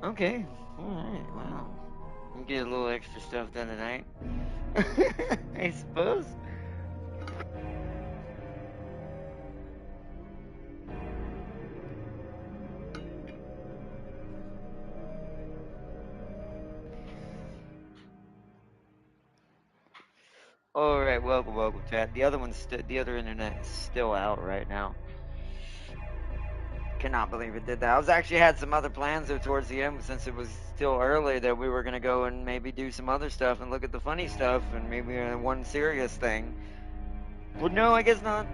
Okay. Alright, wow. Get a little extra stuff done tonight. I suppose. Alright, welcome, chat. The other internet is still out right now. Cannot believe it did that. I was actually had some other plans there towards the end since it was still early that we were gonna go and maybe do some other stuff and look at the funny stuff and maybe one serious thing. But no, I guess not.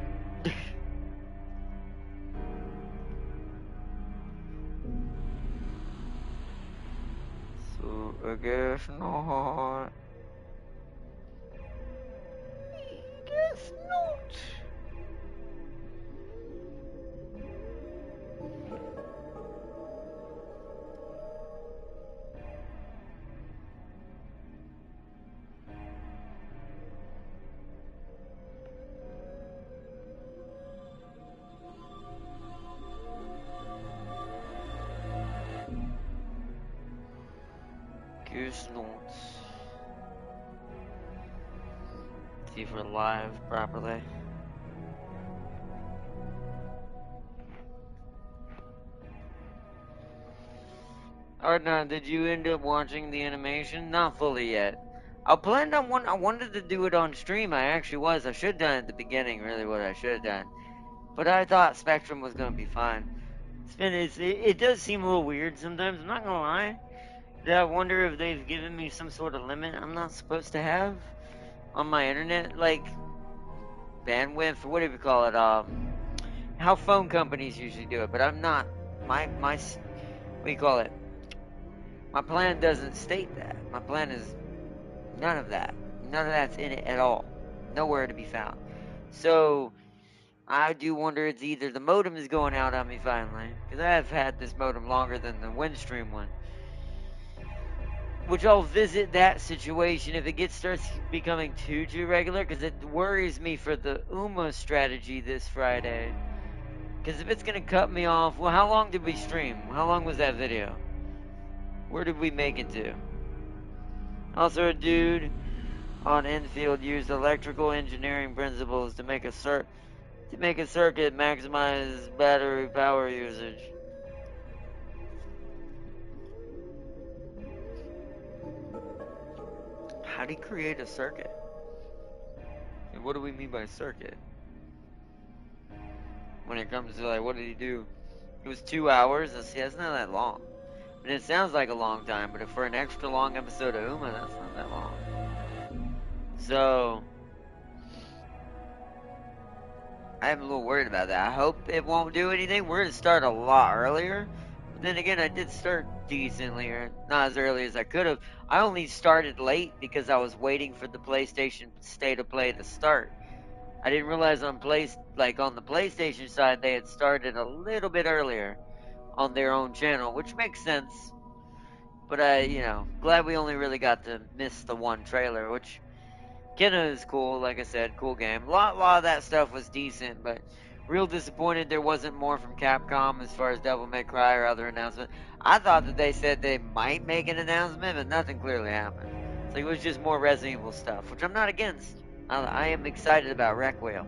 So I guess not. I guess not. Guess not. See if we're live properly. Arna, did you end up watching the animation? Not fully yet. I planned on one. I wanted to do it on stream. I actually was. I should have done it at the beginning. Really, what I should have done. But I thought Spectrum was gonna be fine. It does seem a little weird sometimes. I'm not gonna lie. I wonder if they've given me some sort of limit I'm not supposed to have on my internet, like bandwidth. What do you call it? How phone companies usually do it. But I'm not. My what do you call it? My plan doesn't state that. My plan is none of that. None of that's in it at all. Nowhere to be found. So I do wonder it's either the modem is going out on me finally, because I've had this modem longer than the Windstream one. Which I'll visit that situation if it starts becoming too regular, because it worries me for the UMA strategy this Friday. Because if it's gonna cut me off, well, how long did we stream? How long was that video? Where did we make it to? Also, a dude on Enfield used electrical engineering principles to make a circuit maximize battery power usage. How do you create a circuit? And what do we mean by circuit? When it comes to like, what did he do? It was 2 hours. That's not that long. I mean, it sounds like a long time, but for an extra long episode of Uma, that's not that long. So I'm a little worried about that. I hope it won't do anything. We're gonna start a lot earlier. But then again, I did start decently, or not as early as I could have. I only started late because I was waiting for the PlayStation State of Play to start. I didn't realize on on the PlayStation side they had started a little bit earlier on their own channel, which makes sense. But glad we only really got to miss the one trailer, which Kenna is cool. Like I said, cool game. Lot of that stuff was decent, but real disappointed there wasn't more from Capcom as far as Devil May Cry or other announcement. I thought that they said they might make an announcement, but nothing clearly happened. So it was just more Resident Evil stuff, which I'm not against. I am excited about Requiem,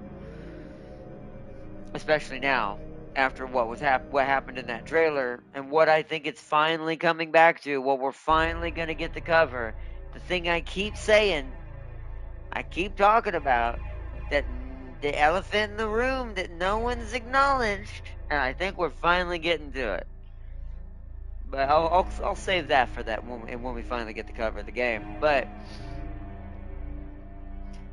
especially now after what happened in that trailer and what I think it's finally coming back to. What we're finally gonna get to cover. The thing I keep saying, I keep talking about, that the elephant in the room that no one's acknowledged, and I think we're finally getting to it. But I'll save that for that when we finally get to cover the game. But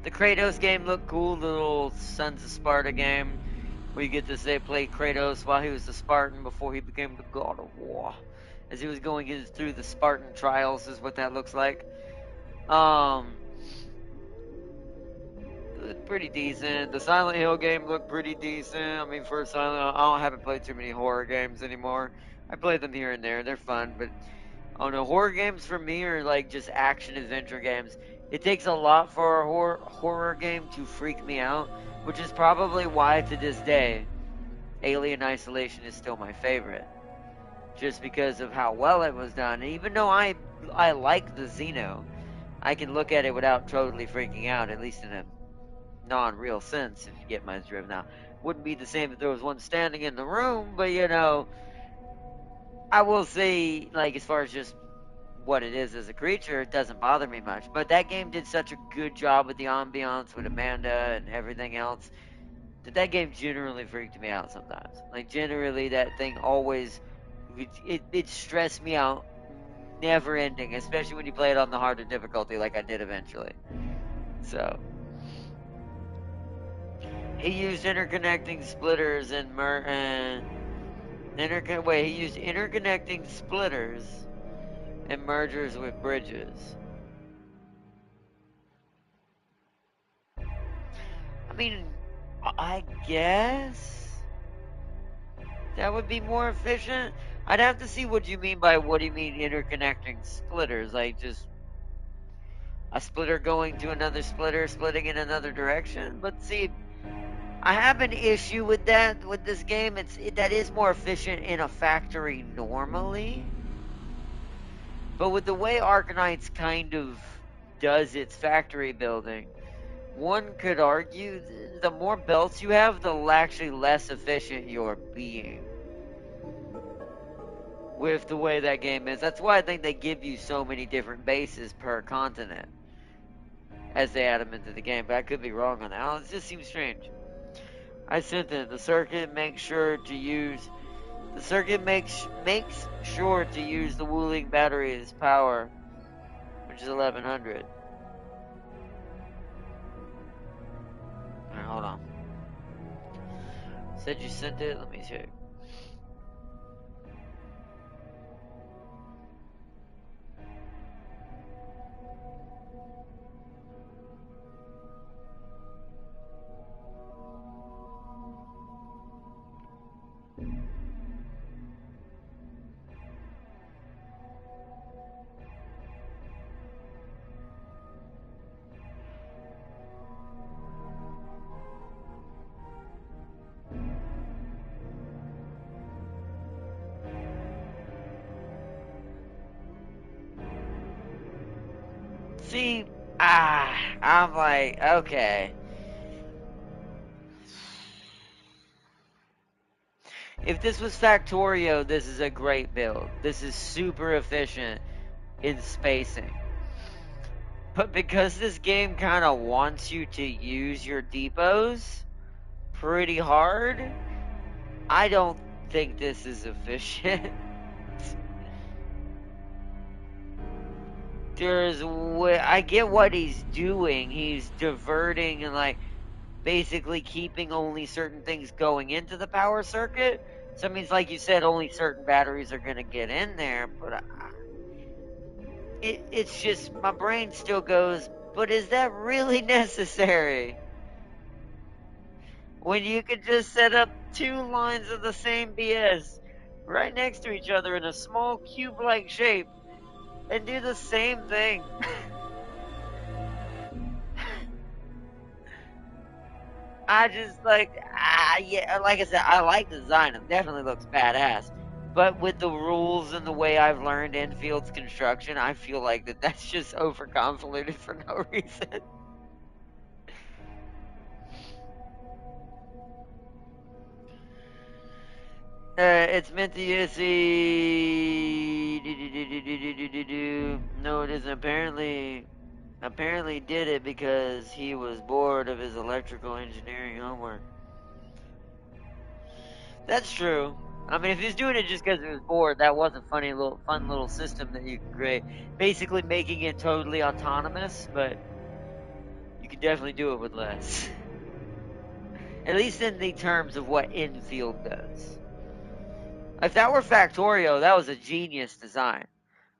the Kratos game looked cool. The little Sons of Sparta game where you get to play Kratos while he was a Spartan before he became the god of war. As he was going through the Spartan trials, is what that looks like. Pretty decent. The Silent Hill game looked pretty decent. I mean, for a Silent Hill, I haven't played too many horror games anymore. I play them here and there. They're fun, but I don't know. Horror games for me are like just action adventure games. It takes a lot for a horror game to freak me out, which is probably why to this day, Alien Isolation is still my favorite. just because of how well it was done. And even though I like the Xeno, I can look at it without totally freaking out, at least in a non-real sense, if you get my drift. Now, wouldn't be the same if there was one standing in the room, but I will say, like, as far as just what it is as a creature, it doesn't bother me much. But that game did such a good job with the ambiance, with Amanda and everything else, that game generally freaked me out sometimes. Like, generally, that thing always, it stressed me out, never ending, especially when you play it on the harder difficulty like I did eventually. So, he used interconnecting splitters and he used interconnecting splitters and mergers with bridges. I mean, I guess that would be more efficient. I'd have to see what you mean by what do you mean interconnecting splitters? Like just a splitter going to another splitter, splitting in another direction? But see, I have an issue with that with this game. That is more efficient in a factory normally. But with the way Arknights kind of does its factory building, one could argue the more belts you have, the actually less efficient you're being with the way that game is. That's why I think they give you so many different bases per continent as they add them into the game. But I could be wrong on that. It just seems strange. I sent it. The circuit makes sure to use the Wuling battery's power, which is 1100. Alright, hold on. Said you sent it? Let me check. See, I'm like, okay. If this was Factorio, this is a great build. This is super efficient in spacing. But because this game kind of wants you to use your depots pretty hard, I don't think this is efficient. I get what he's doing. He's diverting and like basically keeping only certain things going into the power circuit. So it means, like you said, only certain batteries are gonna get in there. But it's just my brain still goes. But is that really necessary? When you could just set up two lines of the same BS right next to each other in a small cube-like shape and do the same thing. I just like, yeah, like I said, I like the design. It definitely looks badass. But with the rules and the way I've learned Enfield's construction, I feel like that's just over convoluted for no reason. It's meant to see. No, it isn't. Apparently did it because he was bored of his electrical engineering homework. That's true. I mean, if he's doing it just because he was bored, that was a fun little system that you can create. Basically making it totally autonomous, but you can definitely do it with less. At least in the terms of what Enfield does. If that were Factorio, that was a genius design.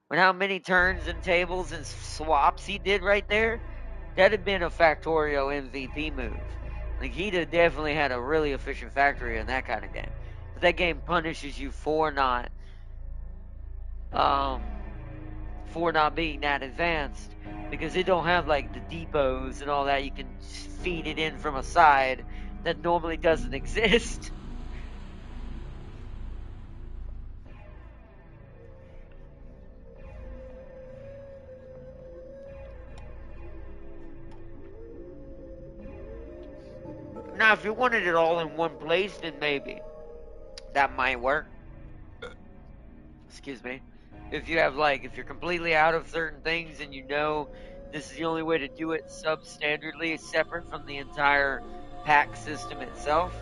With how many turns and tables and swaps he did right there, that'd have been a Factorio MVP move. Like, he'd have definitely had a really efficient factory in that kind of game. But that game punishes you for not being that advanced, because it don't have like the depots and all that. You can feed it in from a side that normally doesn't exist. Now, if you wanted it all in one place, then maybe that might work. Excuse me. If you have if you're completely out of certain things and you know this is the only way to do it substandardly, separate from the entire pack system itself,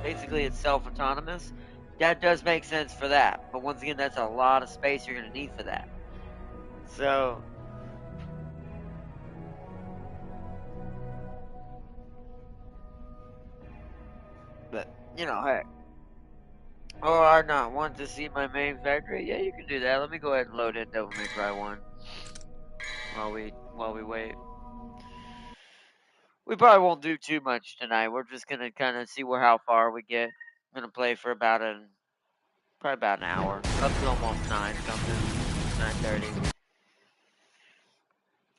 basically it's self-autonomous, that does make sense for that. But once again, that's a lot of space you're going to need for that. So, but, hey. Oh, I not want to see my main factory? Yeah, you can do that. Let me go ahead and load it. Devil May Cry 1 while we wait. We probably won't do too much tonight. We're just gonna kind of see how far we get. I'm gonna play for probably about an hour, up to almost 9 something, 9:30.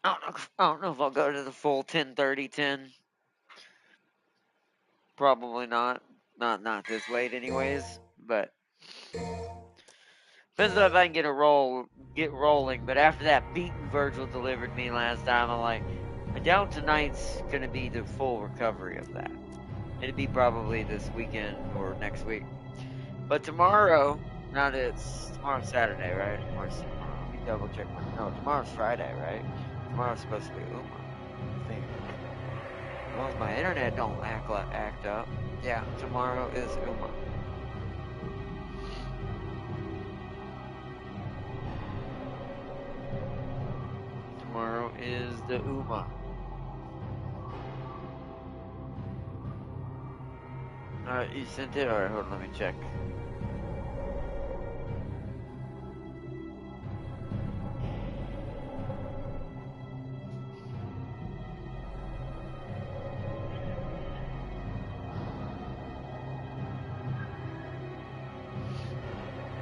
I don't know if I'll go to the full 10:30, 10. Probably not. Not this late, anyways. But depends on if I can get rolling. But after that beating Virgil delivered me last time, I doubt tonight's gonna be the full recovery of that. It'd be probably this weekend or next week. But tomorrow, tomorrow's Saturday, right? Or tomorrow. Let me double check. No, tomorrow's Friday, right? Tomorrow's supposed to be Uma, I think. As long as my internet don't act up. Yeah, tomorrow is Uma. Tomorrow is the Uma. Alright, you sent it? Alright, hold on, let me check.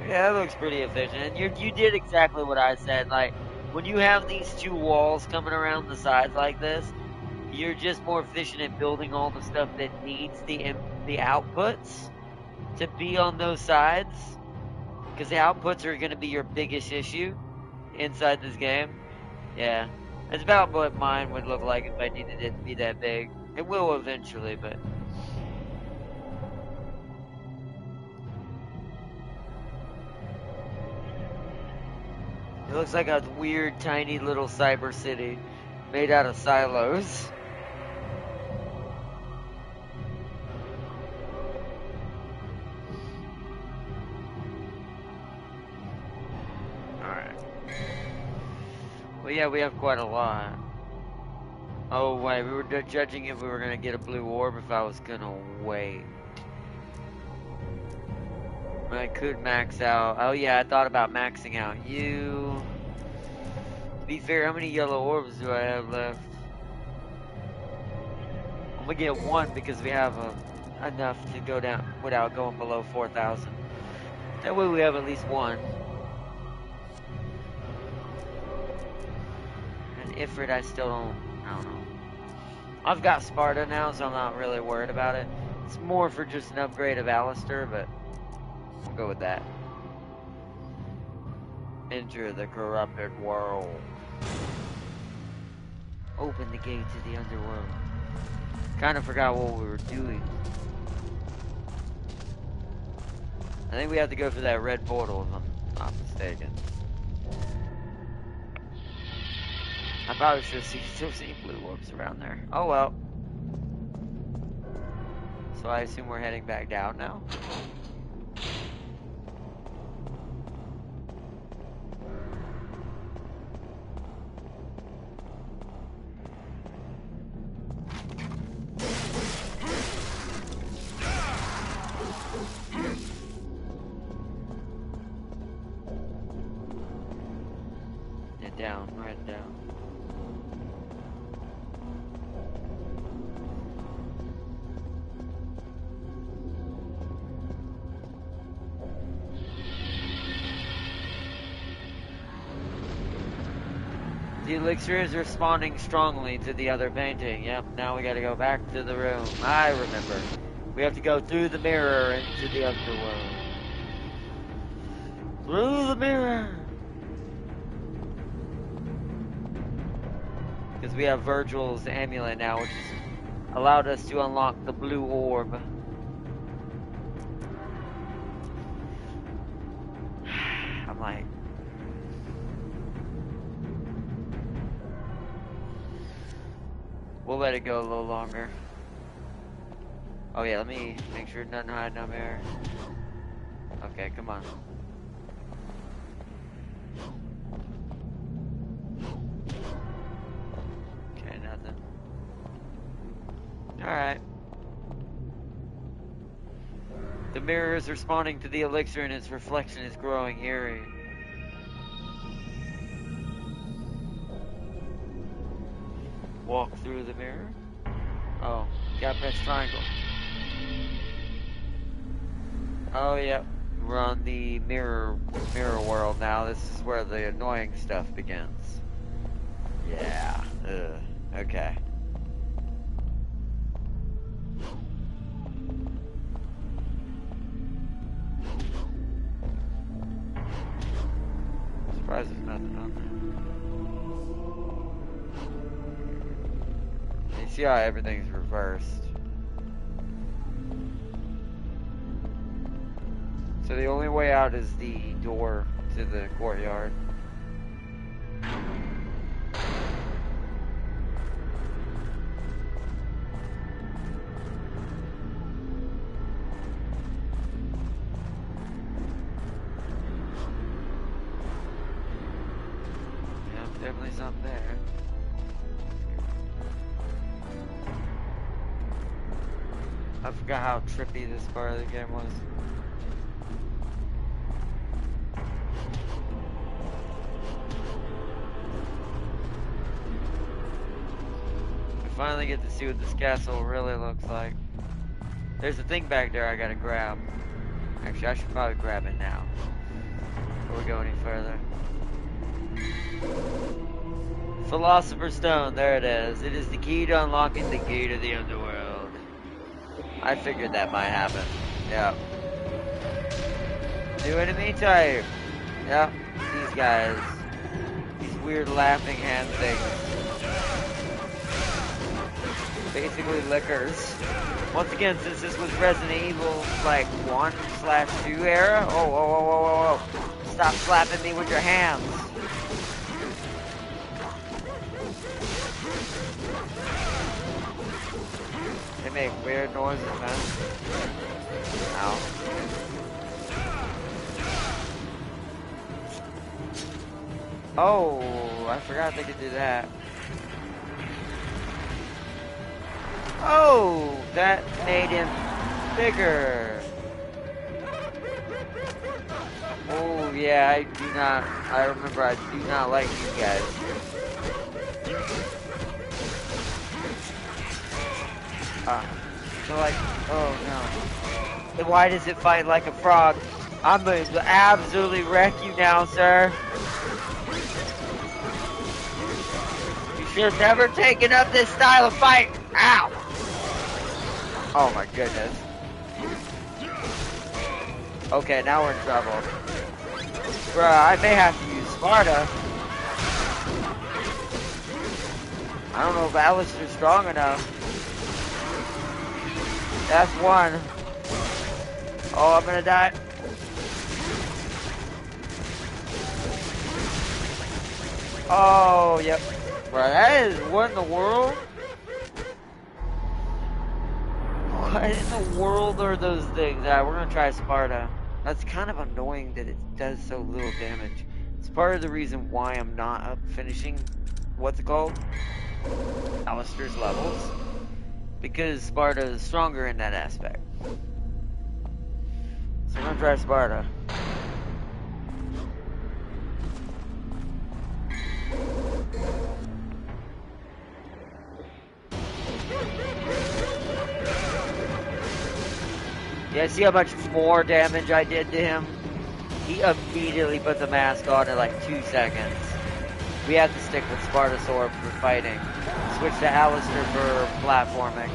Yeah, that looks pretty efficient. And you did exactly what I said. When you have these two walls coming around the sides like this, you're just more efficient at building all the stuff that needs the outputs to be on those sides. Because the outputs are going to be your biggest issue inside this game. Yeah. It's about what mine would look like if I needed it to be that big. It will eventually, but... It looks like a weird, tiny little cyber city made out of silos. Alright. Well, yeah, we have quite a lot. Oh, wait, we were judging if we were going to get a blue orb if I was going to wait. I could max out. Oh, yeah, I thought about maxing out you. To be fair, how many yellow orbs do I have left? I'm going to get one because we have enough to go down without going below 4,000. That way we have at least one. And Ifrit, I don't know. I've got Sparta now, so I'm not really worried about it. It's more for just an upgrade of Alistair, but we'll go with that. Enter the corrupted world. Open the gate to the underworld. Kind of forgot what we were doing. I think we have to go for that red portal, if I'm not mistaken. I probably should have still seen blue orbs around there. Oh well. So I assume we're heading back down now? Head down, we're heading down. The elixir is responding strongly to the other painting. Yep, now we gotta go back to the room. I remember. We have to go through the mirror into the underworld. Through the mirror! Because we have Virgil's amulet now, which is allowed us to unlock the blue orb. I'm like, we'll let it go a little longer. Oh yeah, let me make sure nothing hiding up here. Okay, come on. Okay, nothing. Alright. The mirror is responding to the elixir and its reflection is growing eerie. Walk through the mirror. Oh, gotta press triangle. Oh, yep. We're on the mirror world now. This is where the annoying stuff begins. Yeah. Ugh. Okay. Surprised there's nothing on there. You see how everything's reversed. So the only way out is the door to the courtyard. Yeah, definitely something there. I forgot how trippy this part of the game was. Finally get to see what this castle really looks like. There's a thing back there I gotta grab. Actually, I should probably grab it now before we go any further. Philosopher's Stone, there it is. It is the key to unlocking the gate of the underworld. I figured that might happen. Yep. New enemy type. Yep. These guys. These weird laughing hand things. Basically liquors. Once again, since this was Resident Evil like 1/2 era. Oh, whoa, whoa, whoa, whoa, whoa. Stop slapping me with your hands. They make weird noises, man. Ow. Oh, I forgot they could do that. Oh, that made him bigger. Oh, yeah, I remember I do not like you guys. So like, oh no. Why does it fight like a frog? I'm going to absolutely wreck you now, sir. You should have never taken up this style of fight. Ow! Oh my goodness. Okay, now we're in trouble. Bruh, I may have to use Sparta. I don't know if Alistair's strong enough. That's one. Oh, I'm gonna die. Oh, yep. Bruh, that is, what in the world? What in the world are those things? We're gonna try Sparta. That's kind of annoying that it does so little damage. It's part of the reason why I'm not up finishing, what's it called? Alistair's levels. Because Sparta is stronger in that aspect. So I'm gonna try Sparta. Yeah, see how much more damage I did to him? He immediately put the mask on in like 2 seconds. We have to stick with Sparta Sword for fighting. Switch to Alistair for platforming.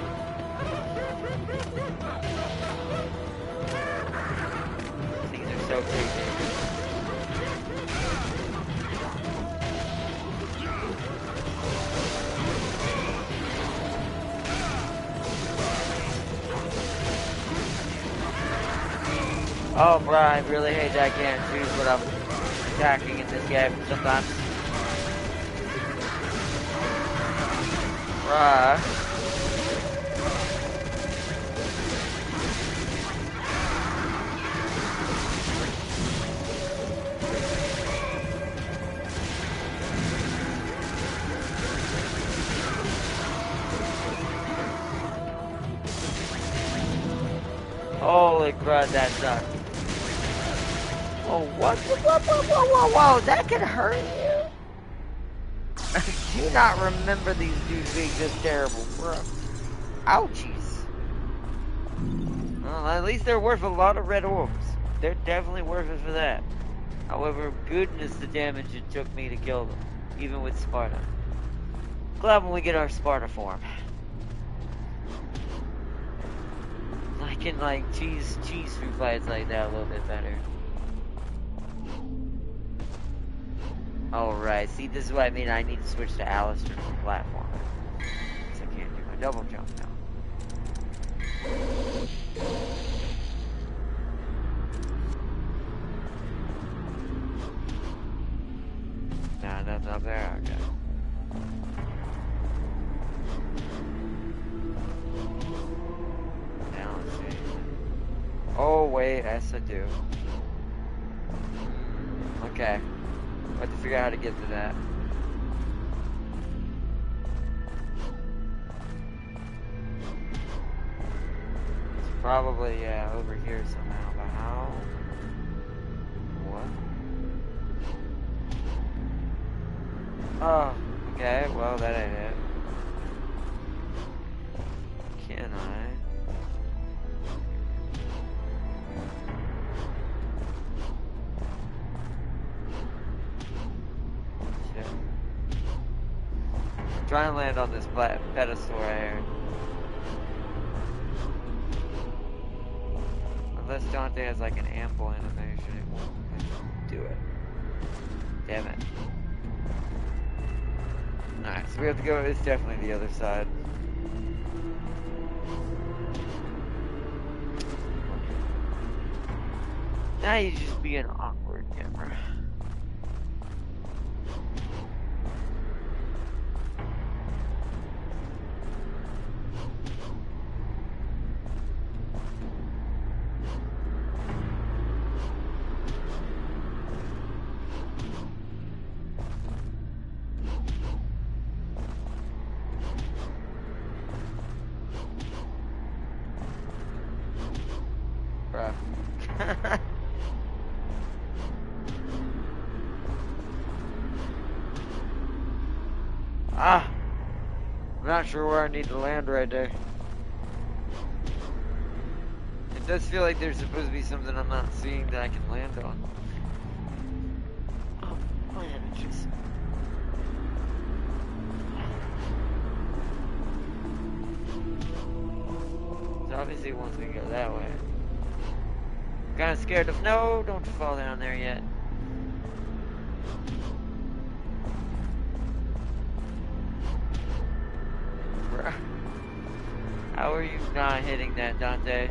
These are so crazy. Oh, bro, I really hate that I can't choose what I'm attacking in this game sometimes. Bruh. Holy crud, that sucks. Oh, what? Whoa, that could hurt you? I do not remember these dudes being this terrible, bro. Ouchies. Well, at least they're worth a lot of red orbs. They're definitely worth it for that. However, goodness the damage it took me to kill them, even with Sparta. Glad when we get our Sparta form. I can cheese through fights like that a little bit better. Alright, see, this is what I mean. I need to switch to Alistair for platform. Because I can't do my double jump now. Nah, nothing up there. Okay. Now let's see. Oh, wait, yes, I do. Okay. I have to figure out how to get to that. It's probably, yeah, over here somehow, but how? What? Oh, okay, well, that ain't it. Can I? Try and land on this pedestal right here. Unless Dante has like an ample animation, it won't do it. Damn it. Alright, so we have to go, it's definitely the other side. Now you just being awkward, camera. Ah! I'm not sure where I need to land right there. It does feel like there's supposed to be something I'm not seeing that I can land on. Oh, my energies. So obviously it wants me to go that way. I'm kind of scared of... No, don't fall down there yet. How are you not hitting that, Dante?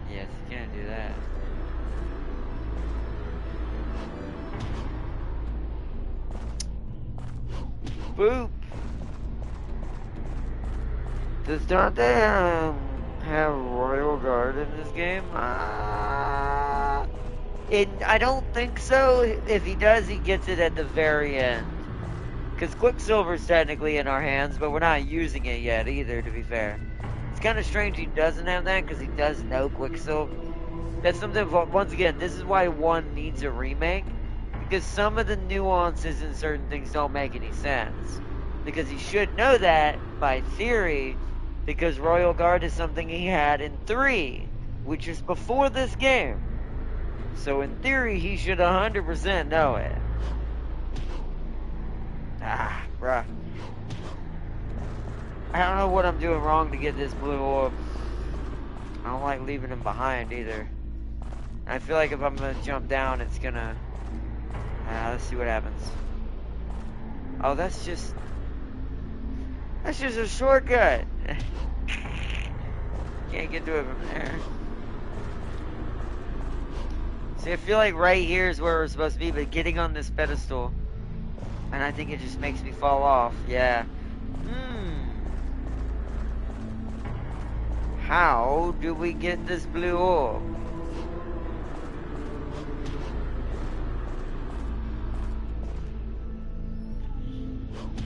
Yes, you can't do that. Boop! Does Dante have Royal Guard in this game? I don't think so. If he does, he gets it at the very end. Because Quicksilver's technically in our hands, but we're not using it yet either, to be fair. It's kind of strange he doesn't have that, because he does know Quicksilver. That's something, once again, this is why 1 needs a remake. Because some of the nuances in certain things don't make any sense. Because he should know that, by theory, because Royal Guard is something he had in 3, which is before this game. So in theory, he should 100% know it. Ah, bruh. I don't know what I'm doing wrong to get this blue orb. I don't like leaving him behind either. I feel like if I'm gonna jump down, it's gonna Let's see what happens. Oh, that's just a shortcut. Can't get to it from there. See, I feel like right here is where we're supposed to be, but getting on this pedestal, and I think it just makes me fall off. Yeah. How do we get this blue orb?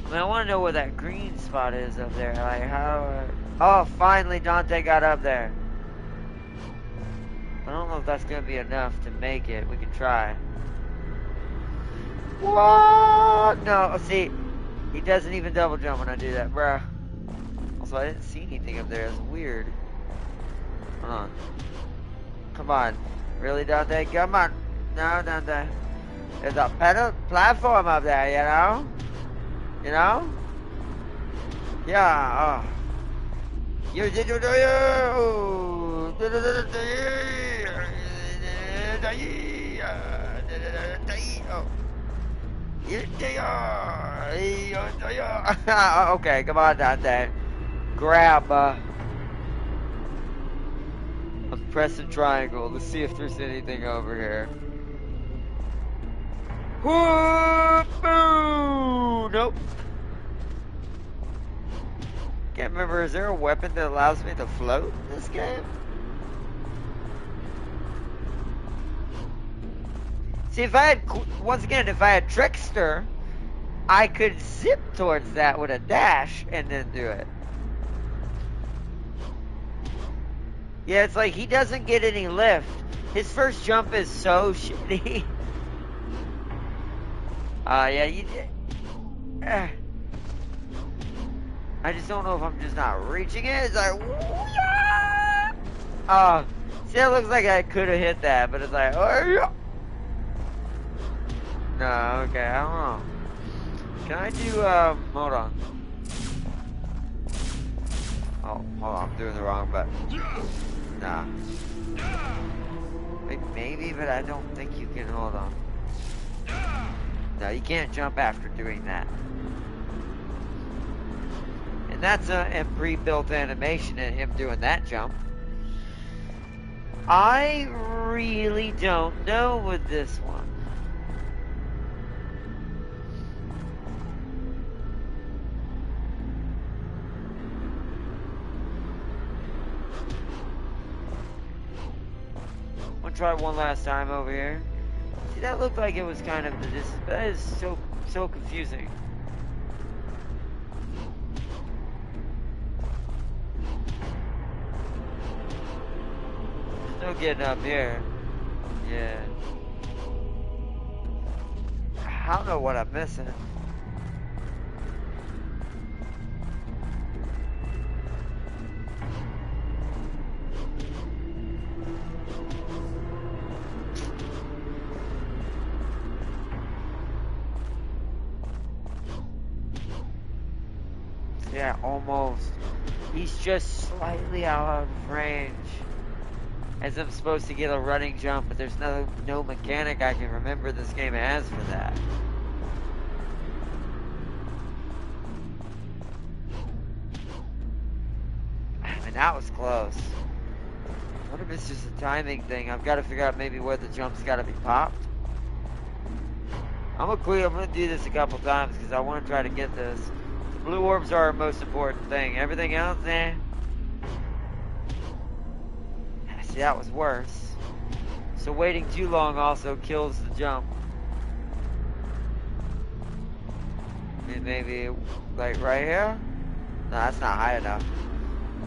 I mean, I want to know where that green spot is up there. Like, how... Oh, finally Dante got up there. I don't know if that's going to be enough to make it. We can try. What? No, see, he doesn't even double jump when I do that, bruh. Also, I didn't see anything up there. It's weird. Hold on. Come on. Really, Dante? Come on. No, Dante. There's a platform up there, you know? You know? Yeah, oh. You did you. Okay, come on, Dante. Grab, I'm pressing triangle to see if there's anything over here. Whoop! Nope. Can't remember, is there a weapon that allows me to float in this game? See, if I had, once again, if I had Trickster, I could zip towards that with a dash and then do it. Yeah, it's like he doesn't get any lift. His first jump is so shitty. Yeah, you did. I just don't know if I'm just not reaching it. It's like, yeah! See, it looks like I could have hit that, but it's like, oh, yeah. No, okay, I don't know. Can I do, hold on. Oh, hold on, I'm doing the wrong button. Nah. Maybe, but I don't think you can, hold on. No, you can't jump after doing that. And that's a pre-built animation in him doing that jump. I really don't know with this one. I'm gonna try one last time over here. See, that looked like it was kind of the distance. That is so confusing. Still getting up here. Yeah. I don't know what I'm missing. Yeah, almost. He's just slightly out of range. As I'm supposed to get a running jump, but there's no mechanic I can remember this game has for that. I mean, that was close. What if it's just a timing thing? I've got to figure out maybe where the jump's got to be popped. I'm gonna do this a couple times because I want to try to get this. The blue orbs are our most important thing. Everything else, eh? See, that was worse. So waiting too long also kills the jump. I mean, maybe like right here? No, that's not high enough.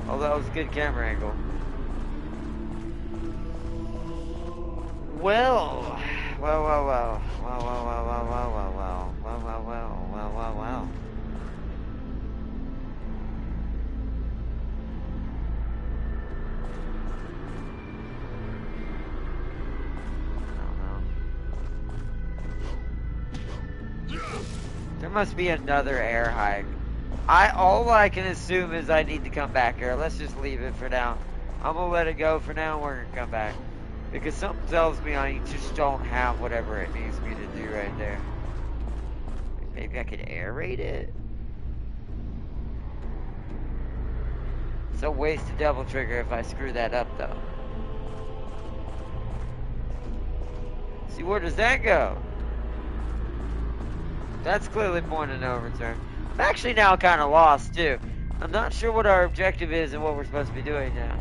Although that was a good camera angle. Well. There must be another air hike. All I can assume is I need to come back here. Let's just leave it for now. I'm gonna let it go for now and we're gonna come back. Because something tells me I just don't have whatever it needs me to do right there. Maybe I could aerate it? It's a waste of double trigger if I screw that up, though. See, where does that go? That's clearly point of no return. I'm actually now kind of lost, too. I'm not sure what our objective is and what we're supposed to be doing now.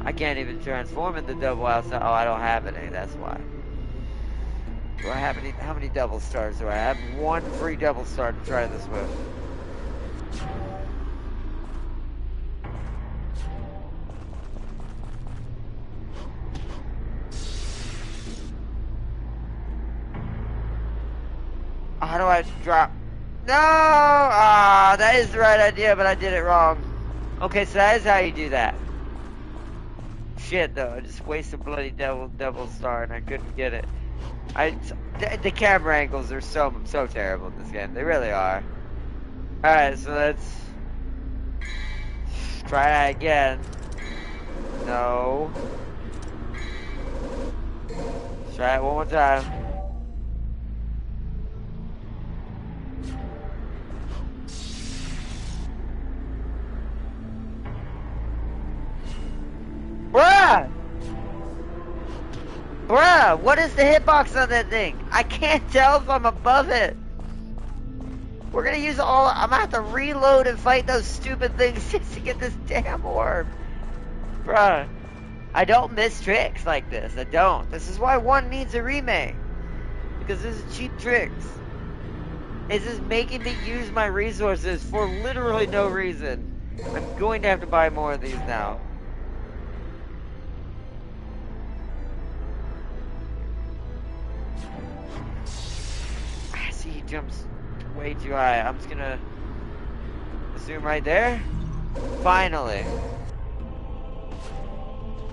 I can't even transform into double outside. Oh, I don't have any, that's why. Do I have any? How many double stars do I have? One free double star to try this with. How do I drop? No! Ah, that is the right idea, but I did it wrong. Okay, so that is how you do that. Shit, though, I just wasted bloody double star and I couldn't get it. The camera angles are so terrible in this game. They really are. Alright, so let's try that again. No. Try it one more time. Bruh! Bruh, what is the hitbox on that thing? I can't tell if I'm above it. We're gonna use all... I'm gonna have to reload and fight those stupid things just to get this damn orb. Bruh. I don't miss tricks like this. I don't. This is why 1 needs a remake. Because this is cheap tricks. This is making me use my resources for literally no reason. I'm going to have to buy more of these now. I see he jumps way too high. I'm just gonna zoom right there. Finally.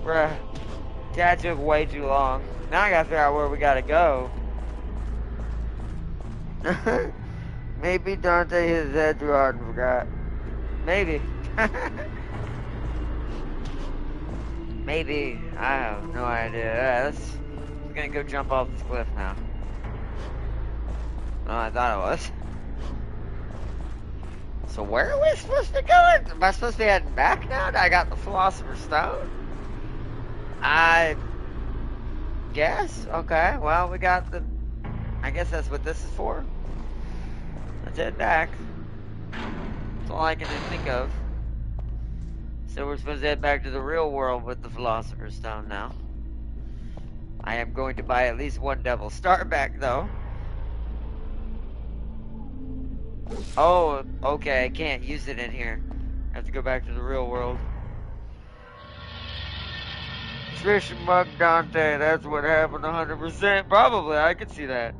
Bruh. That took way too long. Now I gotta figure out where we gotta go. Maybe Dante hit his head too hard and forgot. Maybe. Maybe. I have no idea. Alright, I'm gonna go jump off this cliff now. Oh, I thought it was. So where are we supposed to go? Am I supposed to be heading back now? I got the Philosopher's Stone. I guess. Okay, well, we got the... I guess that's what this is for. Let's head back. That's all I can think of. So we're supposed to head back to the real world with the Philosopher's Stone now. I am going to buy at least 1 double star back, though. Oh, okay, I can't use it in here. I have to go back to the real world. Trish and Mug Dante, that's what happened 100%. Probably, I could see that.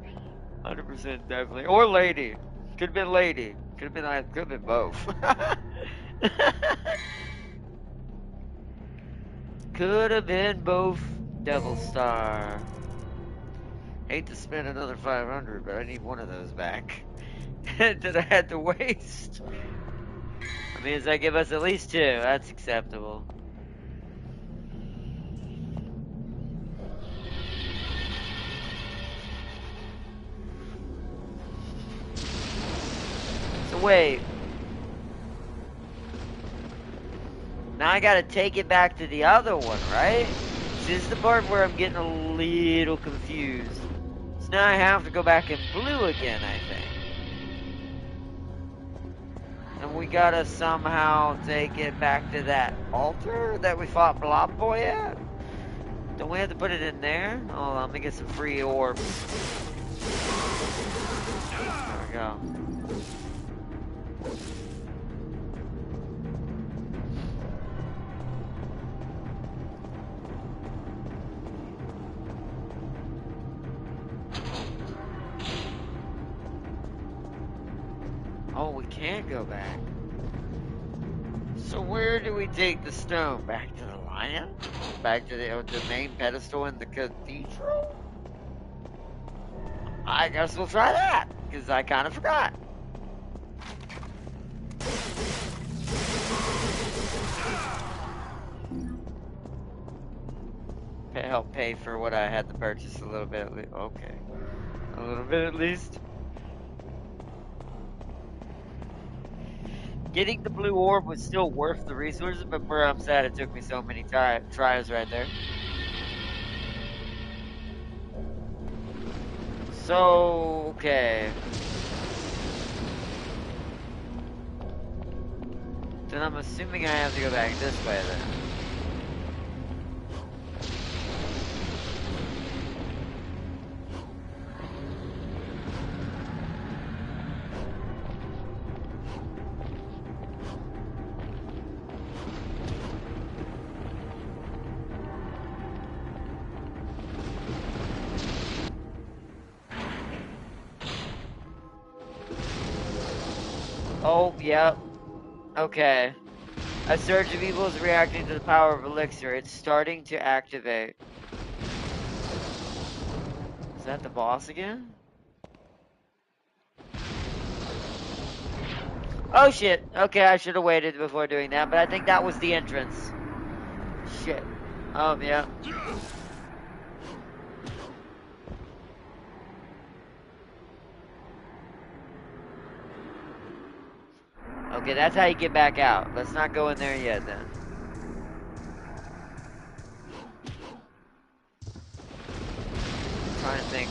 100% definitely. Or Lady. Could have been Lady. Could have been both. Could have been both double star. Hate to spend another 500, but I need 1 of those back. That I had to waste. That means that give us at least 2. That's acceptable. So wait. Now I gotta take it back to the other one, right? This is the part where I'm getting a little confused. So now I have to go back in blue again, I think. And we gotta somehow take it back to that altar that we fought Blob Boy at? Don't we have to put it in there? Hold on, let me get some free orbs. There we go. Oh, we can't go back. So where do we take the stone? Back to the lion? Back to the main pedestal in the cathedral? I guess we'll try that, because I kind of forgot. help pay for what I had to purchase a little bit. Okay, a little bit at least. Getting the blue orb was still worth the resources, but bro, I'm sad it took me so many tries right there. So, okay. Then I'm assuming I have to go back this way then. Oh, yep. Okay. A surge of evil is reacting to the power of elixir. It's starting to activate. Is that the boss again? Oh shit. Okay, I should have waited before doing that, but I think that was the entrance. Shit. Oh, yeah. Okay, that's how you get back out. Let's not go in there yet then. I'm trying to think.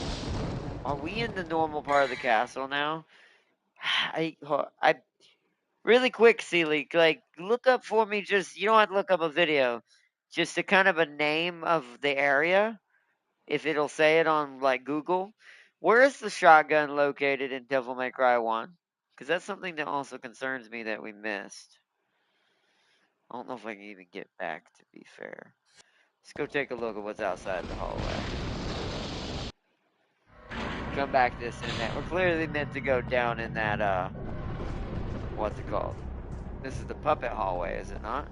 Are we in the normal part of the castle now? I really quick, Sealy, like look up for me. Just you don't have to look up a video, just a kind of a name of the area. If it'll say it on like Google, where is the shotgun located in Devil May Cry 1? Because that's something that also concerns me that we missed. I don't know if I can even get back. To be fair, let's go take a look at what's outside the hallway. Come back this and that. We're clearly meant to go down in that, what's it called? This is the puppet hallway, is it not?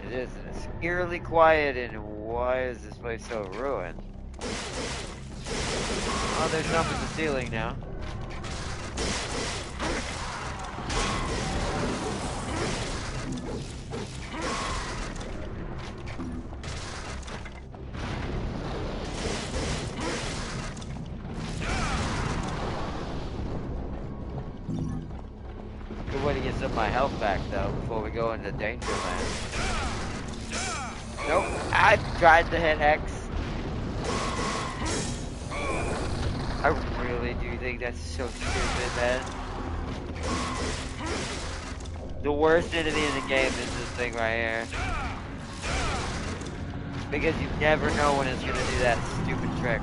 It is, and it's eerily quiet, and why is this place so ruined? Oh, there's something in the ceiling now. Good way to get some of my health back, though, before we go into danger land. Nope, I tried to hit X. I really do think that's so stupid, man. The worst enemy in the game is this thing right here. Because you never know when it's gonna do that stupid trick.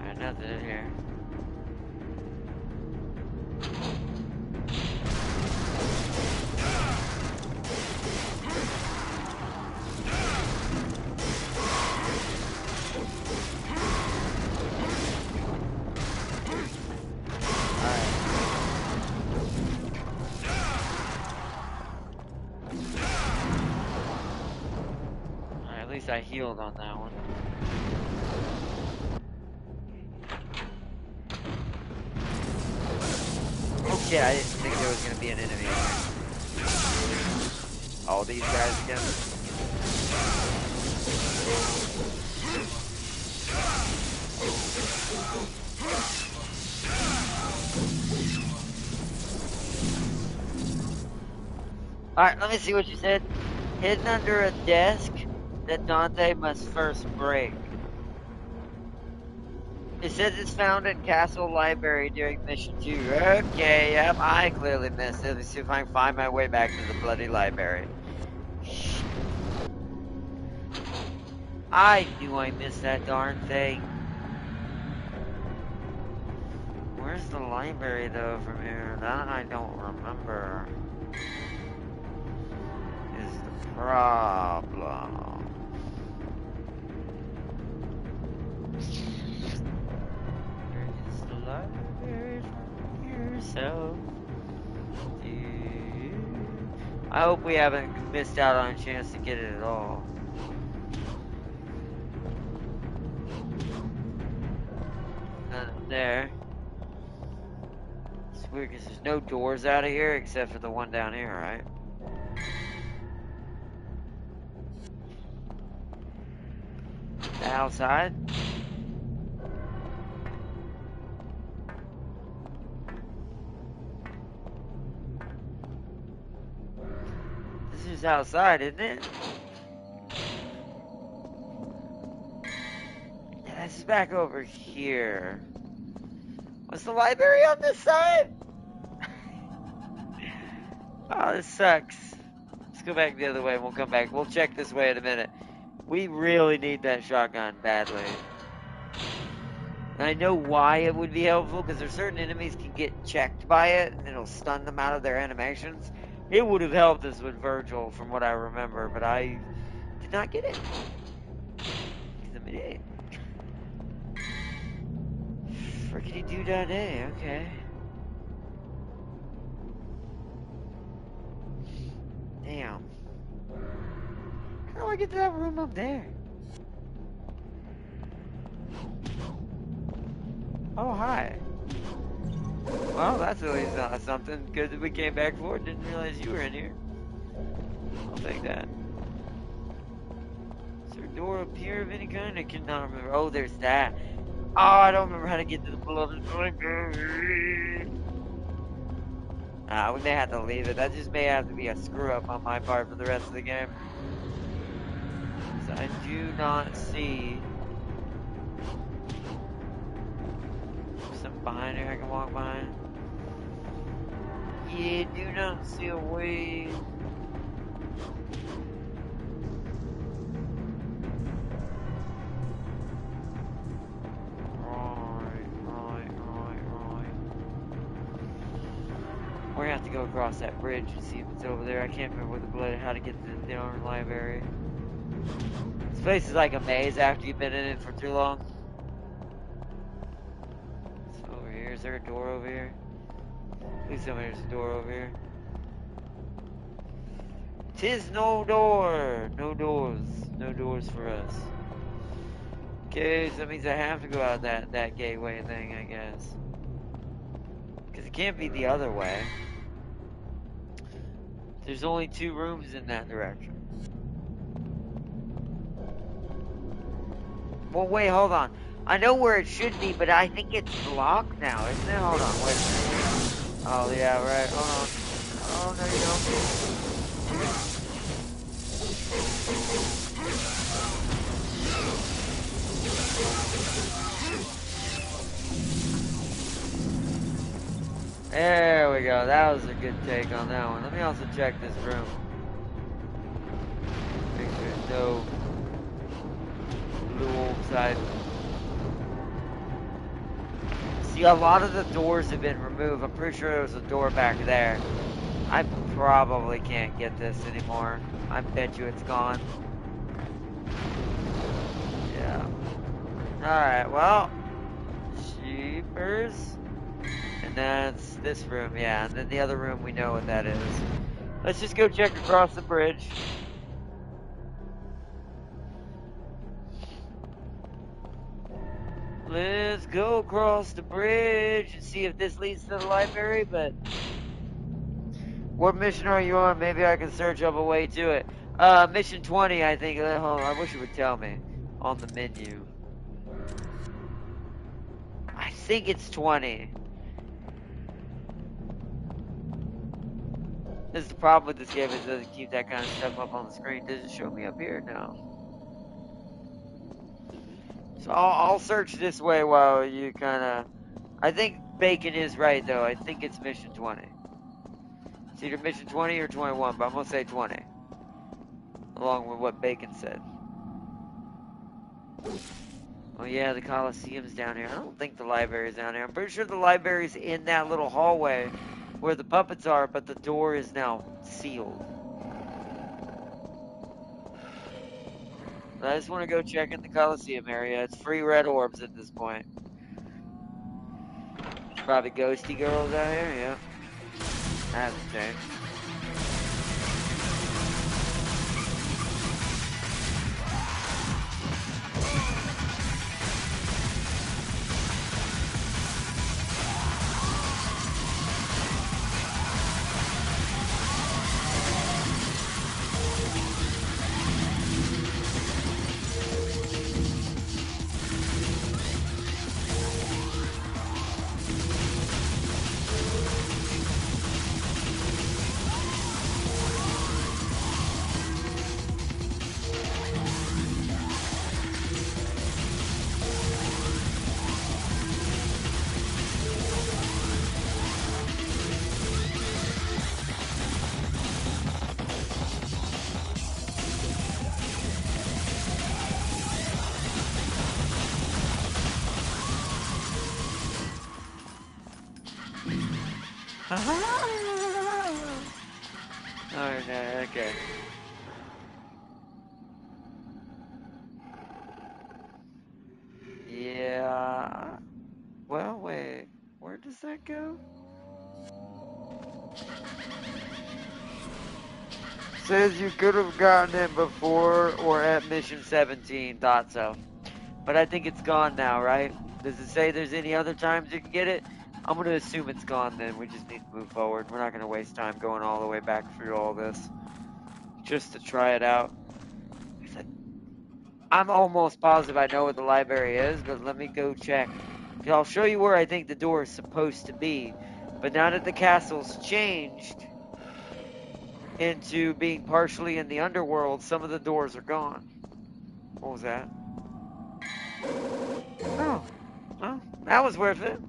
Alright, nothing in here. I healed on that one. Okay, I didn't think there was gonna be an enemy in here. All these guys again. Alright, let me see what you said. Hidden under a desk that Dante must first break. It says it's found in Castle Library during mission 2. Okay, yep, I clearly missed it. Let me see if I can find my way back to the bloody library. I knew I missed that darn thing. Where's the library though from here? That I don't remember. Is the problem. Yourself. I hope we haven't missed out on a chance to get it at all. None there. weird because there's no doors out of here except for the one down here, right? The outside? This is outside, isn't it? Yeah, this is back over here. Was the library on this side? Oh, this sucks. Let's go back the other way and we'll come back. We'll check this way in a minute. We really need that shotgun badly. And I know why it would be helpful, because there's certain enemies can get checked by it, and it'll stun them out of their animations. It would have helped us with Virgil, from what I remember, but I did not get it. Because I'm an idiot. Frickety doo da day, okay. Damn. How do I get to that room up there? Oh, hi. Well, that's at least something. Good that we came back for it. Didn't realize you were in here. I'll take that. Is there a door up here of any kind? I cannot remember. Oh, there's that. Oh, I don't remember how to get to the beloved library. We may have to leave it. That just may have to be a screw up on my part for the rest of the game. So I do not see something behind here I can walk behind. Yeah, do not see a way. We're gonna have to go across that bridge and see if it's over there. I can't remember how to get to the darn library. This place is like a maze after you've been in it for too long. It's over here. Is there a door over here? Please tell me there's a door over here. 'Tis no door! No doors. No doors for us. Okay, so that means I have to go out that gateway thing, I guess. Because it can't be the other way. There's only 2 rooms in that direction. Well, wait, hold on. I know where it should be, but I think it's blocked now, isn't it? Hold on, wait a minute. Oh, yeah, right. Hold on. Oh, no, you don't. There we go. That was a good take on that one. Let me also check this room. Make sure there's no blue old side. See, a lot of the doors have been removed. I'm pretty sure there was a door back there. I probably can't get this anymore. I bet you it's gone. Yeah. Alright, well. Jeepers. And that's this room, yeah. And then the other room, we know what that is. Let's just go check across the bridge. Let's go across the bridge and see if this leads to the library, but what mission are you on? Maybe I can search up a way to it. Mission 20, I think. Hold on, I wish it would tell me on the menu. I think it's 20. This is the problem with this game, is it doesn't keep that kind of stuff up on the screen. Does it show me up here? No. So I'll search this way while you kind of... I think Bacon is right, though. I think it's mission 20. It's either mission 20 or 21, but I'm going to say 20. Along with what Bacon said. Oh yeah, the Coliseum's down here. I don't think the library's down here. I'm pretty sure the library's in that little hallway where the puppets are, but the door is now sealed. I just want to go check in the Coliseum area. It's free red orbs at this point. Probably ghosty girls out here, yeah. That's the same. Alright, okay. Yeah. Well, wait. Where does that go? Says you could have gotten it before or at mission 17. Thought so. But I think it's gone now, right? Does it say there's any other times you can get it? I'm going to assume it's gone then. We just need to move forward. We're not going to waste time going all the way back through all this just to try it out. I'm almost positive I know what the library is, but let me go check. I'll show you where I think the door is supposed to be. But now that the castle's changed into being partially in the underworld, some of the doors are gone. What was that? Oh, well, that was worth it.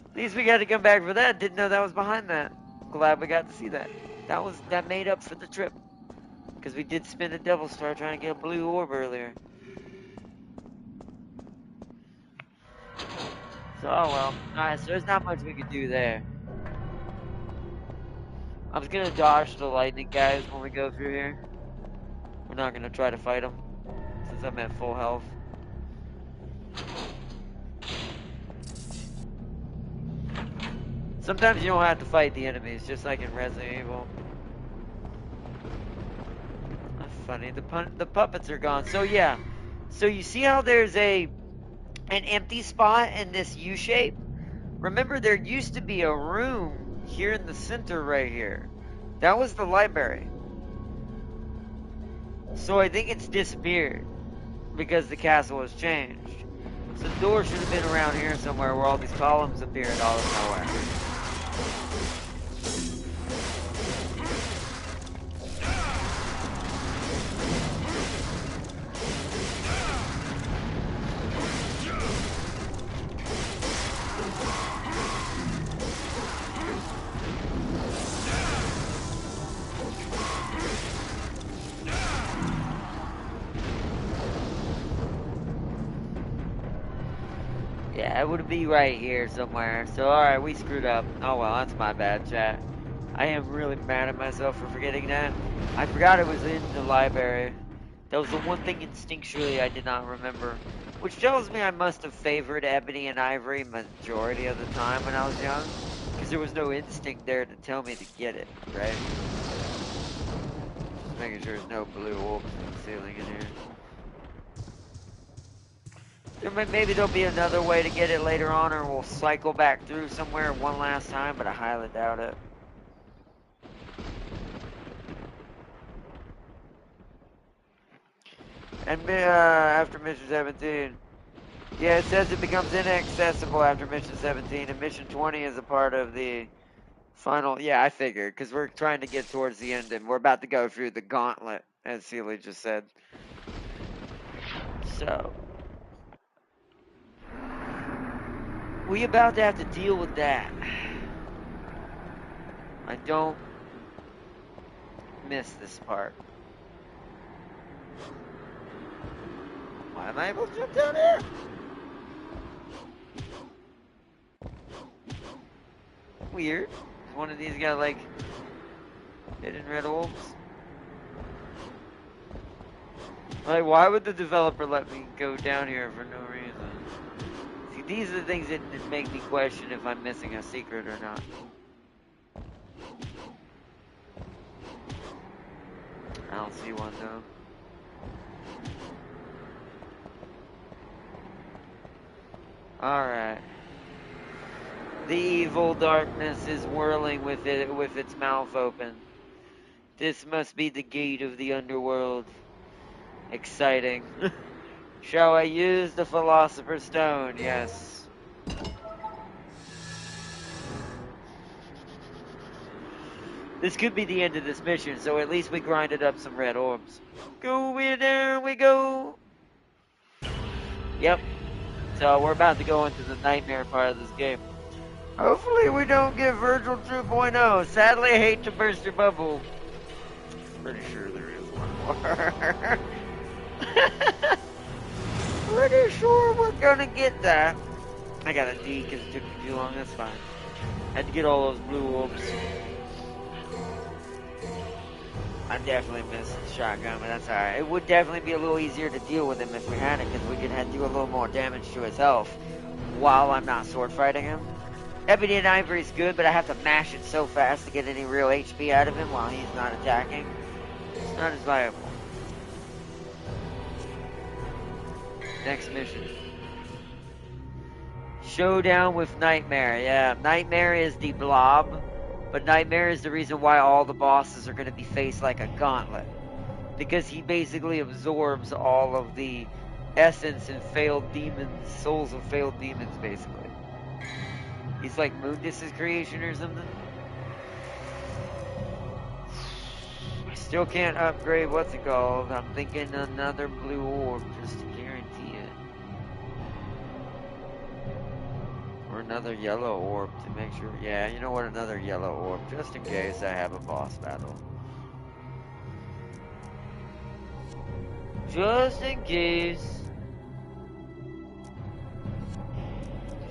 At least we got to come back for that. Didn't know that was behind that. Glad we got to see that. That made up for the trip. Because we did spin a Devil Star trying to get a blue orb earlier. So, oh well. Alright, so there's not much we could do there. I'm just gonna dodge the lightning guys when we go through here. We're not gonna try to fight them. Since I'm at full health. Sometimes you don't have to fight the enemies, just like in Resident Evil. That's funny. The puppets are gone. So yeah. So you see how there's an empty spot in this U shape? Remember, there used to be a room here in the center right here. That was the library. So I think it's disappeared because the castle has changed. So the door should have been around here somewhere where all these columns appeared out of nowhere. Yeah, it would be right here somewhere. So, alright, we screwed up. Oh well, that's my bad, chat. I am really mad at myself for forgetting that. I forgot it was in the library. That was the one thing instinctually I did not remember. Which tells me I must have favored Ebony and Ivory majority of the time when I was young. Because there was no instinct there to tell me to get it, right? Just making sure there's no blue orbs in the ceiling in here. Maybe there'll be another way to get it later on, or we'll cycle back through somewhere one last time, but I highly doubt it. And after mission 17. Yeah, it says it becomes inaccessible after mission 17, and mission 20 is a part of the final. Yeah, I figured, because we're trying to get towards the end, and we're about to go through the gauntlet, as Sealy just said. So, we about to have to deal with that. I don't miss this part. Why am I able to jump down here? Weird. One of these got like hidden red orbs. Like, why would the developer let me go down here for no reason? See, these are the things that make me question if I'm missing a secret or not. I don't see one though. Alright. The evil darkness is whirling with its mouth open. This must be the gate of the underworld. Exciting. Shall I use the Philosopher's Stone? Yes. This could be the end of this mission, so at least we grinded up some red orbs. There we go. Yep. So we're about to go into the nightmare part of this game. Hopefully we don't get Virgil 2.0. Sadly, I hate to burst your bubble. Pretty sure there is one more. Pretty sure we're gonna get that. I got a D because it took me too long. That's fine. Had to get all those blue orbs. I definitely missed the shotgun, but that's alright. It would definitely be a little easier to deal with him if we had it, because we could do a little more damage to his health while I'm not sword fighting him. Ebony and Ivory is good, but I have to mash it so fast to get any real HP out of him while he's not attacking. It's not as viable. Next mission. Showdown with Nightmare. Yeah, Nightmare is the blob, but Nightmare is the reason why all the bosses are going to be faced like a gauntlet. Because he basically absorbs all of the essence and failed demons, souls of failed demons, basically. He's like Mundus' creation or something. I still can't upgrade what's it called. I'm thinking another blue orb just to guarantee it. Or another yellow orb to make sure. Yeah, you know what? Another yellow orb just in case I have a boss battle. Just in case.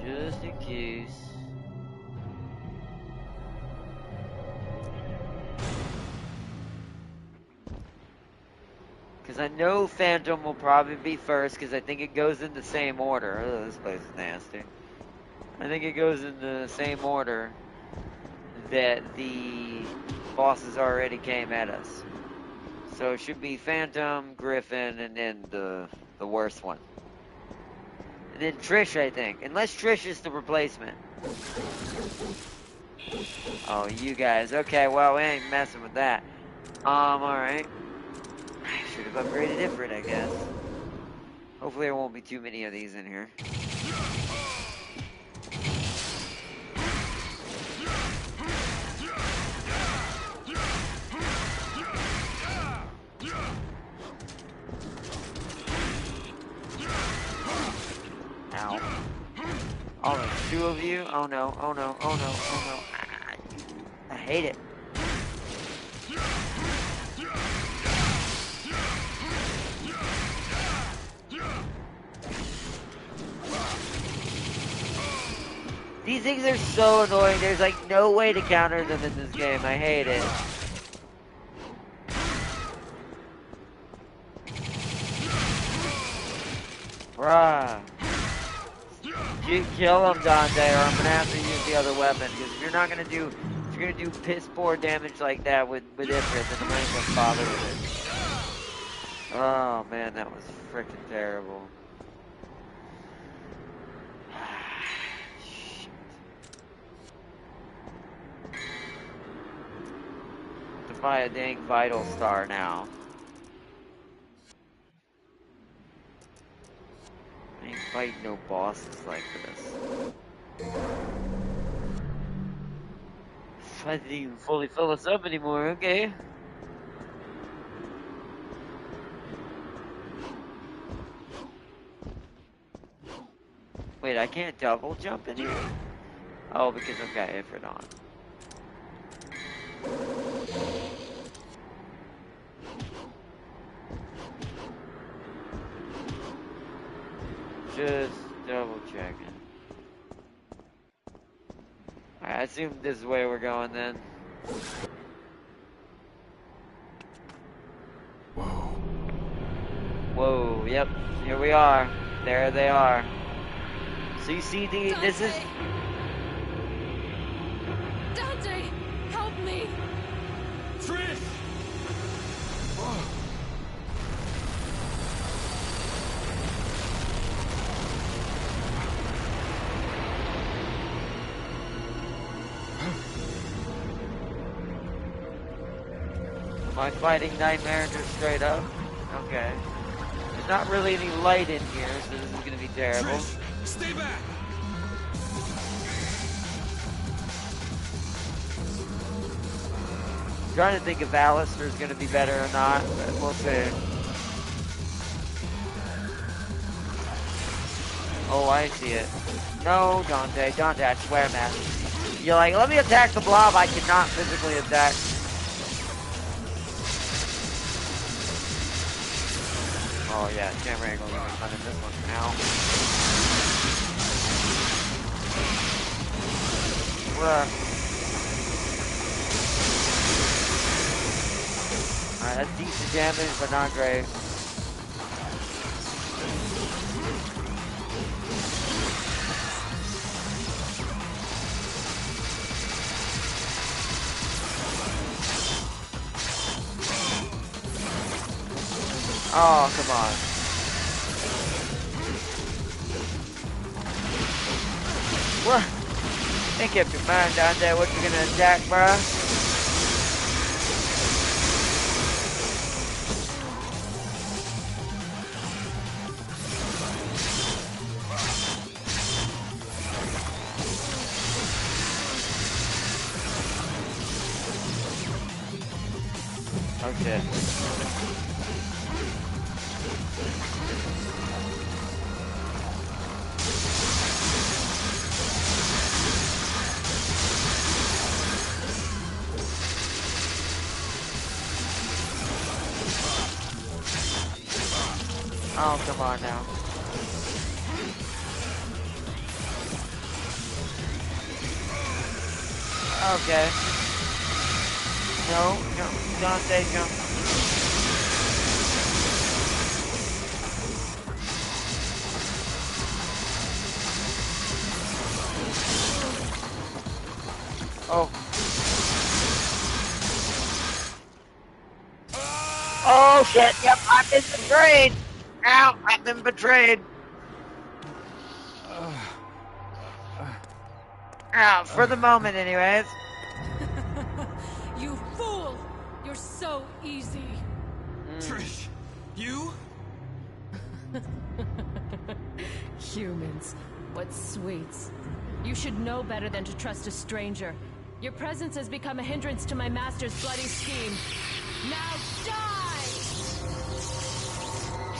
Just in case. Because I know Phantom will probably be first, because I think it goes in the same order. Oh, this place is nasty. I think it goes in the same order that the bosses already came at us. So it should be Phantom, Griffin, and then the worst one. And then Trish, I think. Unless Trish is the replacement. Oh, you guys. Okay, well, we ain't messing with that. Alright. I should have upgraded Ifrit, I guess. Hopefully there won't be too many of these in here. Ow. Oh, there's two of you? Oh no, oh no, oh no, oh no. I hate it. These things are so annoying. There's like no way to counter them in this game. I hate it. Bruh. You kill him, Dante, or I'm gonna have to use the other weapon. Because if you're not gonna do, if you're gonna do piss poor damage like that with Ifrit, then I'm not even gonna bother with it. Oh man, that was freaking terrible. To buy a dang vital star now. I ain't fighting no bosses like this. I didn't even fully fill us up anymore, okay. Wait, I can't double jump in here? Oh, because I've got Ifrit on. Just double checking. I assume this is the way we're going then. Whoa. Whoa, yep. Here we are. There they are. So you see this is... Dante! Help me! Trish! Oh. Am I fighting Nightmare just straight up? Okay. There's not really any light in here, so this is gonna be terrible. Trish, stay back! I'm trying to think if Alistair's gonna be better or not, but we'll see. Oh, I see it. No, Dante, I swear, man. You're like, let me attack the blob, I cannot physically attack. Oh yeah, camera angle even fun in this one. Ow. Bruh. Alright, that's decent damage, but not great. Oh, come on. What? Make up your mind down there what you're gonna attack, bruh. Oh shit. Oh, come on now. Okay. No, jump. Dante, jump. Oh. Oh shit, yep, I've been betrayed. Ow, I've been betrayed. Ow, for the moment anyways. You fool! You're so easy. Trish, you? Humans, what sweets. You should know better than to trust a stranger. Your presence has become a hindrance to my master's bloody scheme. Now die!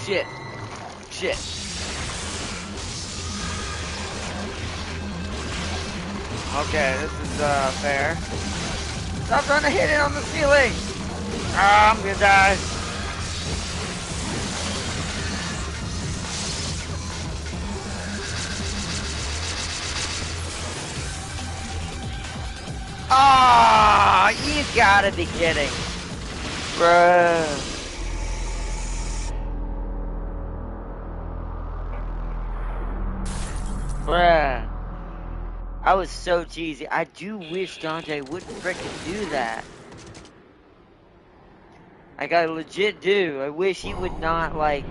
Shit. Shit. Okay, this is fair. Stop trying to hit it on the ceiling! Ah, I'm gonna die. Ah, you gotta be kidding. Bruh. Bruh. I was so cheesy. I do wish Dante wouldn't frickin' do that. Like, I legit do. I wish he would not, like...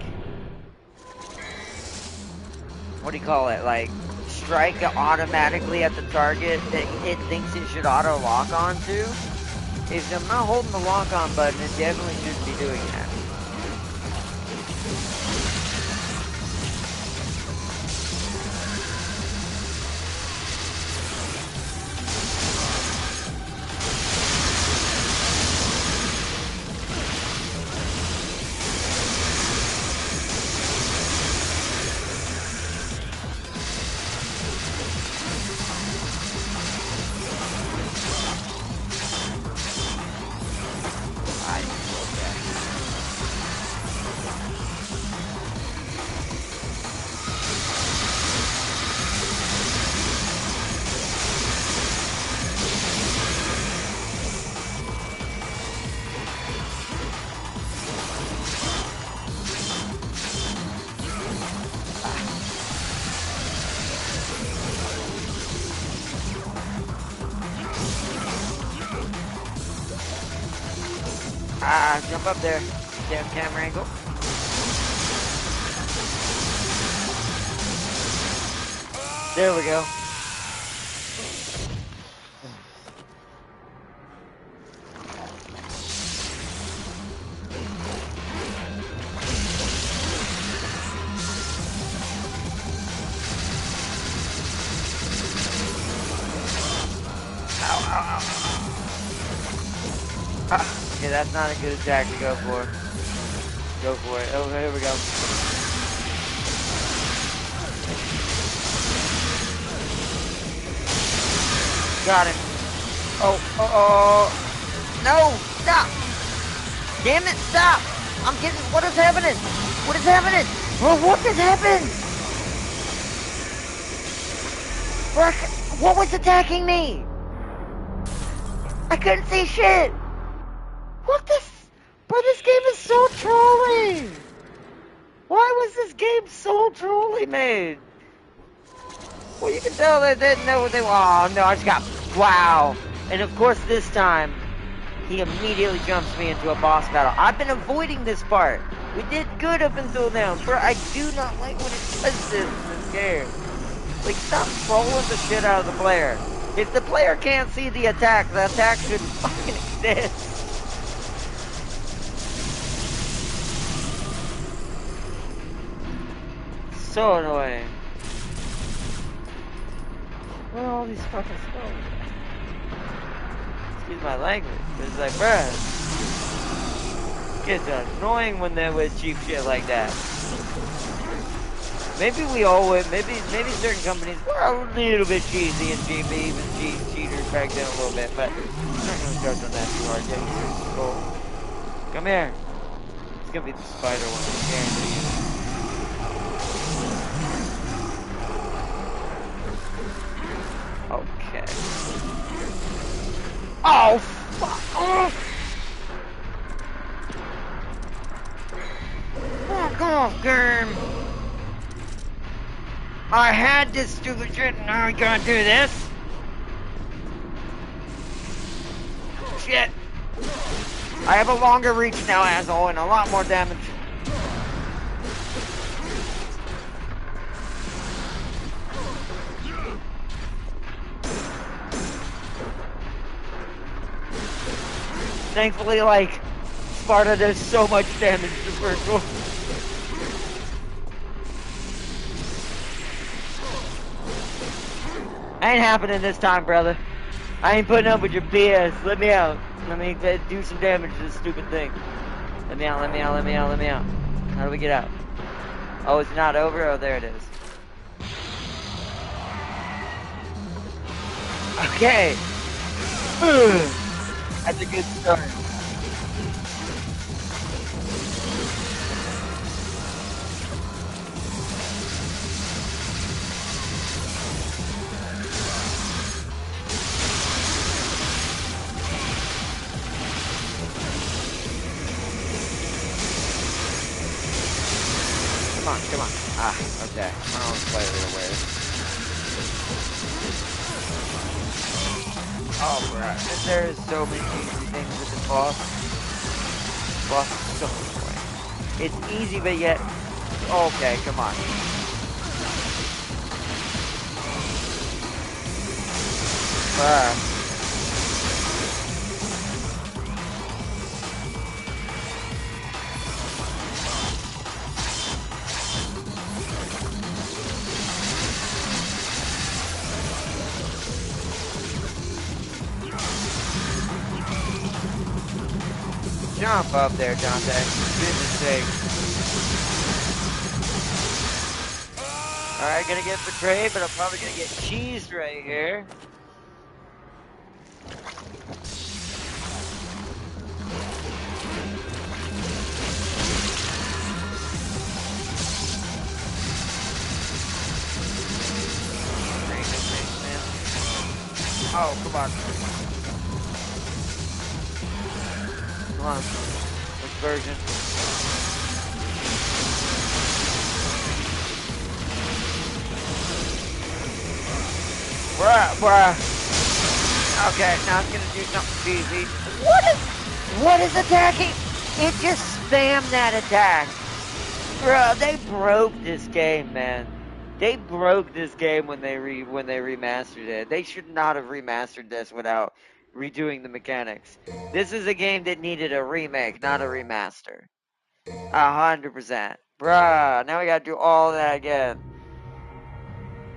What do you call it? Like, strike automatically at the target that it thinks it should auto-lock onto. If I'm not holding the lock-on button, it definitely shouldn't be doing that. Jump up there. Damn camera angle. There we go. Okay, that's not a good attack to go for. Go for it. Oh, here we go. Got him. Oh. No, stop. Damn it, stop. I'm getting, what is happening? What is happening? What has happened? What was attacking me? I couldn't see shit. What the? But this game is so trolly. Why was this game so trolly made? Well, you can tell they didn't know what they. Oh no! I just got. Wow. And of course, this time he immediately jumps me into a boss battle. I've been avoiding this part. We did good up until now, bro. I do not like when it does this in this game. Like, stop trolling the shit out of the player. If the player can't see the attack shouldn't fucking exist. So annoying. Where are all these fucking spells? Excuse my language, but it's like, bruh. It's annoying when they're with cheap shit like that. Maybe we all would. Maybe certain companies were a little bit cheesy and cheap, even cheaters back then a little bit. But I'm not gonna judge on that too hard. Yeah, cool. Come here. It's gonna be the spider one. I guarantee you. Okay. Oh fuck! Oh. Fuck off, game! I had this stupid shit and now I gotta do this? Shit. I have a longer reach now, asshole, and a lot more damage. Thankfully, like, Sparta does so much damage to Virtual. Ain't happening this time, brother. I ain't putting up with your BS. Let me out. Let me do some damage to this stupid thing. Let me out, let me out, let me out, let me out. How do we get out? Oh, it's not over? Oh, there it is. Okay. That's a good start. Come on, come on. Ah, okay. Oh, slightly aware. Oh, right. There is so many easy things with this boss. Boss is so annoying. It's easy, but yet... Okay, come on. Jump up there, Dante. Goodness sake. Alright, gonna get betrayed, but I'm probably gonna get cheesed right here. Oh, come on. Come on. Which version? Bruh. Okay, now I'm gonna do something cheesy. What is attacking? It just spammed that attack. Bruh, they broke this game, man. They broke this game when they remastered it. They should not have remastered this without redoing the mechanics. This is a game that needed a remake, not a remaster. 100%. Bruh, now we gotta do all that again.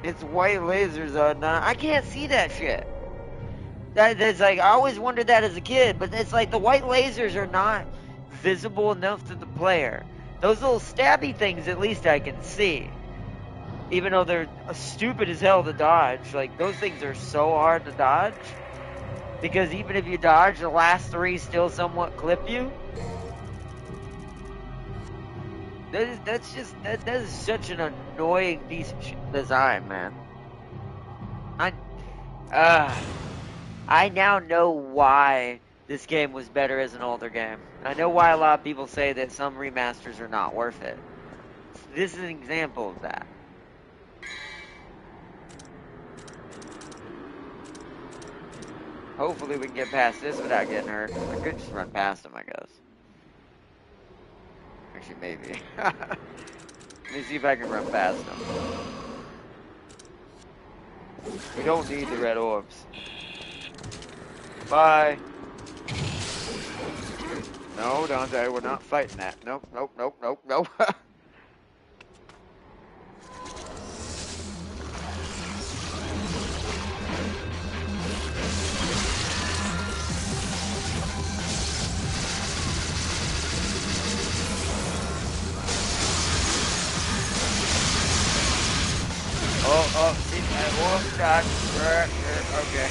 It's white lasers on. I can't see that shit. That's like, I always wondered that as a kid, but it's like the white lasers are not visible enough to the player. Those little stabby things, at least I can see. Even though they're stupid as hell to dodge. Like, those things are so hard to dodge. Because even if you dodge, the last three still somewhat clip you. That is such an annoying piece of design, man. I now know why this game was better as an older game. I know why a lot of people say that some remasters are not worth it. This is an example of that. Hopefully we can get past this without getting hurt. I could just run past him, I guess. Actually, maybe. Let me see if I can run past him. We don't need the red orbs. Bye. No, Dante, we're not fighting that. Nope, nope, nope, nope, nope. Oh, see that wolf shot. Okay.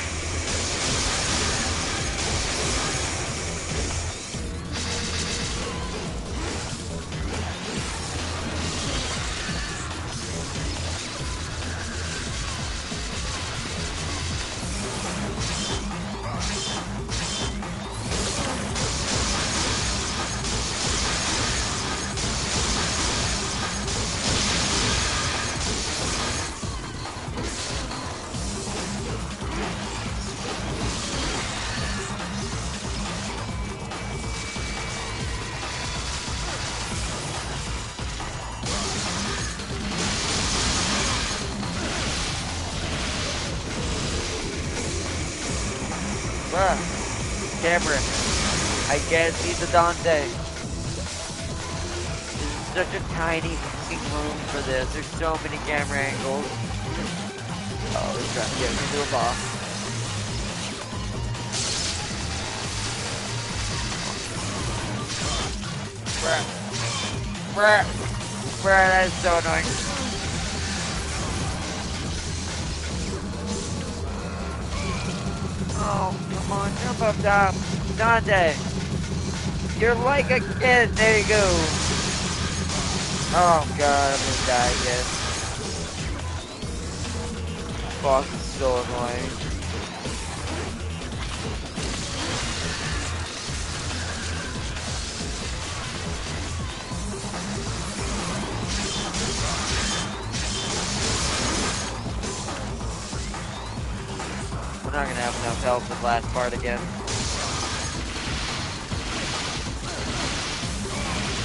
Camera. I guess he's a Dante. This is such a tiny fucking room for this. There's so many camera angles. Oh, he's trying to get me to a boss. Bruh, that is so annoying. Oh, come on, jump up top. Dante, you're like a kid. There you go. Oh god, I'm gonna die again. Boss is so annoying. We're not gonna have enough health for the last part again.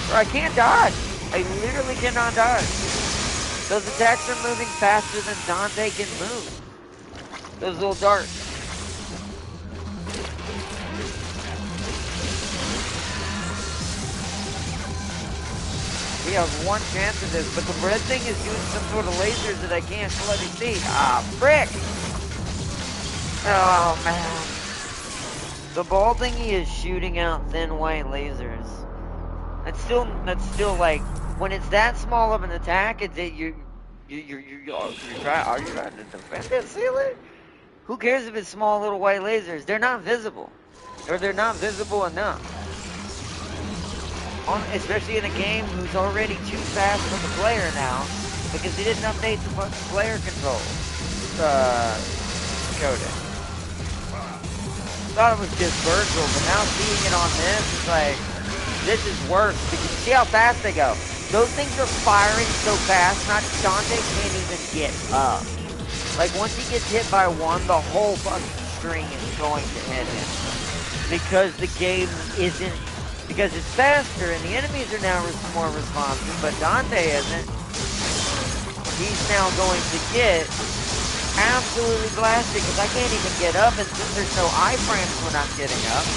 Bro, I can't dodge. I literally cannot dodge. Those attacks are moving faster than Dante can move. Those little darts. We have one chance of this, but the red thing is doing some sort of lasers that I can't bloody see. Ah, frick! Oh, man. The ball thingy is shooting out thin white lasers. That's still like, when it's that small of an attack, it's it are you trying to defend that ceiling? Who cares if it's small little white lasers? They're not visible. Or they're not visible enough. Especially in a game who's already too fast for the player now, because they didn't update the fucking player control coding. Thought it was just virtual, but now seeing it on this is like, this is worse, because you see how fast they go. Those things are firing so fast, Dante can't even get up. Like, once he gets hit by one, the whole fucking string is going to hit him. Because the game isn't, because it's faster, and the enemies are now more responsive, but Dante isn't. He's now going to get absolutely blasted, because I can't even get up, and since there's no iframes when I'm getting up,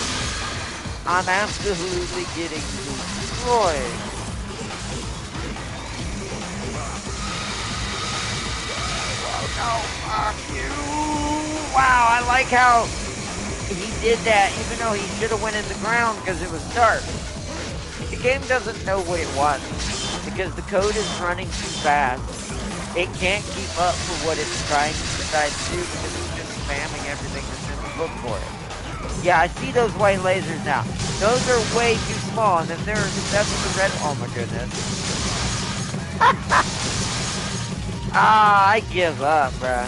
I'm absolutely getting destroyed. Oh, fuck you! Wow, I like how he did that, even though he should have went in the ground because it was dark. The game doesn't know what it wants, because the code is running too fast. It can't keep up with what it's trying to decide to do, because it's just spamming everything that's in the book for it. Yeah, I see those white lasers now. Those are way too small, and if that's what the red, oh my goodness. Ah, I give up, bruh.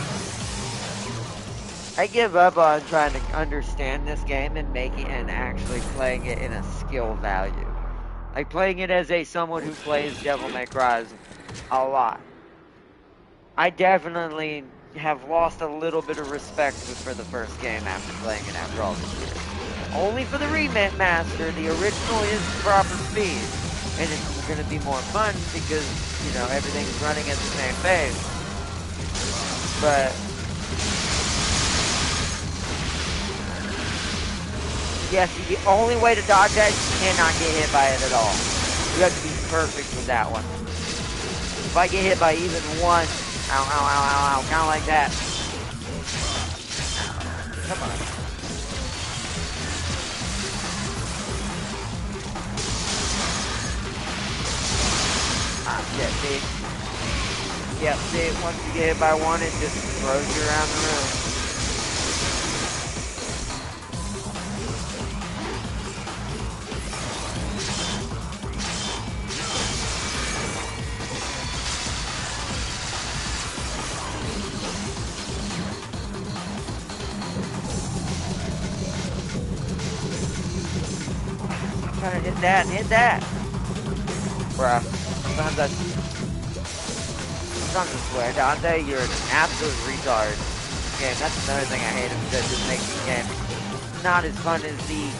I give up on trying to understand this game and making and actually playing it in a skill value. Like playing it as someone who plays Devil May Cry a lot. I definitely have lost a little bit of respect for the first game after playing it after all these years. Only for the remaster, the original is the proper speed. And it's going to be more fun because, you know, everything's running at the same pace. But yes, the only way to dodge that is you cannot get hit by it at all. You have to be perfect with that one. If I get hit by even one, ow, ow, ow, ow, ow, kind of like that. Come on. Yeah, see? Yep, see, once you get hit by one, it just throws you around the room. I'm trying to hit that and hit that. Bruh. Sometimes I swear, Dante, you're an absolute retard. Game. That's another thing I hate because it makes the game not as fun as the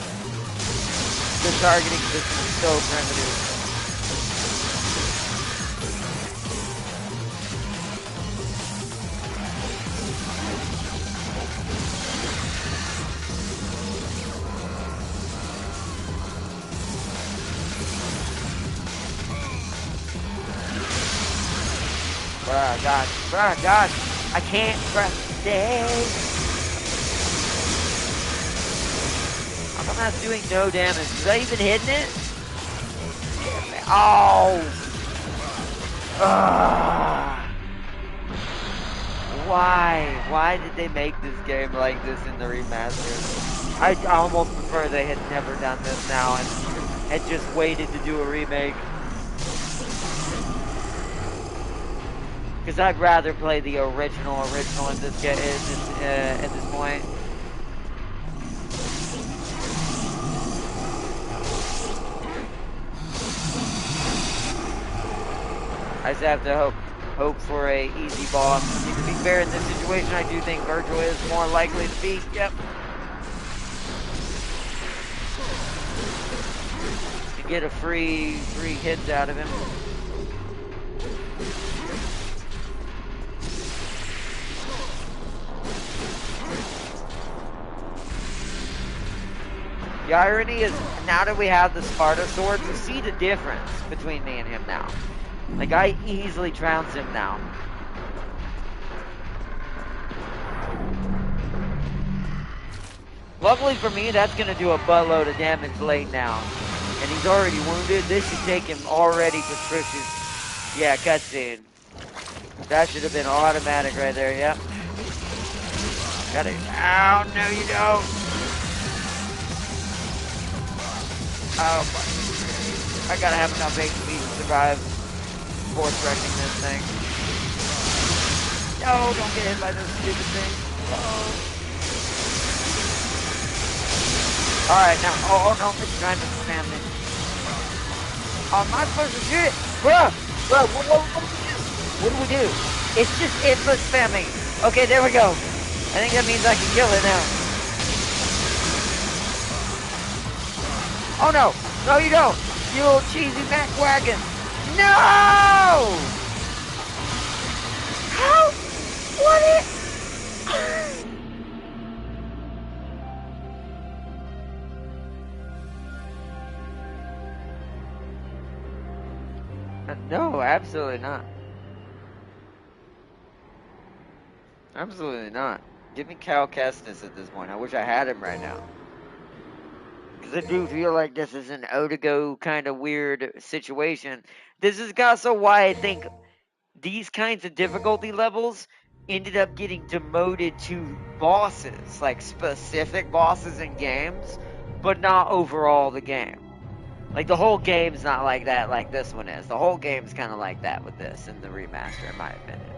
targeting system is so primitive. Bruh, God, I can't press stay. How come that's doing no damage? Is that even hitting it? Oh! Ugh. Why? Why did they make this game like this in the remaster? I almost prefer they had never done this now and had just waited to do a remake. Because I'd rather play the original in this game at this point. I just have to hope for a easy boss. To be fair, in this situation, I do think Virgil is more likely to beat. Yep. To get a free hits out of him. The irony is, now that we have the Sparta sword, you see the difference between me and him now. Like, I easily trounce him now. Luckily for me, that's going to do a buttload of damage late now. And he's already wounded. This should take him already to Trish's, yeah, cutscene. That should have been automatic right there, yep. Got it. Ow, no you don't. Oh, I gotta have enough HP to survive before threshing this thing. No, don't get hit by this stupid thing. Alright, now, oh no, it's trying to spam me. Oh, am I supposed to shoot it? Bruh, what do we do? It's just input spamming. Okay, there we go. I think that means I can kill it now. Oh no! No you don't! You little cheesy Mac wagon! No! How? What is... No, absolutely not. Absolutely not. Give me Cal Kestis at this point. I wish I had him right now. Because I do feel like this is an Otago kind of weird situation. This is also why I think these kinds of difficulty levels ended up getting demoted to bosses, like specific bosses in games, but not overall the game. Like, the whole game's not like that like this one is. The whole game's kind of like that with this in the remaster, in my opinion.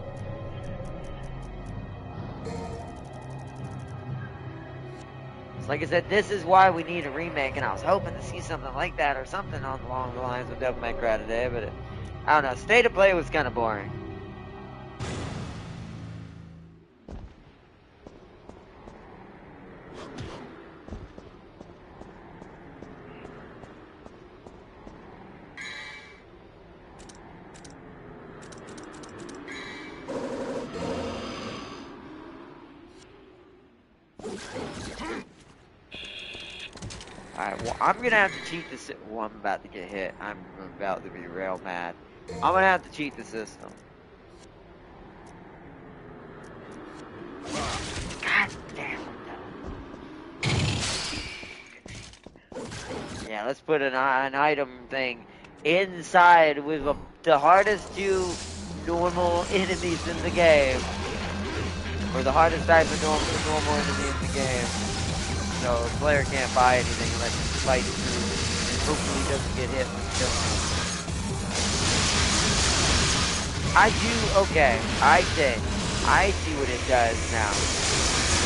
Like I said, this is why we need a remake, and I was hoping to see something like that or something along the lines of Devil May Cry today, but I don't know. State of Play was kind of boring. Alright, well, I'm gonna have to cheat this. Well, I'm about to get hit. I'm about to be real mad. I'm gonna have to cheat the system. God damn it. Yeah, let's put an item thing inside with the hardest two normal enemies in the game. Or the hardest type of normal enemy in the game. So the player can't buy anything unless he fights through and hopefully doesn't get hit with killing. Okay, I see what it does now.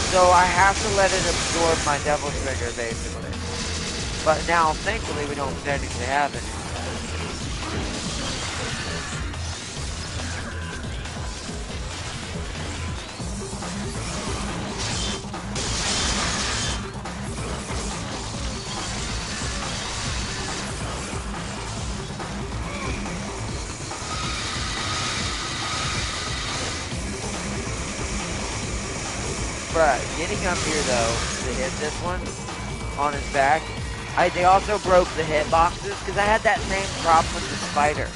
So I have to let it absorb my devil trigger basically. But now thankfully we don't technically have it. But getting up here though to hit this one on his back, they also broke the hitboxes because I had that same problem with the spider.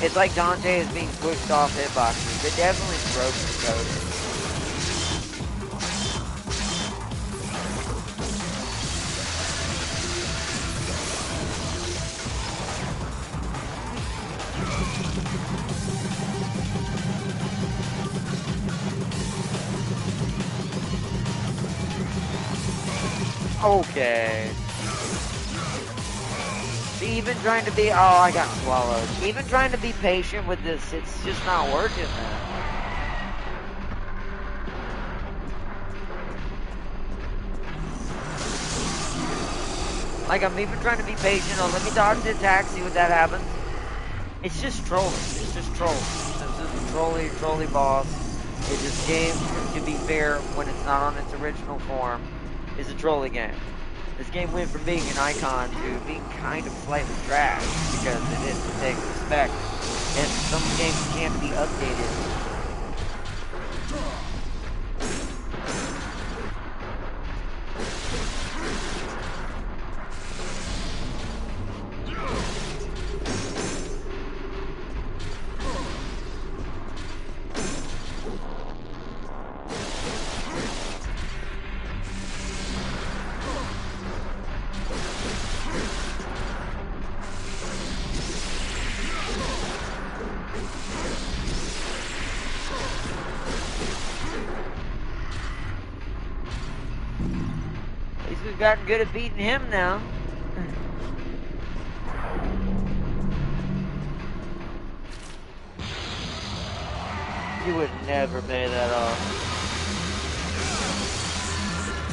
It's like Dante is being pushed off hitboxes. It definitely broke the code. Okay. See, even trying to be, I got swallowed. Even trying to be patient with this, it's just not working, man. Like, I'm even trying to be patient. Let me dodge the attack, see what that happens. It's just trolling. It's just trolling. This is a trolly boss. This game, to be fair, when it's not on its original form, is a trolling game. This game went from being an icon to being kind of slightly trash because it didn't take respect, and some games can't be updated. We've gotten good at beating him now. You would never pay that off.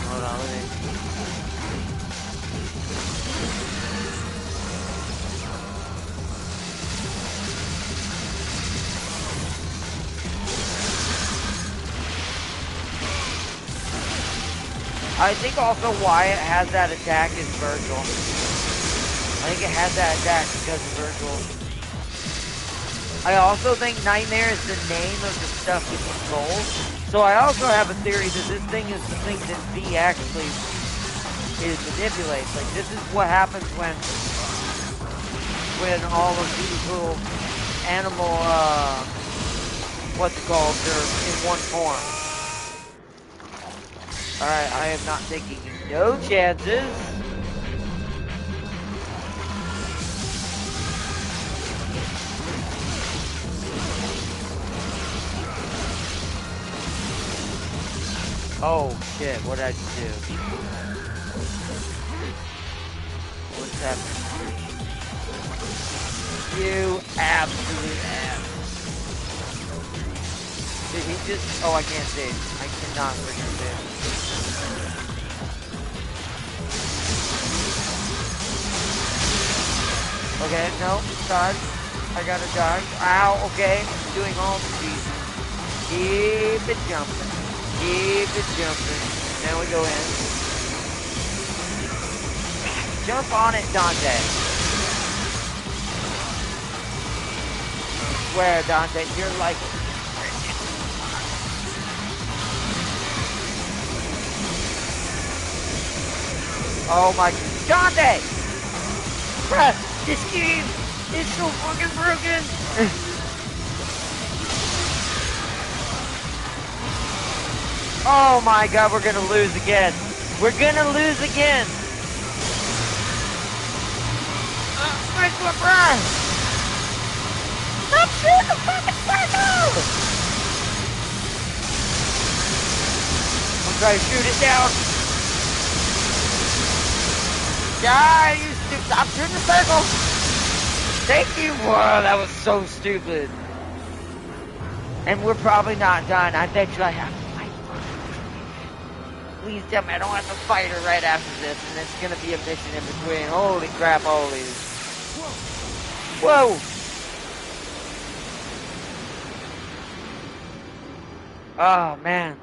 Hold on, let me... I think also why it has that attack is Virgil. I think it has that attack because of Virgil. I also think Nightmare is the name of the stuff he controls. So I also have a theory that this thing is the thing that V actually manipulates. Like, this is what happens when all of these little animal, what's it called, they're in one form. Alright, I am not taking no chances. Oh shit, what did I just do? What's happening? You absolute ass. Did he just... Oh, I can't see. I cannot freaking see. Okay, no, dodge. I gotta dodge. Ow, okay. Doing all the cheese. Keep it jumping. Keep it jumping. Now we go in. Jump on it, Dante. I swear, Dante, you're like... Oh my... Dante! Bruh, this game is so fucking broken! Oh my god, we're gonna lose again. We're gonna lose again. Bruh! Stop shooting the fucking circle! I'm trying to shoot it down. Die, you stupid! Stop shooting the circle! Thank you! Whoa, that was so stupid. And we're probably not done. I bet you I have to fight. Please tell me I don't have to fight her right after this, and it's gonna be a mission in between. Holy crap, holy. Whoa! Oh, man.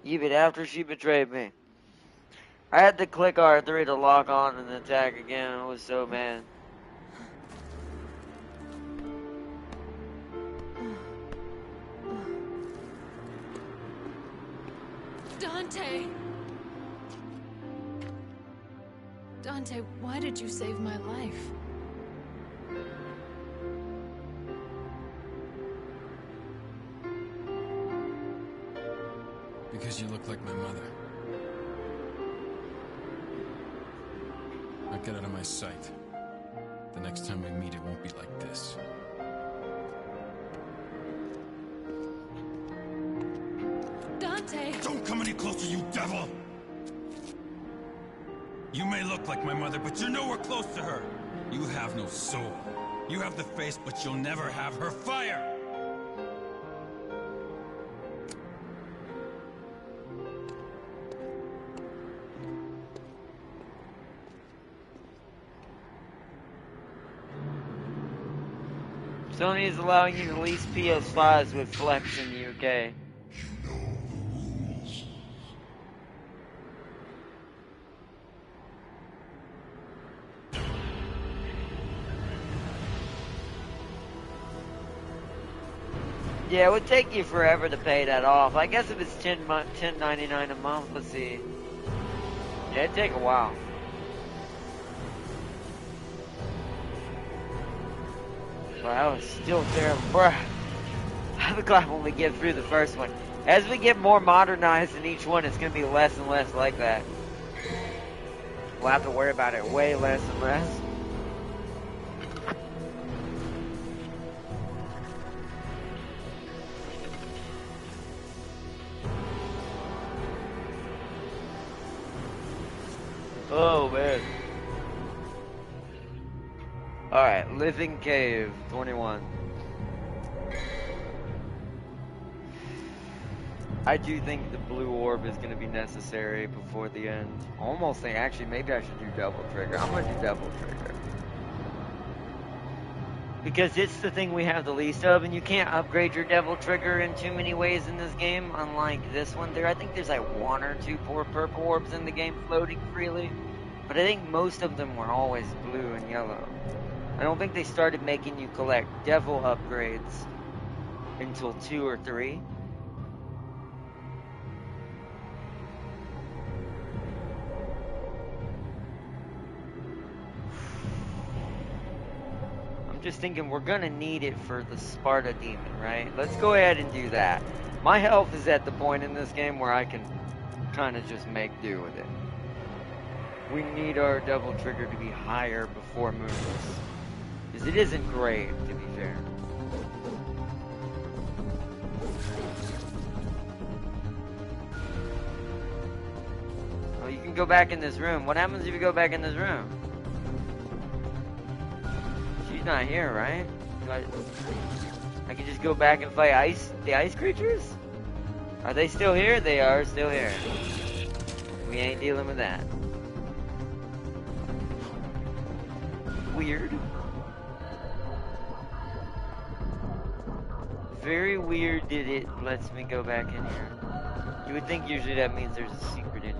Even after she betrayed me. I had to click R3 to lock on and attack again. I was so mad. Dante! Dante, why did you save my life? Because you look like my mother. Now get out of my sight. The next time we meet, it won't be like this. Dante! Don't come any closer, you devil! You may look like my mother, but you're nowhere close to her. You have no soul. You have the face, but you'll never have her fire! Sony is allowing you to lease PS5s with Flex in the UK. Yeah, it would take you forever to pay that off. I guess if it's $10.99 a month, let's see. Yeah, it'd take a while. But that was still terrible, bruh. I'm glad when we get through the first one. As we get more modernized in each one, it's gonna be less and less like that. We'll have to worry about it way less and less. Oh man. Alright, Living Cave 21. I do think the blue orb is going to be necessary before the end. Almost think, actually, maybe I should do double trigger. I'm going to do double trigger. Because it's the thing we have the least of, and you can't upgrade your devil trigger in too many ways in this game, unlike this one. I think there's like one or two poor purple orbs in the game floating freely. But I think most of them were always blue and yellow. I don't think they started making you collect devil upgrades until 2 or 3. I'm just thinking we're gonna need it for the Sparta demon, right? Let's go ahead and do that. My health is at the point in this game where I can kind of just make do with it. We need our double trigger to be higher before Moonless. Because it isn't great, to be fair. Oh, you can can go back in this room. What happens if you go back in this room? She's not here, right? I can just go back and fight the ice creatures? Are they still here? They are still here. We ain't dealing with that. Weird. Very weird that it lets me go back in here. You would think usually that means there's a secret in here.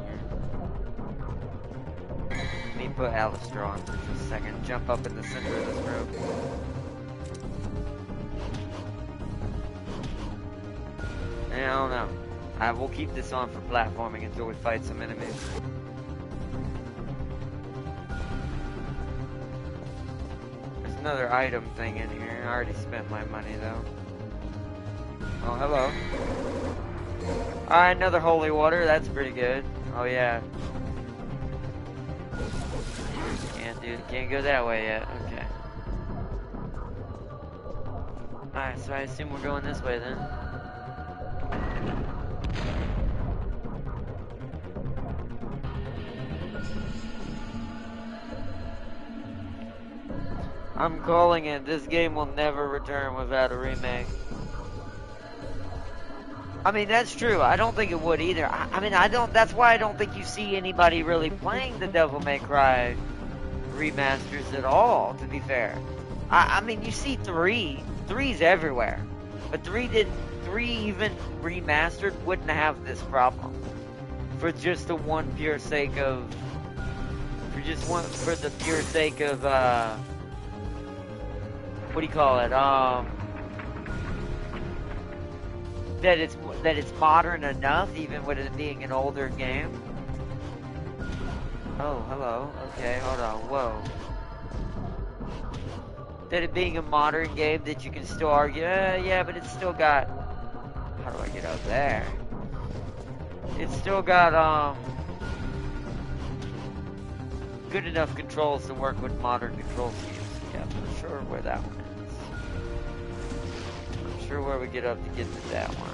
Let me put Alistair on for just a second. Jump up in the center of this room. I don't know. I will keep this on for platforming until we fight some enemies. There's another item thing in here. I already spent my money though. Oh, hello. Alright, another holy water. That's pretty good. Oh, yeah. Can't go that way yet. Okay. Alright, so I assume we're going this way then. I'm calling it. This game will never return without a remake. I mean, that's true. I don't think it would either. I mean, that's why I don't think you see anybody really playing the Devil May Cry remasters at all, to be fair. I mean, you see 3. 3's everywhere. But 3 even remastered wouldn't have this problem. For just the one pure sake of... For the pure sake of, what do you call it? That it's modern enough, even with it being an older game. Oh, hello. Okay, hold on. Whoa. That it being a modern game that you can still argue, yeah, but it's still got... How do I get up there? It's still got, good enough controls to work with modern control schemes. Yeah, I'm not sure where that one is. I'm not sure where we get up to get to that one.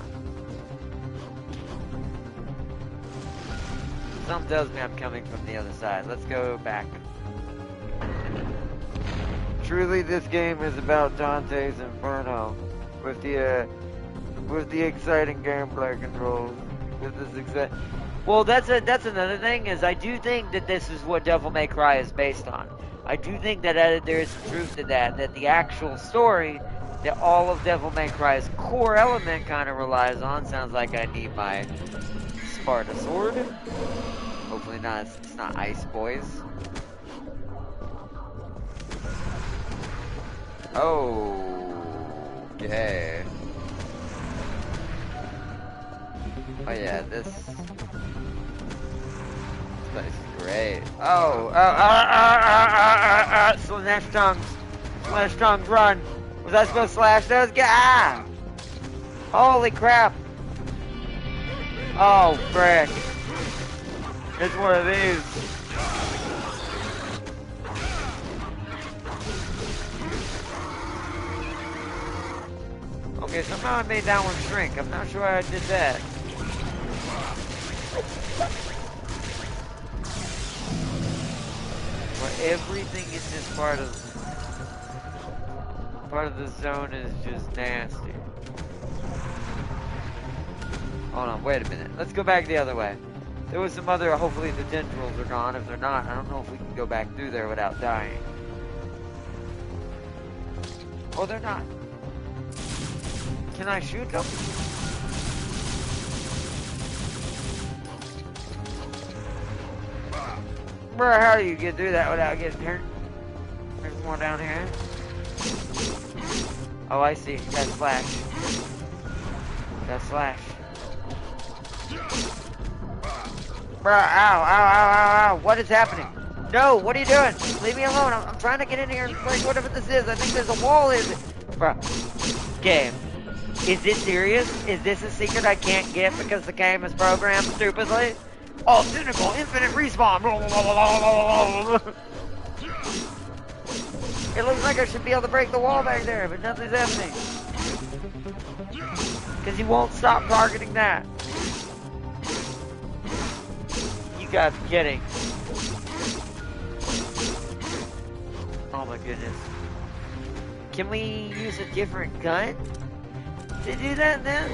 Something tells me I'm coming from the other side. Let's go back. Truly, this game is about Dante's Inferno with the exciting gameplay controls. Well, that's another thing, is I do think that this is what Devil May Cry is based on. I do think that there is truth to that the actual story that all of Devil May Cry's core element kind of relies on. Sounds like I need my Sparta sword. Hopefully not. It's not Ice Boys. Oh, okay. Oh yeah, this place is great. Slash tongues. Slash tongues, run. Was I supposed to slash those? Ah! Holy crap. Oh, frick. It's one of these. Okay, somehow I made that one shrink. I'm not sure how I did that. But everything in this part of the zone is just nasty. Hold on, wait a minute. Let's go back the other way. There was some other, hopefully the tendrils are gone. If they're not, I don't know if we can go back through there without dying. Oh, they're not. Can I shoot them? Bro, how do you get through that without getting hurt? There's more down here. Oh, I see. Got slash. Got slash. Bro, ow. What is happening? No, what are you doing? Leave me alone. I'm trying to get in here and break whatever this is. I think there's a wall, is it? Bro. Game. Is this serious? Is this a secret I can't get because the game is programmed stupidly? Oh, cynical, infinite respawn. It looks like I should be able to break the wall back there, but nothing's happening. Because he won't stop targeting that. You gotta be kidding. Oh my goodness. Can we use a different gun to do that then?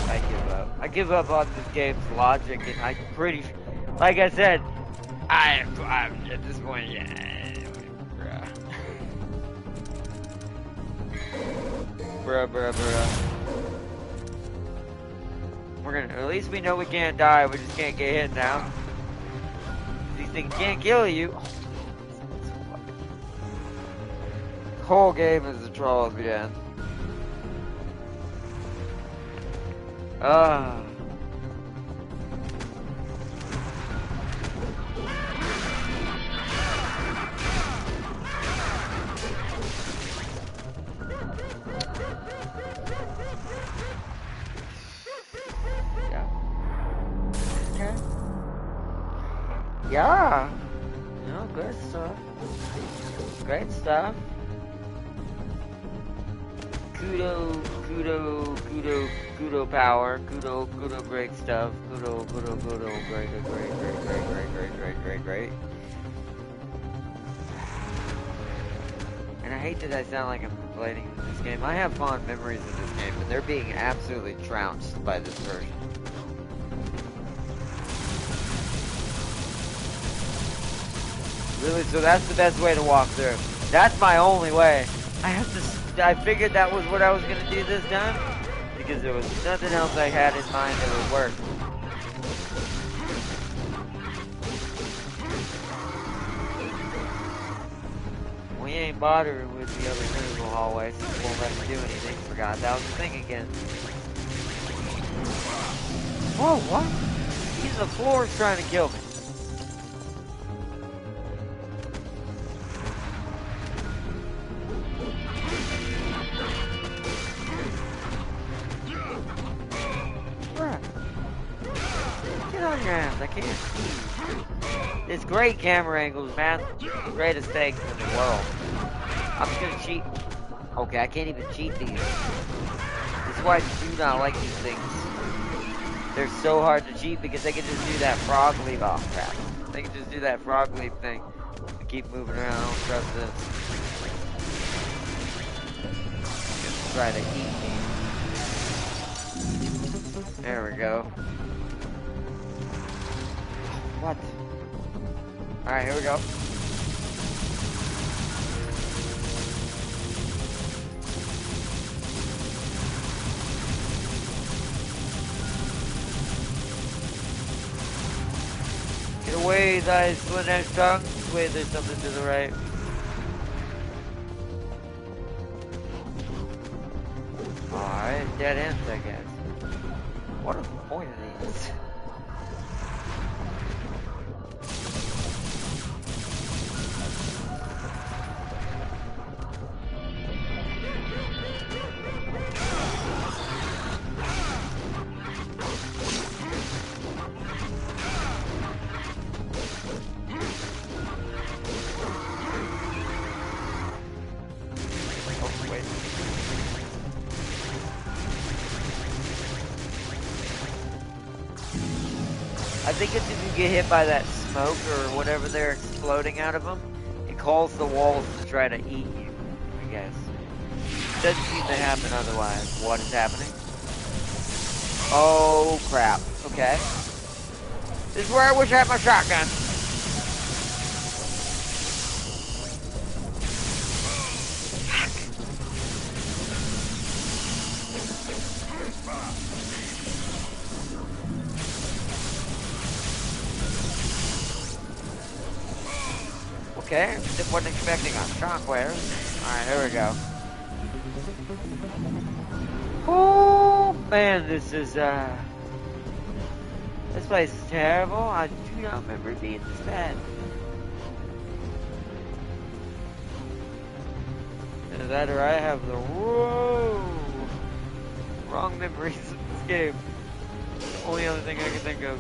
I give up. I give up on this game's logic, and I'm pretty, like I said, I'm at this point, yeah, bruh. We're gonna, at least we know we can't die, we just can't get hit now. These things can't kill you. The whole game is a troll at the end. Ah. Yeah. Okay. Yeah. No, good stuff. Great stuff. Kudo power. Kudo, great stuff. Kudo, great. And I hate that I sound like I'm complaining in this game. I have fond memories of this game, but they're being absolutely trounced by this version. Really, so that's the best way to walk through. That's my only way. I figured that was what I was gonna do this time, because there was nothing else I had in mind that would work. We ain't bothering with the other miserable hallways, so we won't let me do anything. Forgot that was the thing again. Whoa, what? He's the floor's trying to kill me. I can't see. It's great camera angles, man. Greatest thing in the world. I'm just gonna cheat. Okay, I can't even cheat these. This is why I do not like these things. They're so hard to cheat because they can just do that frog leap. Oh crap. They can just do that frog leap thing. I keep moving around. I don't trust this. Just try to eat me. There we go. What? Alright, here we go. Get away, thy slit-edged tongue. Wait, there's something to the right. Alright, dead ends, I guess. What is the point of these? I think it's if you get hit by that smoke or whatever they're exploding out of them, it calls the walls to try to eat you, I guess. Doesn't seem to happen otherwise. What is happening? Oh, crap. Okay. This is where I wish I had my shotgun. Okay, wasn't expecting a shockwave. Alright, here we go. Oh man, this place is terrible. I do not remember it being this bad. Is that or I have the whoa? wrong memories of this game. The only other thing I can think of.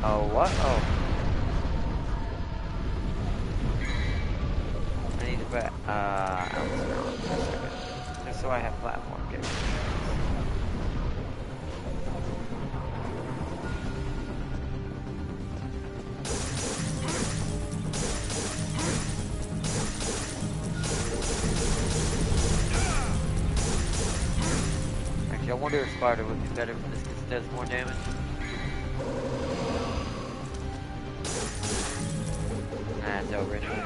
Oh, what? Oh. I need to put, Alistair on for a second. Just so I have platform capabilities. Actually, I wonder if Sparta would be better for this because it does more damage. Nah, it's over anyways.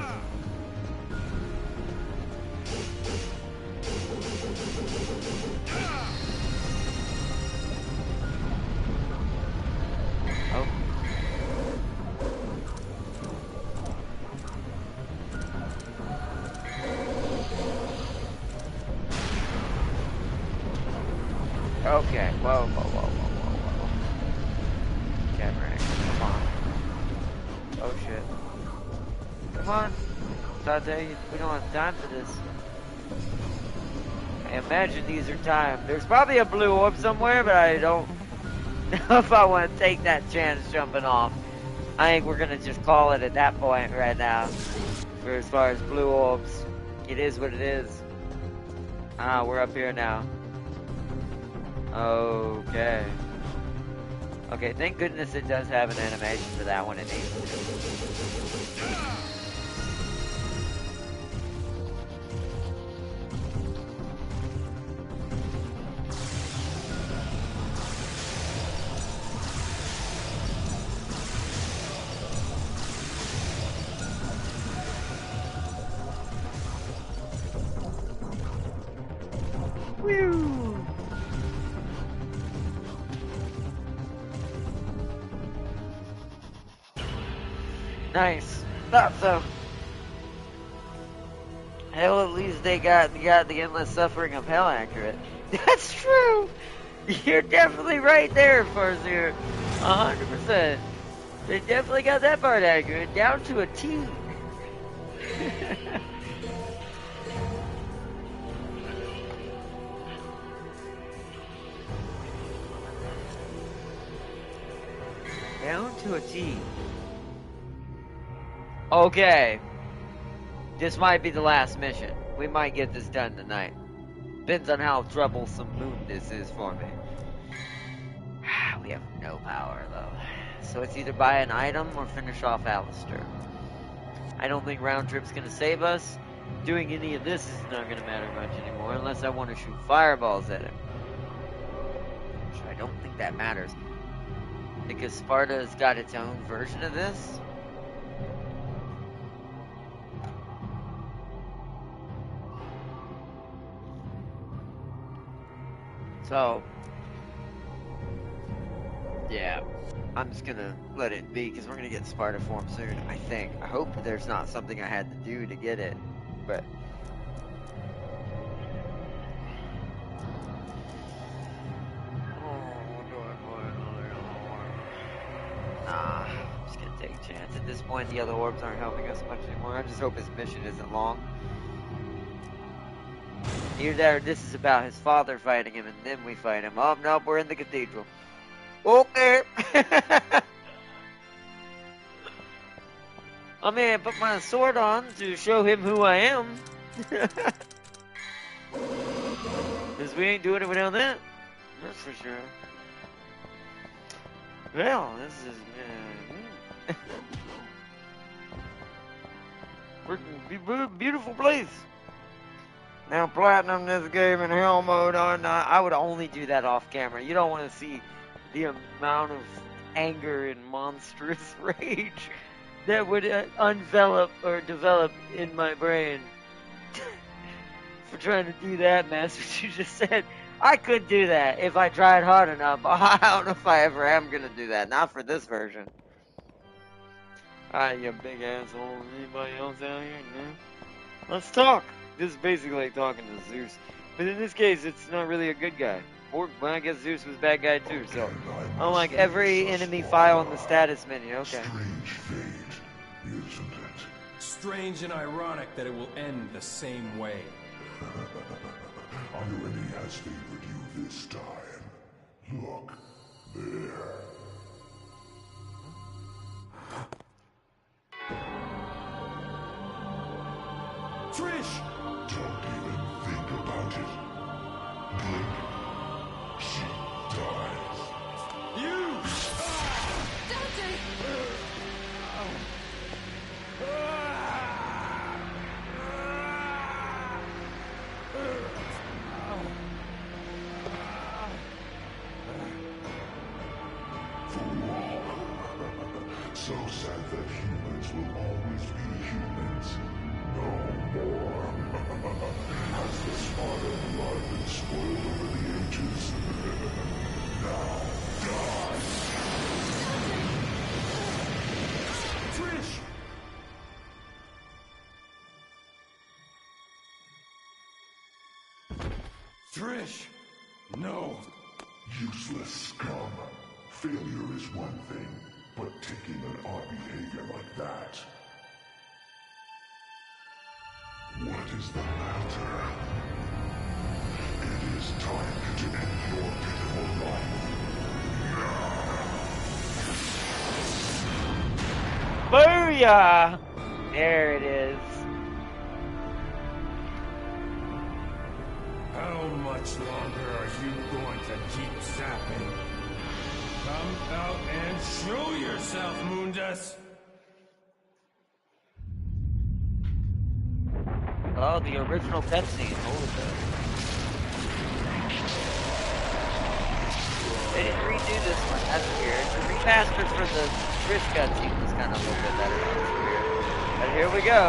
Oh. Okay, whoa, whoa, whoa, whoa, whoa, whoa. Camera angle, come on. Oh shit. Come on. Tate, we don't have time for this. I imagine these are timed. There's probably a blue orb somewhere, but I don't know if I want to take that chance jumping off. I think we're gonna just call it at that point right now. For as far as blue orbs, it is what it is. Ah, we're up here now. Okay. Okay, thank goodness it does have an animation for that one. It needs to. Woo! Nice. Thought so. Hell, at least they got the endless suffering of hell accurate. That's true. You're definitely right there, Farseer. 100%. They definitely got that part accurate, down to a T. Down to a T. Okay. This might be the last mission. We might get this done tonight. Depends on how troublesome Moon this is for me. We have no power, though. So it's either buy an item or finish off Alistair. I don't think round trip's gonna save us. Doing any of this is not gonna matter much anymore unless I want to shoot fireballs at him. Which I don't think that matters. Because Sparta's got its own version of this. So, yeah, I'm just gonna let it be because we're gonna get Sparta form soon, I think. I hope there's not something I had to do to get it, but... Nah, I'm just gonna take a chance. At this point, the other orbs aren't helping us much anymore. I just hope his mission isn't long. Either that or this is about his father fighting him and then we fight him. Oh, nope, we're in the cathedral. Okay. I mean, I put my sword on to show him who I am. Because we ain't doing it without that. That's for sure. Well, this is... freaking beautiful place. Now platinum this game in hell mode on. I would only do that off camera. You don't want to see the amount of anger and monstrous rage that would envelop or develop in my brain for trying to do that mess, which you just said. I could do that if I tried hard enough. I don't know if I ever am gonna do that. Not for this version. Alright, you big asshole. Anybody else out here? No? Let's talk. This is basically like talking to Zeus. But in this case, it's not really a good guy. Or, well, I guess Zeus was a bad guy too, so. Unlike every enemy file in the status menu, okay. Strange fate. strange and ironic that it will end the same way. Irony has favored you this time. Look, there. Trish! Don't even think about it. Blink. She dies. You! Doctor! So sad that humans will always be humans. No more. Has the Spartan blood been spoiled over the ages? Now, die! Trish! Trish! No! Useless scum. Failure is one thing, but taking an odd behavior like that. What is the matter? It is time to end your pitiful life. Booyah! There it is. How much longer are you going to keep zapping? Come out and show yourself, Mundus! Oh, the original cutscene. Holy cow. They didn't redo this one. That's weird. The remaster for the Trish cutscene was kind of a little bit better. That's weird. But here we go.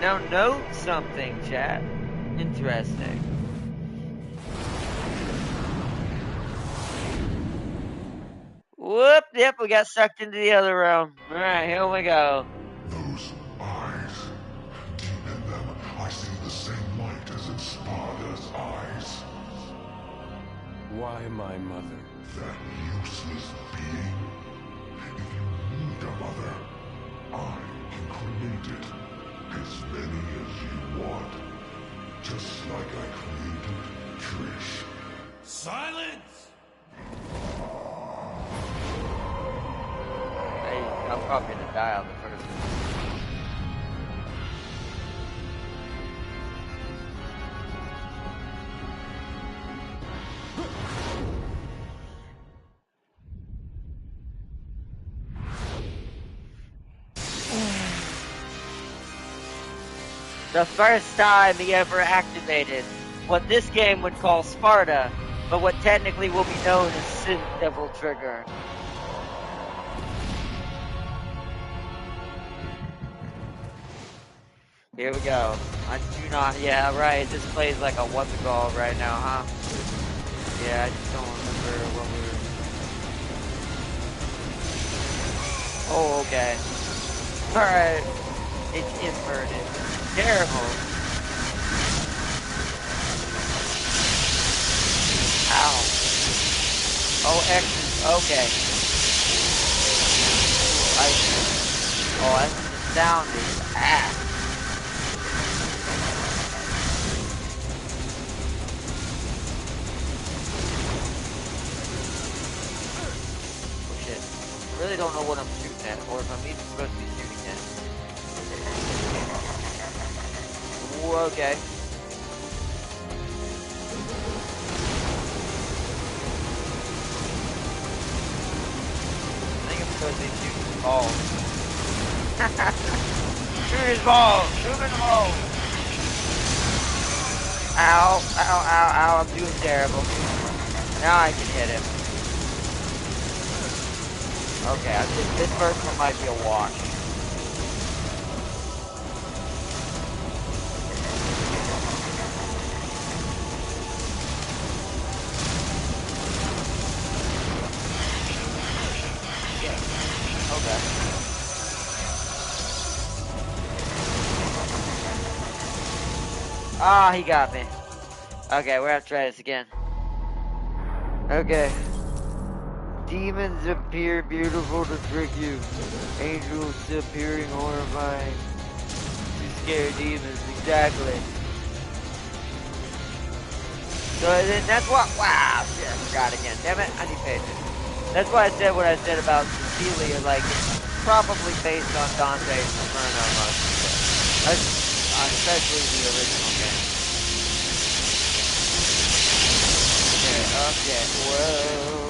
Now note something, chat. Interesting. Whoop, yep, we got sucked into the other realm. Alright, here we go. Those eyes. Deep in them, I see the same light as in Sparta's eyes. Why my mother? That useless being. If you need a mother, I can create it. As many as you want. Just like I created Trish. Silence! Hey, I'm probably gonna die on the first one. The first time he ever activated what this game would call Sparta, but what technically will be known as Synth Devil Trigger. Here we go. I do not, yeah, right, this plays like a what's it called right now, huh? Yeah, I just don't remember what we were... Oh, okay. Alright. It's inverted. Terrible. Ow. Oh, X. Okay. Oh, that's the sound is ass. Oh shit. I really don't know what I'm shooting at, or if I'm even supposed to be shooting at. Ooh, okay. I think I'm supposed to be shooting his balls. Shoot his balls! Shoot his balls! Ow, ow, ow, ow, I'm doing terrible. Now I can hit him. Okay, I think this first one might be a wash. Okay. Ah, he got me. Okay, we're gonna try this again. Okay. Demons appear beautiful to trick you. Angels appearing horrifying to scare demons. Exactly. So then that's what. Wow, shit, I forgot again. Damn it, I need patience. That's why I said what I said about Cecilia. Like, it's probably based on Dante's Inferno, most of it. Especially the original game. Okay, whoa.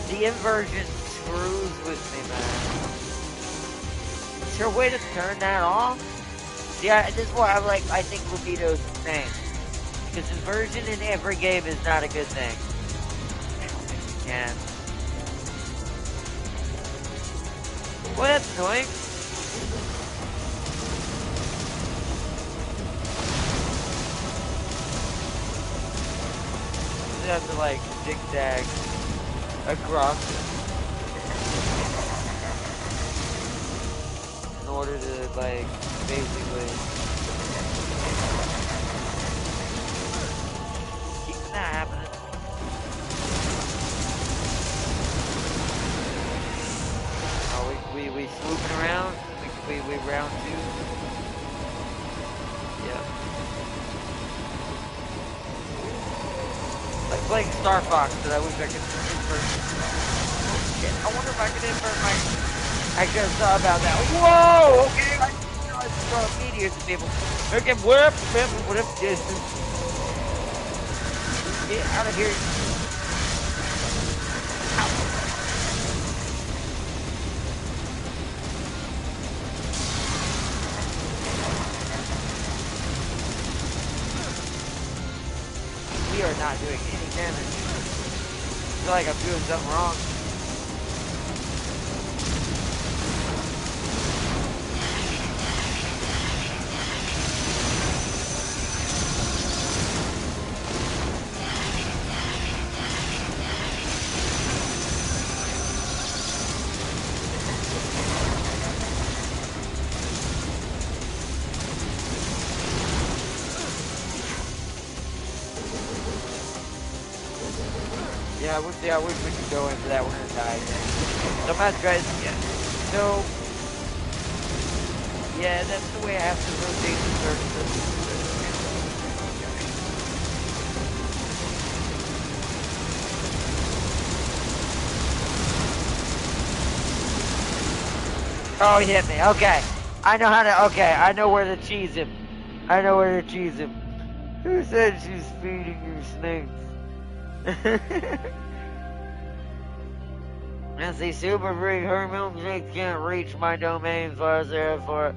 The inversion screws with me, man. Is there a way to turn that off? See, this is what I think Libido's insane. Because inversion in every game is not a good thing. I don't think you can. Well, that's annoying. You have to, like, zigzag across in order to, like, basically keep that happening. Oh, we swooping around? We round two? Yeah. Like playing Star Fox, but I wish I could invert. Oh shit, I wonder if I could invert my... I should have thought about that. Whoa! Okay, I didn't know I could throw meteors at people. Okay, whoop, distance. Get out of here. Ow. We are not doing any damage. I feel like I'm doing something wrong. Yeah, I wish we could go into that. We're gonna die again. So I'm gonna try this again. So, yeah, that's the way I have to rotate the surface. Oh, he hit me. Okay. I know how to, okay, I know where to cheese him. I know where to cheese him. Who said she's feeding you snakes? As the super freak, her milkshake can't reach my domain far therefore.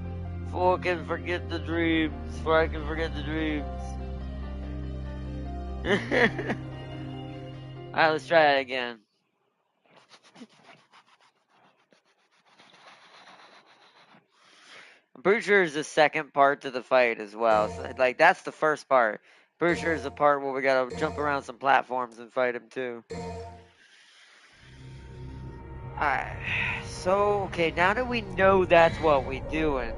For can forget the dreams, for I can forget the dreams. Alright, let's try that again. I'm pretty sure there's a second part to the fight as well. So, like, that's the first part. Pretty sure there's a part where we gotta jump around some platforms and fight him too. Alright, so, okay, now that we know that's what we're doing,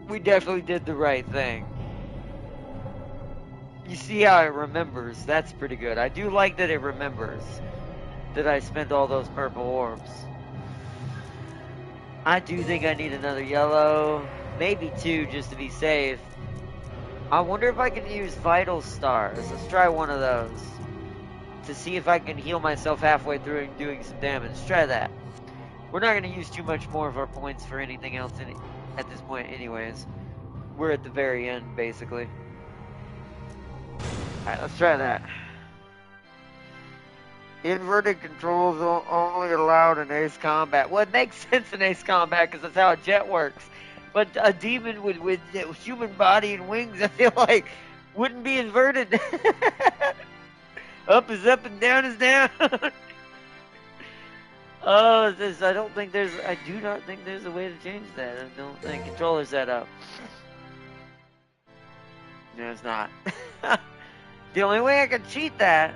we definitely did the right thing. You see how it remembers, that's pretty good. I do like that it remembers that I spent all those purple orbs. I do think I need another yellow, maybe two just to be safe. I wonder if I can use vital stars. Let's try one of those. To see if I can heal myself halfway through and doing some damage. Let's try that. We're not going to use too much more of our points for anything else at this point anyways. We're at the very end, basically. Alright, let's try that. Inverted controls only allowed in Ace Combat. Well, it makes sense in Ace Combat because that's how a jet works. But a demon with human body and wings, I feel like, wouldn't be inverted. Up is up and down is down. Oh, this, I don't think there's, I do not think there's a way to change that. I don't think controller setup. No, it's not. The only way I can cheat that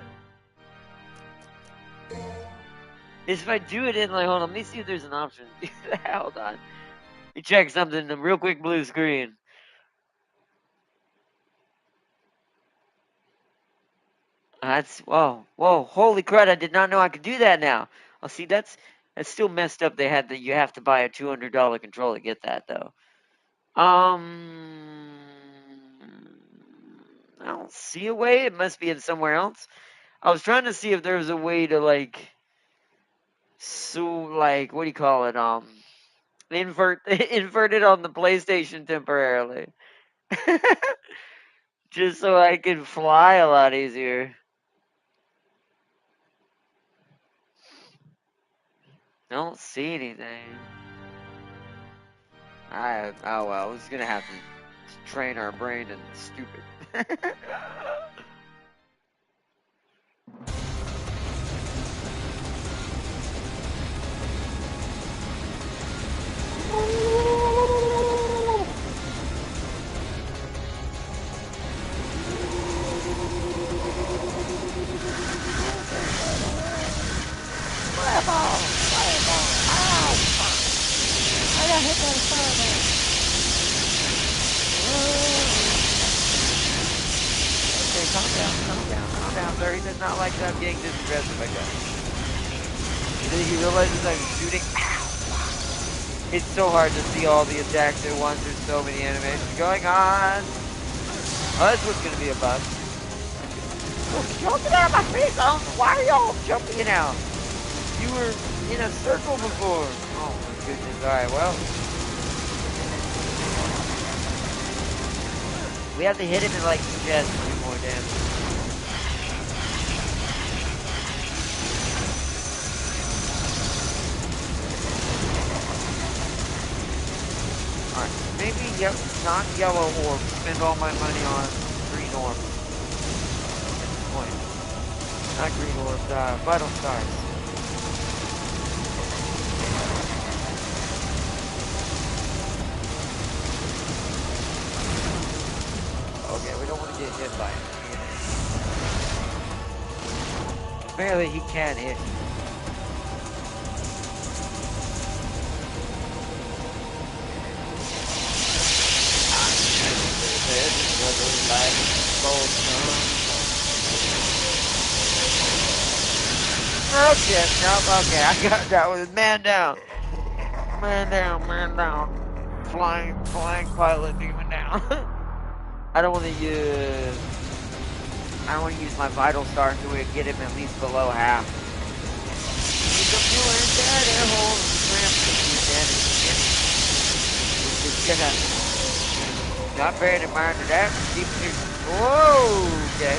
is if I do it in, like, hold on, let me see if there's an option to do that. Hold on. Let me check something, a real quick blue screen. That's, whoa, holy crud, I did not know I could do that now. Oh, see, that's still messed up. They had that, you have to buy a $200 controller to get that, though. I don't see a way. It must be in somewhere else. I was trying to see if there was a way to, like, so, like, what do you call it? Invert it on the PlayStation temporarily. Just so I can fly a lot easier. I don't see anything. Oh well, we're just gonna have to train our brain and stupid. Fireball! Fireball! Ow! Fuck! I got hit by the fireball. Okay, calm down, sir. He does not like that I'm getting this aggressive, I guess. He realizes I'm shooting. Ow! It's so hard to see all the attacks at once. There's so many animations going on. Oh, that's what's gonna be a bug. Y'all get out of my face! Why are y'all jumping out? You were in a circle before. Oh my goodness. Alright, well. We have to hit him in like the chest to do more damage. Alright, maybe not yellow orb. Spend all my money on green orb. Point. Not green orbs, vital stars. Okay, we don't want to get hit by him. Apparently he can hit. Oh shit, nope, okay, I got that one. Man down. Man down. Flying pilot demon down. I don't want to use my vital star to get him at least below half. Not bearing in mind that. Whoa, okay.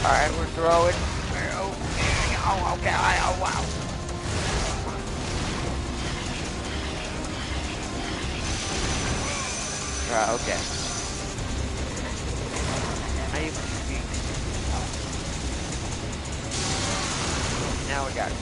Alright, we're throwing. Oh, okay. Oh, wow. Okay. Now we got it.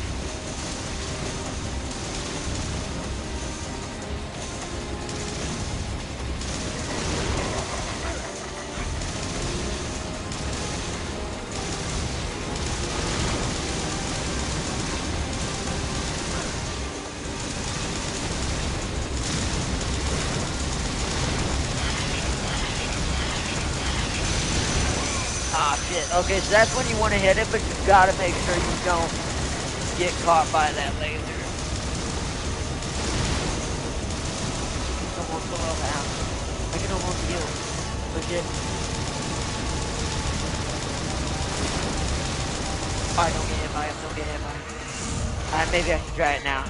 Okay, so that's when you want to hit it, but you gotta make sure you don't get caught by that laser. It's almost below half. I can almost feel it. Legit. Alright, don't get hit by it, don't get hit by it. Alright, maybe I should try it now.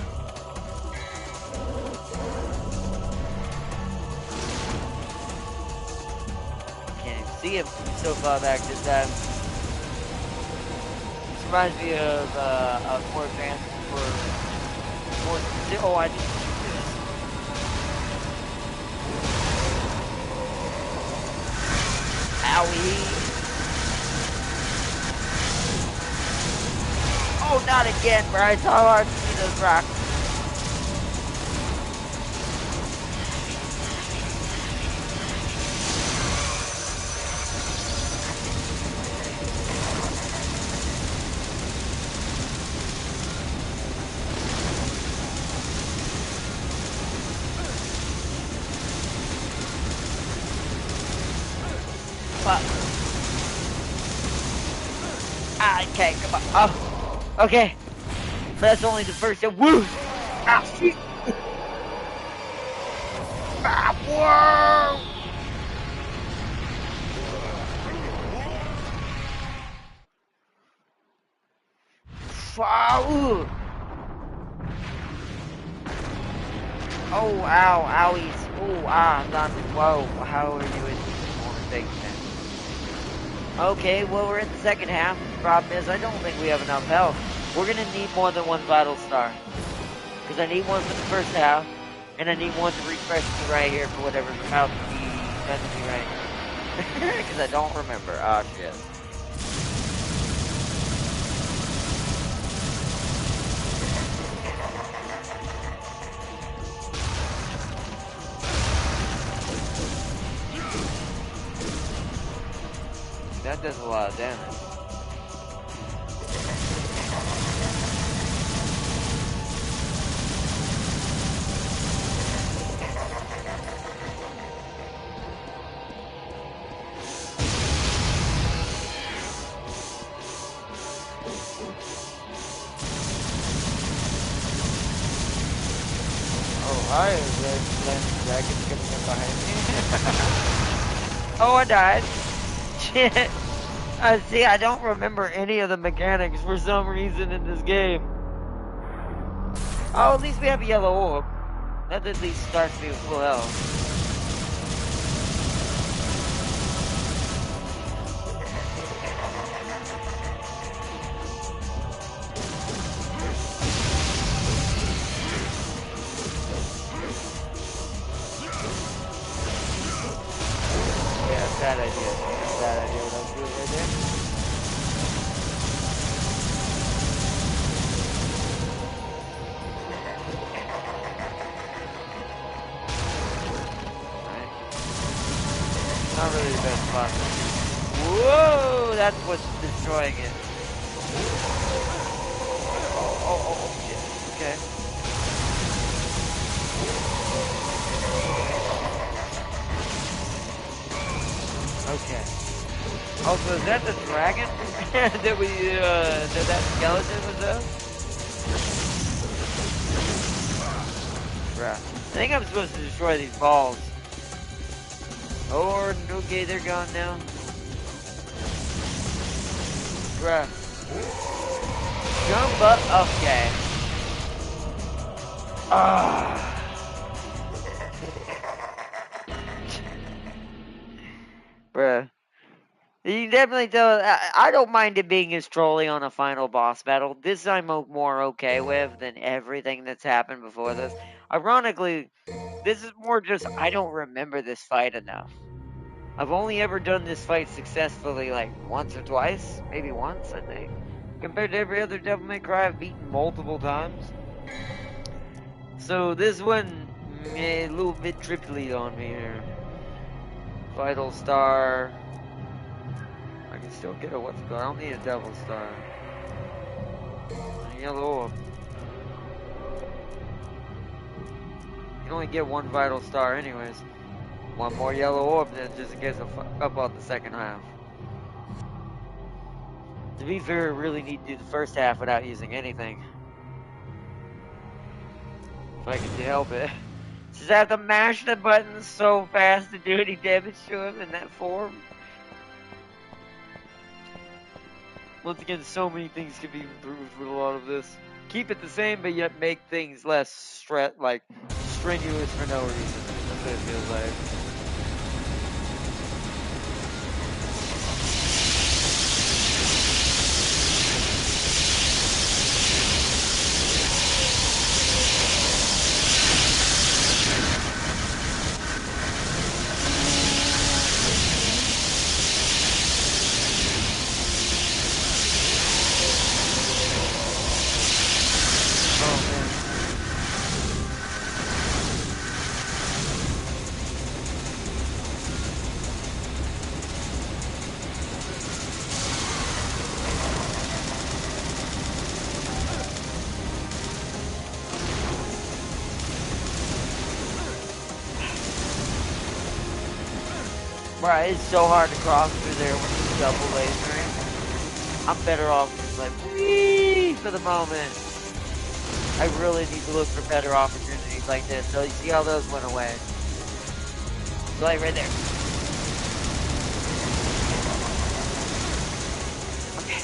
Can't even see him so far back this time. Reminds me of more advanced oh, I need to do this. Owie. Oh, not again, Bryce. How hard to see those rocks? Fuck. Okay, come on. Oh, okay. That's only the first step. Woo! Ah, shit! Ah, whoa! Ooh. Oh, ow, owies. Oh, I'm not. Whoa, how are you in more mistakes then? Okay, well, we're in the second half. The problem is, I don't think we have enough health. We're gonna need more than one vital star. Because I need one for the first half, and I need one to refresh me right here for whatever's about to be meant to be right. Because I don't remember. Oh, shit. That does a lot of damage. Oh, hi, red dragon coming up behind me. Oh, I died. Shit. See, I don't remember any of the mechanics for some reason in this game. Oh, at least we have a yellow orb. That at least starts me with full health. Yeah, bad idea. Bad idea what I was doing right there. Not really the best spot. Whoa, that's what's destroying it. Oh, shit. Okay. Okay. Also, is that the dragon that we, that skeleton was of? Bruh. I think I'm supposed to destroy these balls. Oh, okay, they're gone now. Bruh. Jump up. Okay. Ah. Bruh. You can definitely tell. I don't mind it being as trolly on a final boss battle. This I'm more okay with than everything that's happened before this. Ironically, this is more just I don't remember this fight enough. I've only ever done this fight successfully like once or twice, maybe once, I think. Compared to every other Devil May Cry I've beaten multiple times. So this one, a little bit triply on me here. Vital Star. I can still get a what's it called? I don't need a Devil Star. A yellow orb. You can only get one Vital Star anyways. One more yellow orb then just in case I fuck up on the second half. To be fair, I really need to do the first half without using anything. If I can help it. Just have to mash the buttons so fast to do any damage to him in that form. Once again, so many things can be improved with a lot of this. Keep it the same, but yet make things less strenuous for no reason. That's what it feels like. Bruh, it's so hard to cross through there when it's double lasering. I'm better off just like, whee, for the moment. I really need to look for better opportunities like this. So you see how those went away? Like right there. Okay.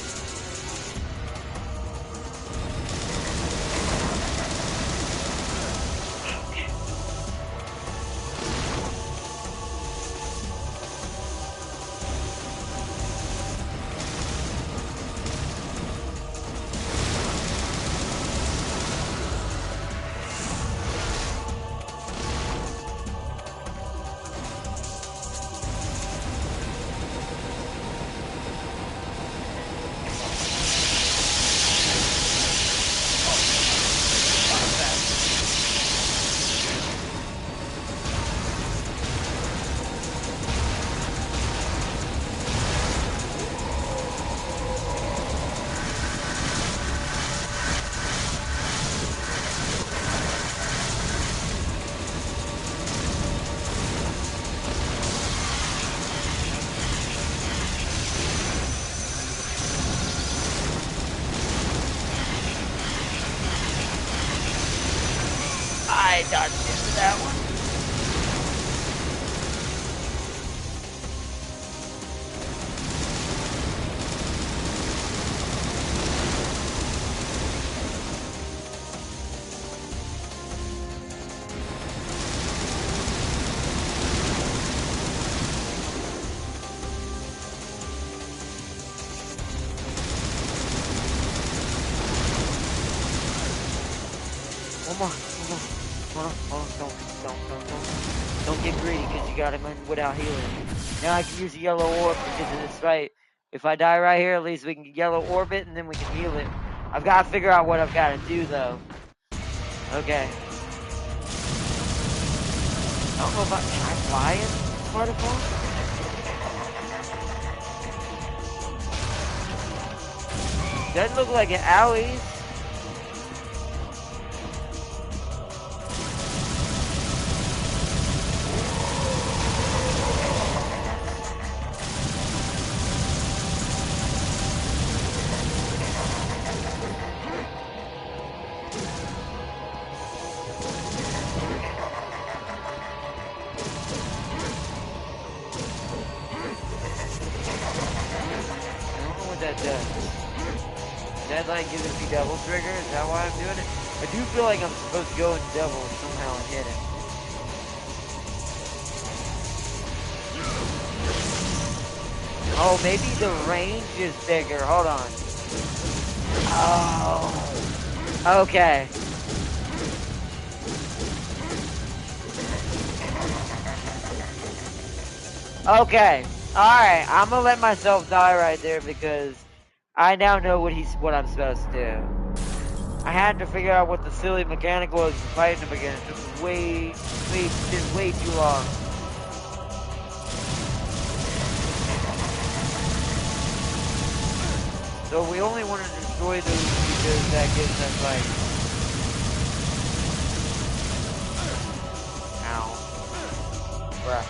I dodged into that one. One more. Hold on, don't get greedy because you got him in without healing. Now I can use a yellow orb because of this fight. If I die right here, at least we can yellow orbit and then we can heal it. I've got to figure out what I've got to do though. Okay. I don't know if can I fly in waterfall? Doesn't look like it. Owies. That like giving me double trigger? Is that why I'm doing it? I do feel like I'm supposed to go in double somehow and hit him. Oh, maybe the range is bigger. Hold on. Oh. Okay. Okay. Alright. I'm gonna let myself die right there because I now know what I'm supposed to do. I had to figure out what the silly mechanic was fighting him again. It took way too long. So we only want to destroy those because that gives us like... Ow. Bruh.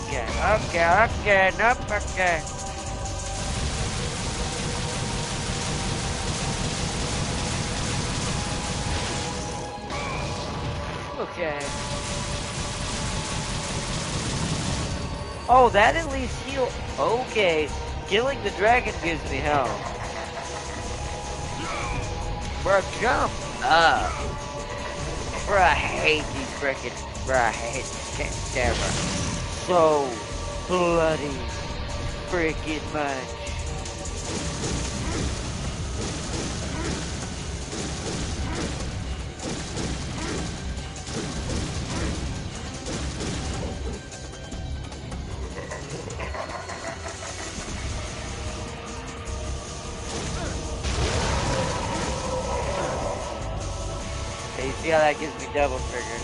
Okay, nope, okay. Okay. Oh, that at least heal. Okay. Killing the dragon gives me health. Bro, jump up. Bro, I hate these frickin'. Bro, I hate this camera. So bloody frickin' much. You see how that gives me double trigger?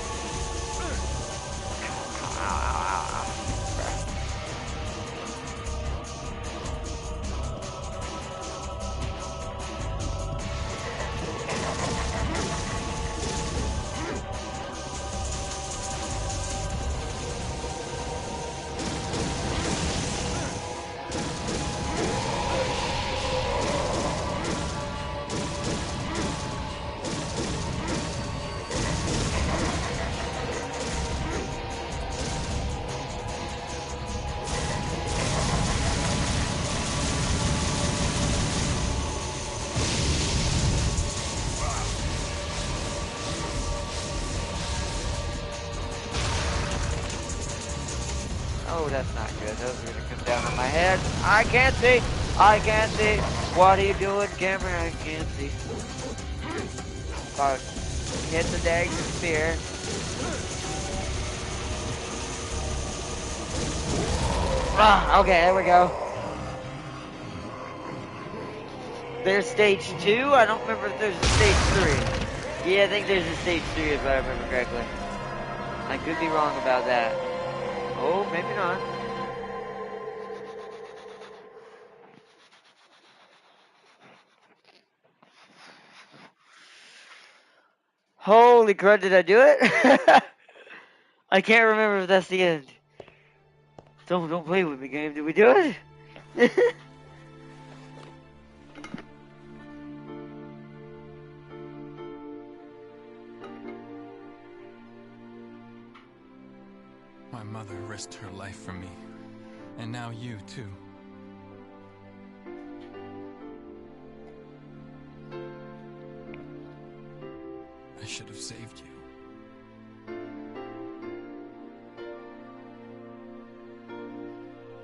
Oh, that's not good. Those are gonna come down on my head. I can't see. I can't see. What are you doing, camera? I can't see. Fuck. Hit the dagger spear. Ah, okay, there we go. There's stage 2? I don't remember if there's a stage 3. Yeah, I think there's a stage 3 if I remember correctly. I could be wrong about that. Oh, maybe not. Holy crud, did I do it? I can't remember if that's the end. Don't play with me, game. Did we do it? My mother risked her life for me, and now you too. I should have saved you.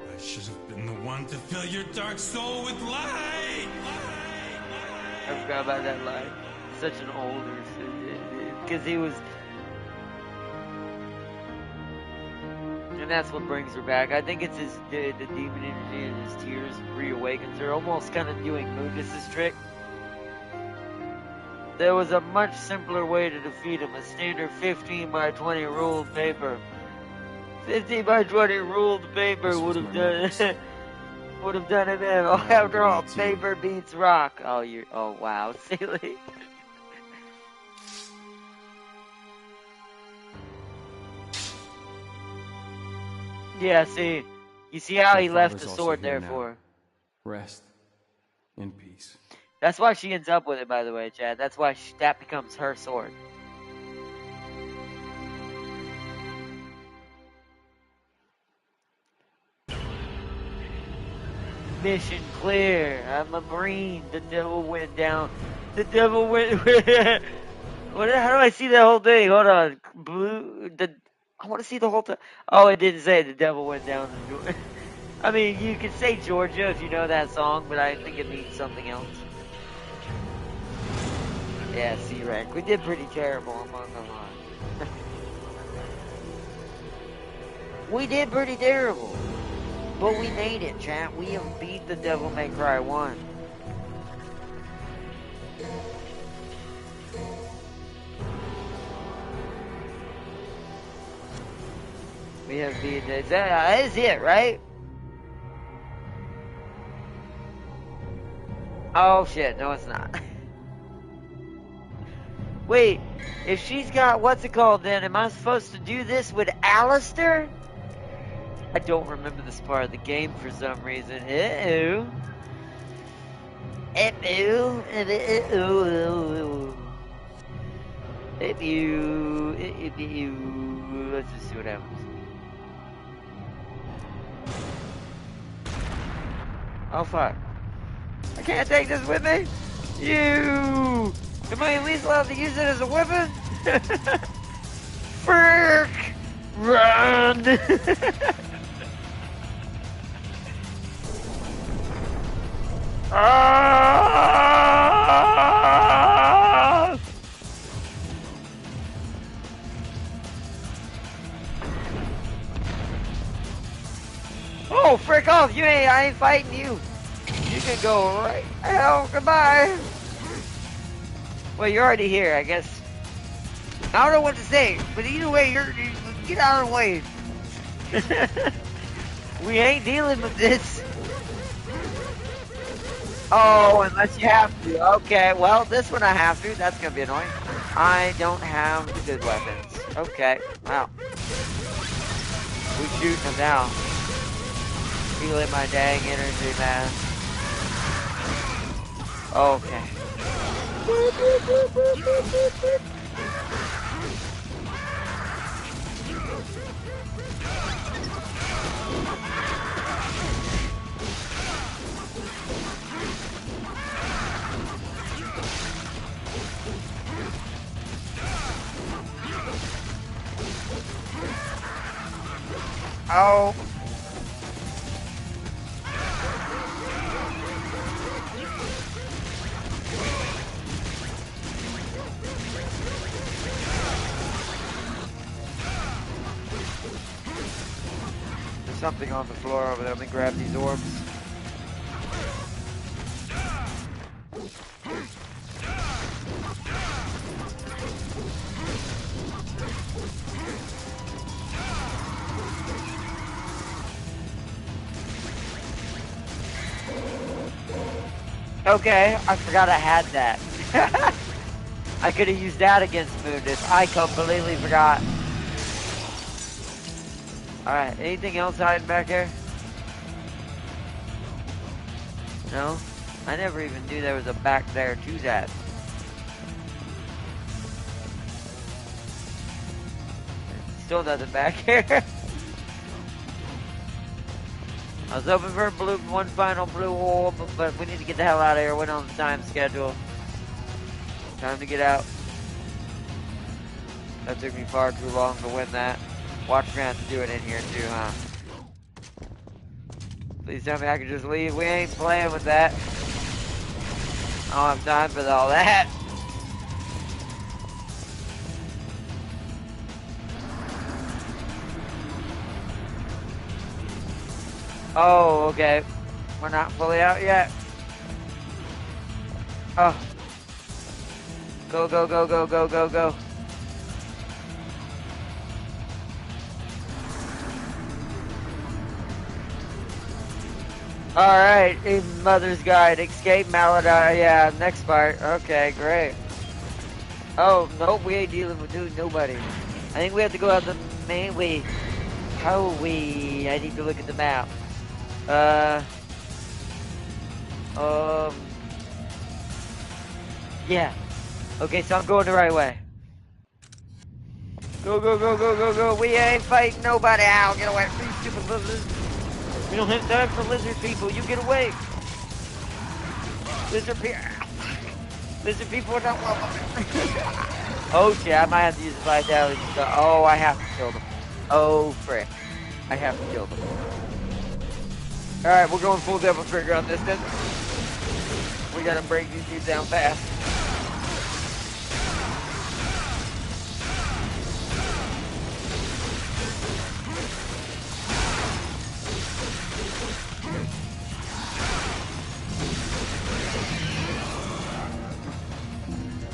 I should have been the one to fill your dark soul with light! I forgot about that line. Such an older, because he was, and that's what brings her back. I think it's the demon energy in his tears reawakens her, almost kind of doing Mundus's trick. There was a much simpler way to defeat him, a standard 15 by 20 ruled paper. 15 by 20 ruled paper would have done would have done it in. After all, paper beats rock. Oh wow, silly. Yeah, see, you see how he left the sword there for. Rest in peace. That's why she ends up with it, by the way, Chad. That's why that becomes her sword. Mission clear. I'm a Marine. The devil went down. The devil went. What? How do I see that whole thing? Hold on. Blue. I want to see the whole thing. Oh, it didn't say the devil went down. I mean, you could say Georgia if you know that song, but I think it means something else. Yeah, C-Rank. We did pretty terrible, I'm not gonna lie. We did pretty terrible. But we made it, chat. We have beat the Devil May Cry 1. We have beat it. That is it, right? Oh shit, no it's not. Wait, if she's got, what's it called then? Am I supposed to do this with Alistair? I don't remember this part of the game for some reason. Uh-oh. Uh-oh. Uh-oh. Uh-oh. Let's just see what happens. Oh fuck. I can't take this with me? You! Am I at least allowed to use it as a weapon? Frick! Run! Ah! Oh, frick off! I ain't fighting you. You can go right. Hell, goodbye. Well, you're already here, I guess. I don't know what to say, but either way, get out of the way. We ain't dealing with this. Oh, unless you have to. Okay, well, this one I have to. That's gonna be annoying. I don't have the good weapons. Okay, wow. We shooting them now. Feeling my dang energy, man. Okay. Oh, something on the floor over there. Let me grab these orbs. Okay, I forgot I had that. I could have used that against Mundus. I completely forgot. Alright, anything else hiding back here? No? I never even knew there was a back there to that. Still nothing back here. I was hoping for one final blue orb, but we need to get the hell out of here. We're on the time schedule. Time to get out. That took me far too long to win that. Watch me have to do it in here too, huh? Please tell me I can just leave. We ain't playing with that. I don't have time for all that. Oh, okay. We're not fully out yet. Oh. Go, go, go, go, go, go, go. Alright, Mother's Guide, Escape Maladar, yeah, next part. Okay, great. Oh, nope, we ain't dealing with nobody. I think we have to go out the main way. How I need to look at the map. Yeah. Okay, so I'm going the right way. Go, go, go, go, go, go. We ain't fighting nobody. Ow, get away from these stupid lizards. We don't have time for lizard people. You get away. Lizard people are not welcome. Oh shit, I might have to use the vitality stuff. Oh, I have to kill them. Oh, frick. I have to kill them. Alright, we're going full devil trigger on this then. We gotta break these dudes down fast.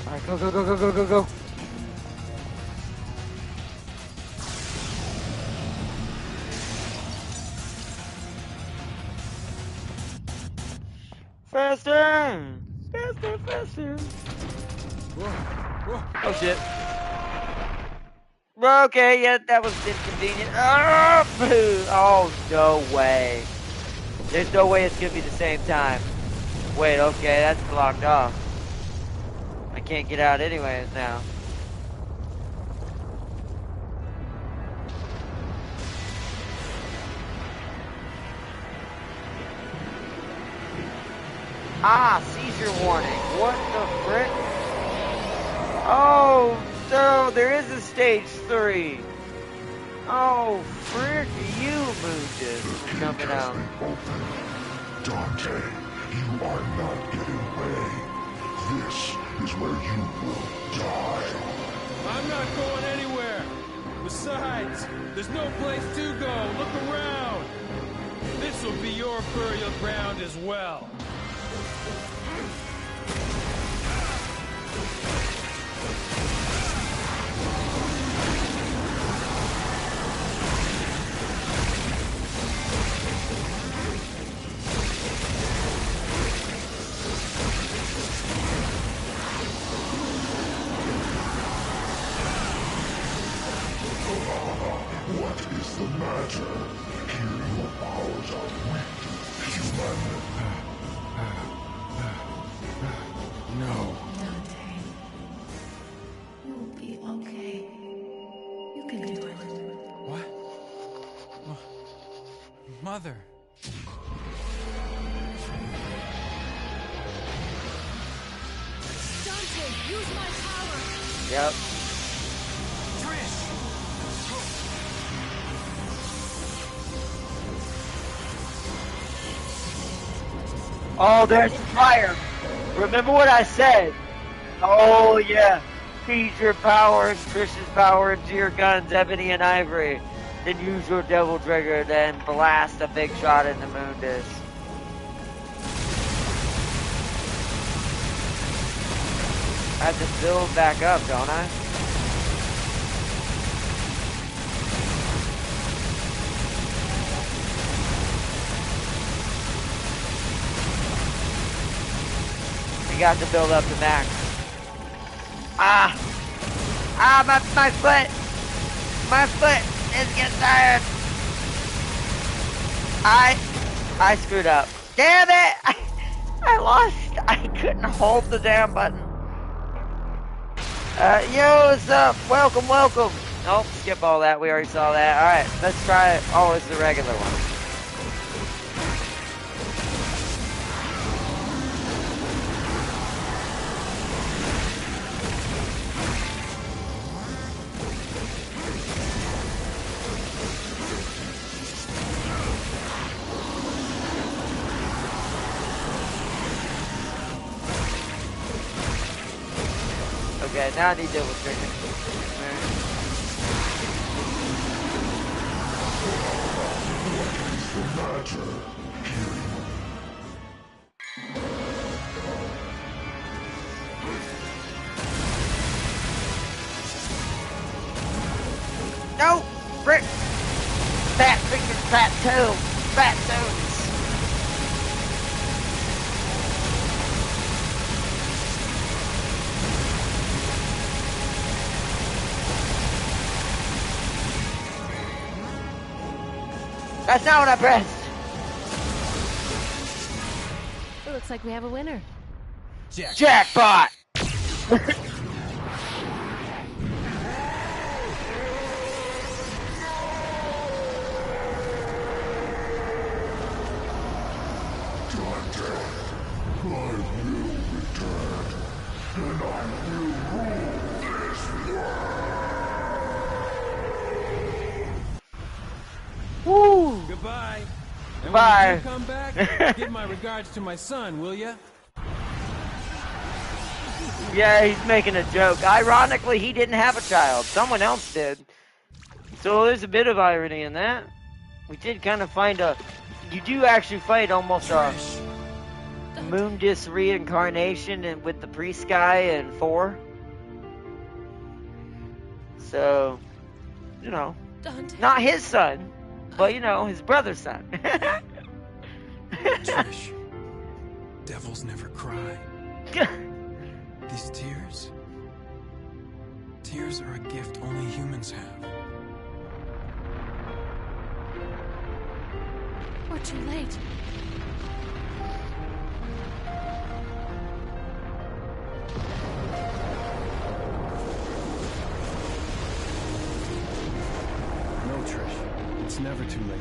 Alright, go, go, go, go, go, go, go. Faster! Faster, faster! Oh shit. Okay, yeah, that was inconvenient. Oh, no way. There's no way it's gonna be the same time. Wait, okay, that's blocked off. I can't get out anyways now. Ah, seizure warning. What the frick? Oh, so there is a stage 3. Oh, frick you, Moonges, coming out. Open. Dante, you are not getting away. This is where you will die. I'm not going anywhere. Besides, there's no place to go. Look around. This will be your burial ground as well. What is the matter? Here your powers are weak, human. No. Dante, you'll be okay. You can do it. What? Mother. Dante, use my power! Yep. Oh, there's fire. Remember what I said. Oh, yeah. Feed your power and Trish's power into your guns, Ebony and Ivory. then use your devil trigger, then blast a big shot in the moon disc. I have to build back up, don't I? You got to build up to max. My foot! My foot is getting tired. I screwed up. Damn it! I lost. I couldn't hold the damn button. Yo, what's up? Welcome, welcome. Nope, skip all that. We already saw that. Alright, let's try it. Oh, it's the regular one. Okay, now I need double trigger. No! Frick! Fat fingers, fat toe! Fat toes! That's not what I pressed! It looks like we have a winner. Jackpot! Woo! Goodbye. And Bye. when you do come back, give my regards to my son, will ya? Yeah, he's making a joke. Ironically, he didn't have a child. Someone else did. So there's a bit of irony in that. We did kind of find a... You do actually fight almost a moon disc reincarnation and with the priest guy in 4. So, you know, Dante. not his son, but you know, his brother's son. Trish, devils never cry. These tears are a gift only humans have. We're too late. No, Trish. It's never too late.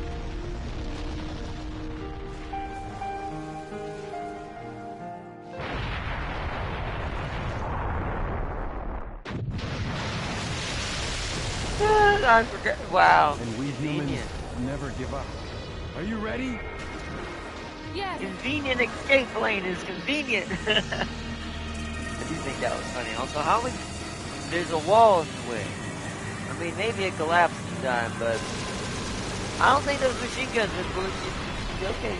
I forgot. Wow. And we humans never give up. Are you ready? Yes. Convenient escape lane is convenient. I do think that was funny. Also, how would there's a wall in the way? I mean, maybe it collapsed in time, but I don't think those machine guns are going to. Okay.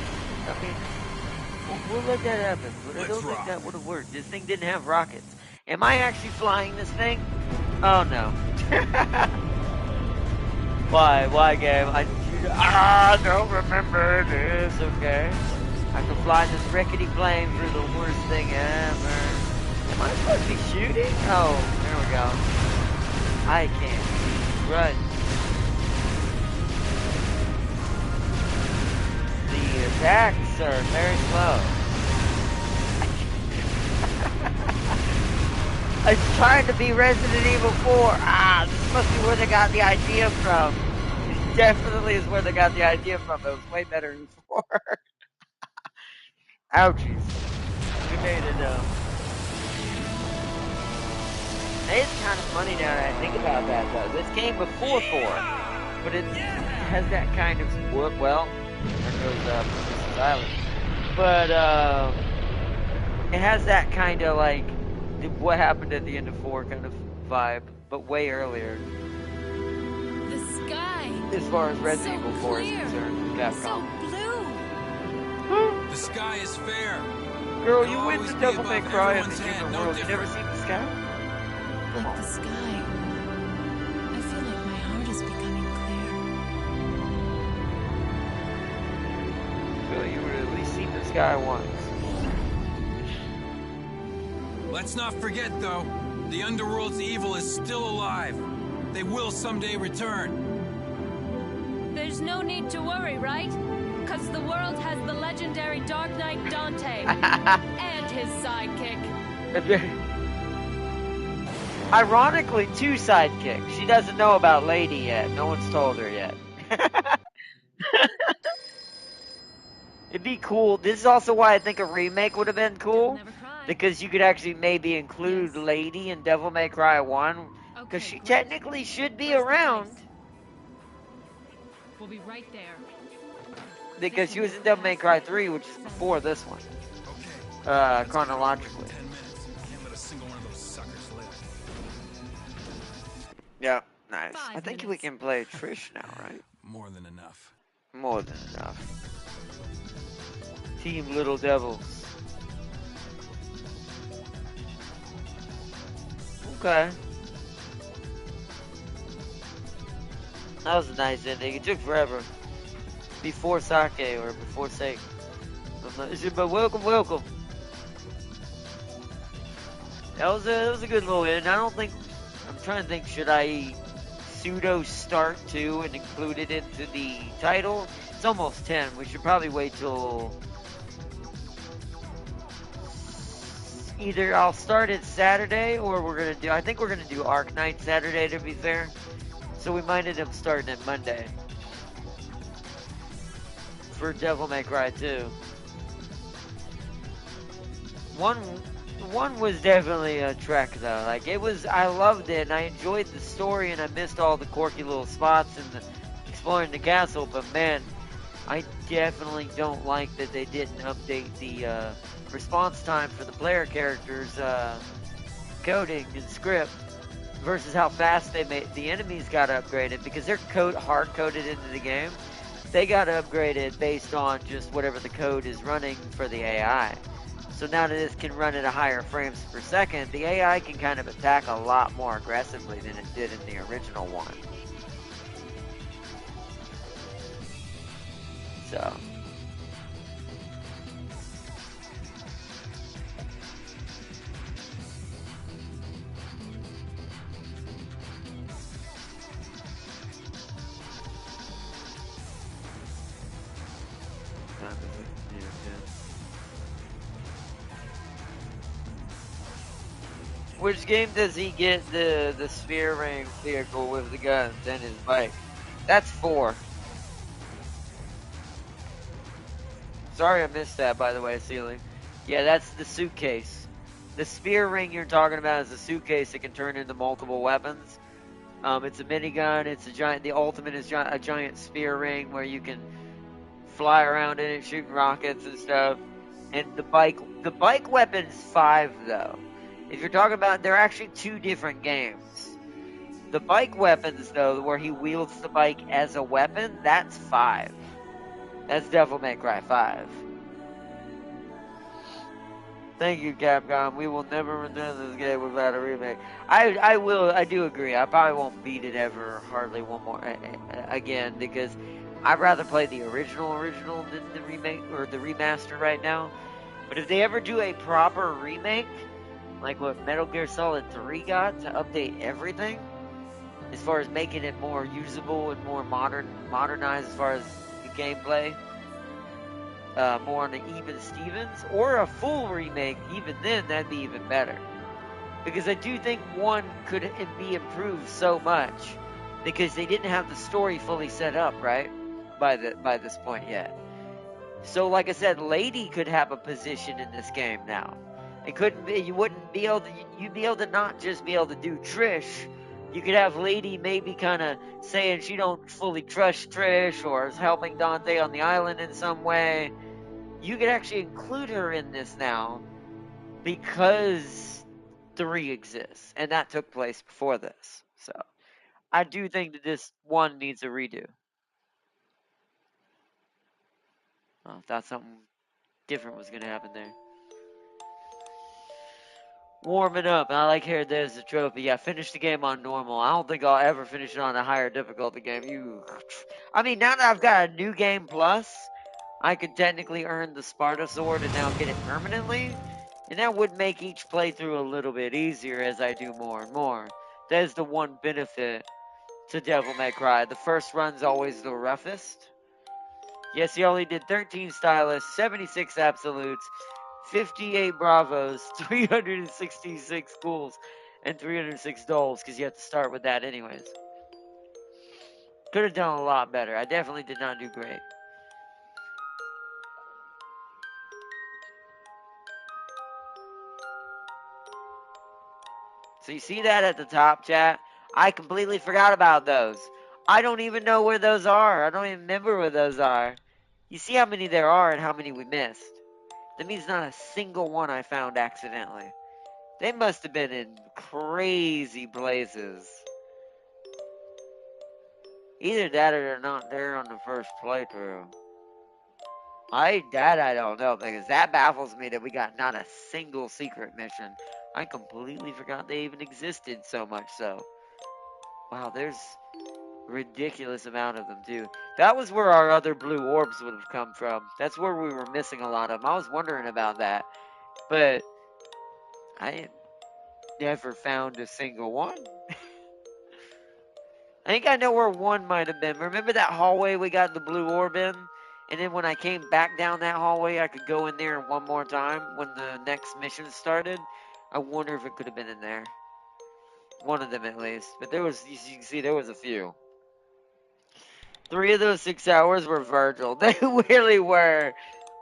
We'll let that happen. But I don't think that would have worked. This thing didn't have rockets. Am I actually flying this thing? Oh no. Why game? I don't remember this, okay? I can fly this rickety plane through the worst thing ever. Am I supposed to be shooting? Oh, there we go. I can't. Run. The attacks are very slow. It's trying to be Resident Evil 4. This must be where they got the idea from. It definitely is where they got the idea from. It was way better than 4. Ouchies. We made it, It's kind of funny now that I think about that, though. This came before 4. But it has that kind of... Well, there goes, Mrs. Island. But, it has that kind of, like... what happened at the end of 4 kind of vibe, but way earlier. The sky. as far as Resident So Evil 4 is clear. concerned, So Capcom. blue. The sky is fair. Girl, It'll you went always to be Devil May above Cry in the everyone's head, human no world. You never different. seen the sky? Come Like the on. sky. I feel like my heart is becoming clear. Girl, you would at least seen the sky once. Let's not forget, though, the Underworld's evil is still alive. They will someday return. There's no need to worry, right? Because the world has the legendary Dark Knight Dante and his sidekick. Ironically, two sidekicks. She doesn't know about Lady yet. No one's told her yet. It'd be cool. This is also why I think a remake would have been cool. Never cry. Because you could actually maybe include Yes. Lady in Devil May Cry 1. Okay, Because she great. technically should be Where's the around. place? We'll be right there. Because she was in Devil May Cry 3, which is before this one. Okay. Chronologically. 10 minutes. Can't let a single one of those suckers live. Yeah, nice. 5 I think we minutes. can play Trish now, right? More than enough. More than enough. Team Little Devils. Okay. That was a nice ending. It took forever. Before sake or before sake. I'm not sure, but welcome. That was a good little end. I don't think, I'm trying to think, should I pseudo start to and include it into the title? It's almost 10. We should probably wait till either I'll start it Saturday or I think we're gonna do Arc Night Saturday, to be fair. So we might end up starting it Monday for Devil May Cry 2. One was definitely a trek though. Like I loved it and I enjoyed the story and I missed all the quirky little spots and exploring the castle. But man, I definitely don't like that they didn't update the response time for the player characters' coding and script versus how fast they made the enemies got upgraded because they're hard coded into the game. They got upgraded based on just whatever the code is running for the AI. So now that this can run at a higher frames per second, the AI can kind of attack a lot more aggressively than it did in the original one. So. Which game does he get the sphere ring vehicle with the guns and his bike? That's 4. Sorry I missed that, by the way, Ceiling. Yeah, that's the suitcase. The spear ring you're talking about is a suitcase that can turn into multiple weapons. It's a minigun. It's a giant. The ultimate is a giant spear ring where you can fly around in it, shooting rockets and stuff. And the bike weapon's 5 though. If you're talking about, they're actually 2 different games. The bike weapons though, where he wields the bike as a weapon, that's 5. That's Devil May Cry 5. Thank you, Capcom. We will never return this game without a remake. I do agree. I probably won't beat it ever, hardly one more again, because I'd rather play the original than the remake or the remaster right now. But if they ever do a proper remake, like what Metal Gear Solid 3 got to update everything, as far as making it more usable and more modernized as far as the gameplay, more on the even Stevens, or a full remake, even then that'd be even better. Because I do think 1 could be improved so much because they didn't have the story fully set up, right? By this point yet. So like I said, Lady could have a position in this game now. It couldn't be, you wouldn't be able to, you'd be able to not just be able to do Trish. You could have Lady maybe kind of saying she don't fully trust Trish or is helping Dante on the island in some way. You could actually include her in this now because 3 exists, and that took place before this. So I do think that this 1 needs a redo. Oh, I thought something different was gonna happen there. Warming up. I like here. There's the trophy. Yeah, finish the game on normal. I don't think I'll ever finish it on a higher difficulty game. I mean, now that I've got a new game plus, I could technically earn the Sparta sword and now get it permanently, and that would make each playthrough a little bit easier as I do more and more. That is the one benefit to Devil May Cry. The first run's always the roughest. Yes, he only did 13 stylists, 76 absolutes, 58 bravos, 366 ghouls, and 306 doles, because you have to start with that anyways. Could have done a lot better. I definitely did not do great. So you see that at the top, chat? I completely forgot about those. I don't even know where those are. I don't even remember where those are. You see how many there are and how many we missed. That means not a single one I found accidentally. They must have been in crazy places. Either that or they're not there on the first playthrough. I don't know, because that baffles me that we got not a single secret mission. I completely forgot they even existed, so much so. Wow, there's a ridiculous amount of them too. That was where our other blue orbs would have come from. That's where we were missing a lot of them. I was wondering about that, but I never found a single one. I think I know where one might have been. Remember that hallway we got the blue orb in? And then when I came back down that hallway, I could go in there one more time when the next mission started. I wonder if it could have been in there. One of them at least. But there was, you can see, there was a few. 3 of those 6 hours were Virgil. They really were.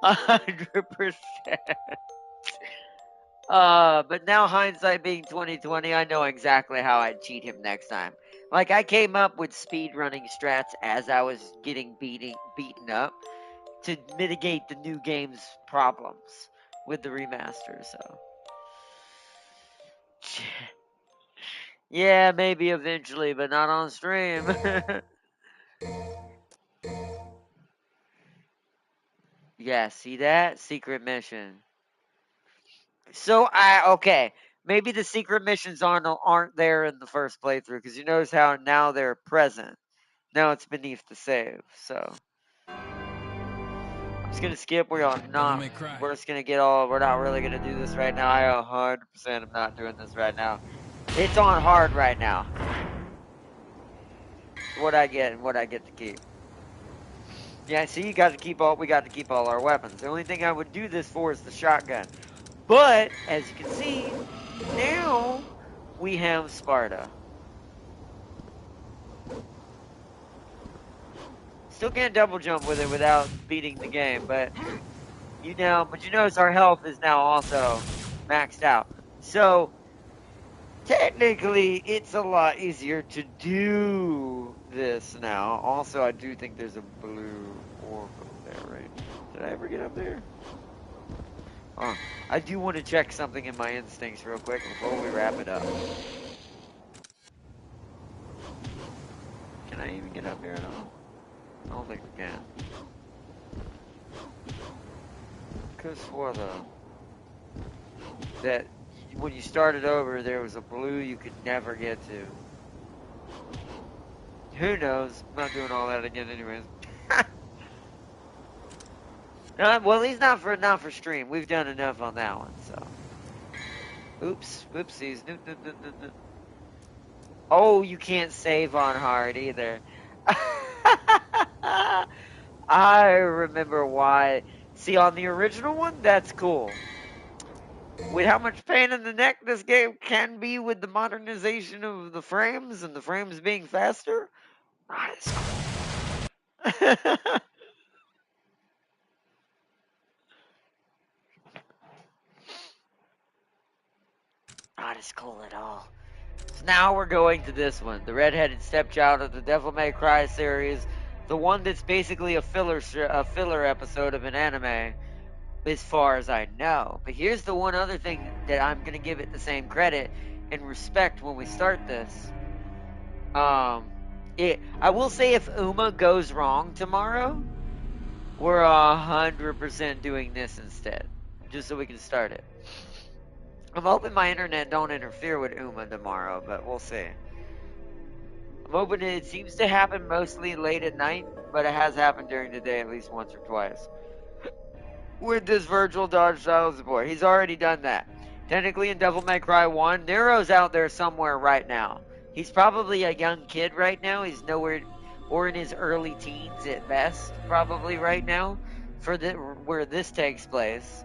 100%. But now hindsight being 2020, I know exactly how I'd cheat him next time. Like, I came up with speed running strats as I was getting beaten up to mitigate the new game's problems with the remaster, so. Yeah, maybe eventually, but not on stream. Yeah, see that? Secret mission. So, okay. Maybe the secret missions aren't there in the first playthrough, because you notice how now they're present. Now it's beneath the save, so. I'm just gonna skip. We're not really gonna do this right now. I 100% am not doing this right now. It's on hard right now. What I get and what I get to keep. Yeah, see, we got to keep all our weapons. The only thing I would do this for is the shotgun. But, as you can see, now we have Sparta. Still can't double jump with it without beating the game, but you notice our health is now also maxed out. So, technically, it's a lot easier to do this now. Also, I do think there's a blue orb over there, right? Did I ever get up there? Oh, I do want to check something in my instincts real quick before we wrap it up. Can I even get up here at all? I don't think we can. Could have swore though that when you started over, there was a blue you could never get to. Who knows? I'm not doing all that again, anyways. Well, at least not for stream. We've done enough on that one, so. Oops, whoopsies. Oh, you can't save on hard either. I remember why. See, on the original one, that's cool. With how much pain in the neck this game can be with the modernization of the frames and the frames being faster, that is cool. Not as cool at all. So now we're going to this one, the redheaded stepchild of the Devil May Cry series, the one that's basically a filler episode of an anime, as far as I know. But here's the one other thing that I'm gonna give it the same credit and respect when we start this. I will say if Uma goes wrong tomorrow, we're 100% doing this instead, just so we can start it. I'm hoping my internet don't interfere with Uma tomorrow, but we'll see. I'm hoping it seems to happen mostly late at night, but it has happened during the day at least once or twice. With this virtual dodge style support, he's already done that. Technically in Devil May Cry 1, Nero's out there somewhere right now. He's probably a young kid right now. He's nowhere, or in his early teens at best, probably right now, for where this takes place.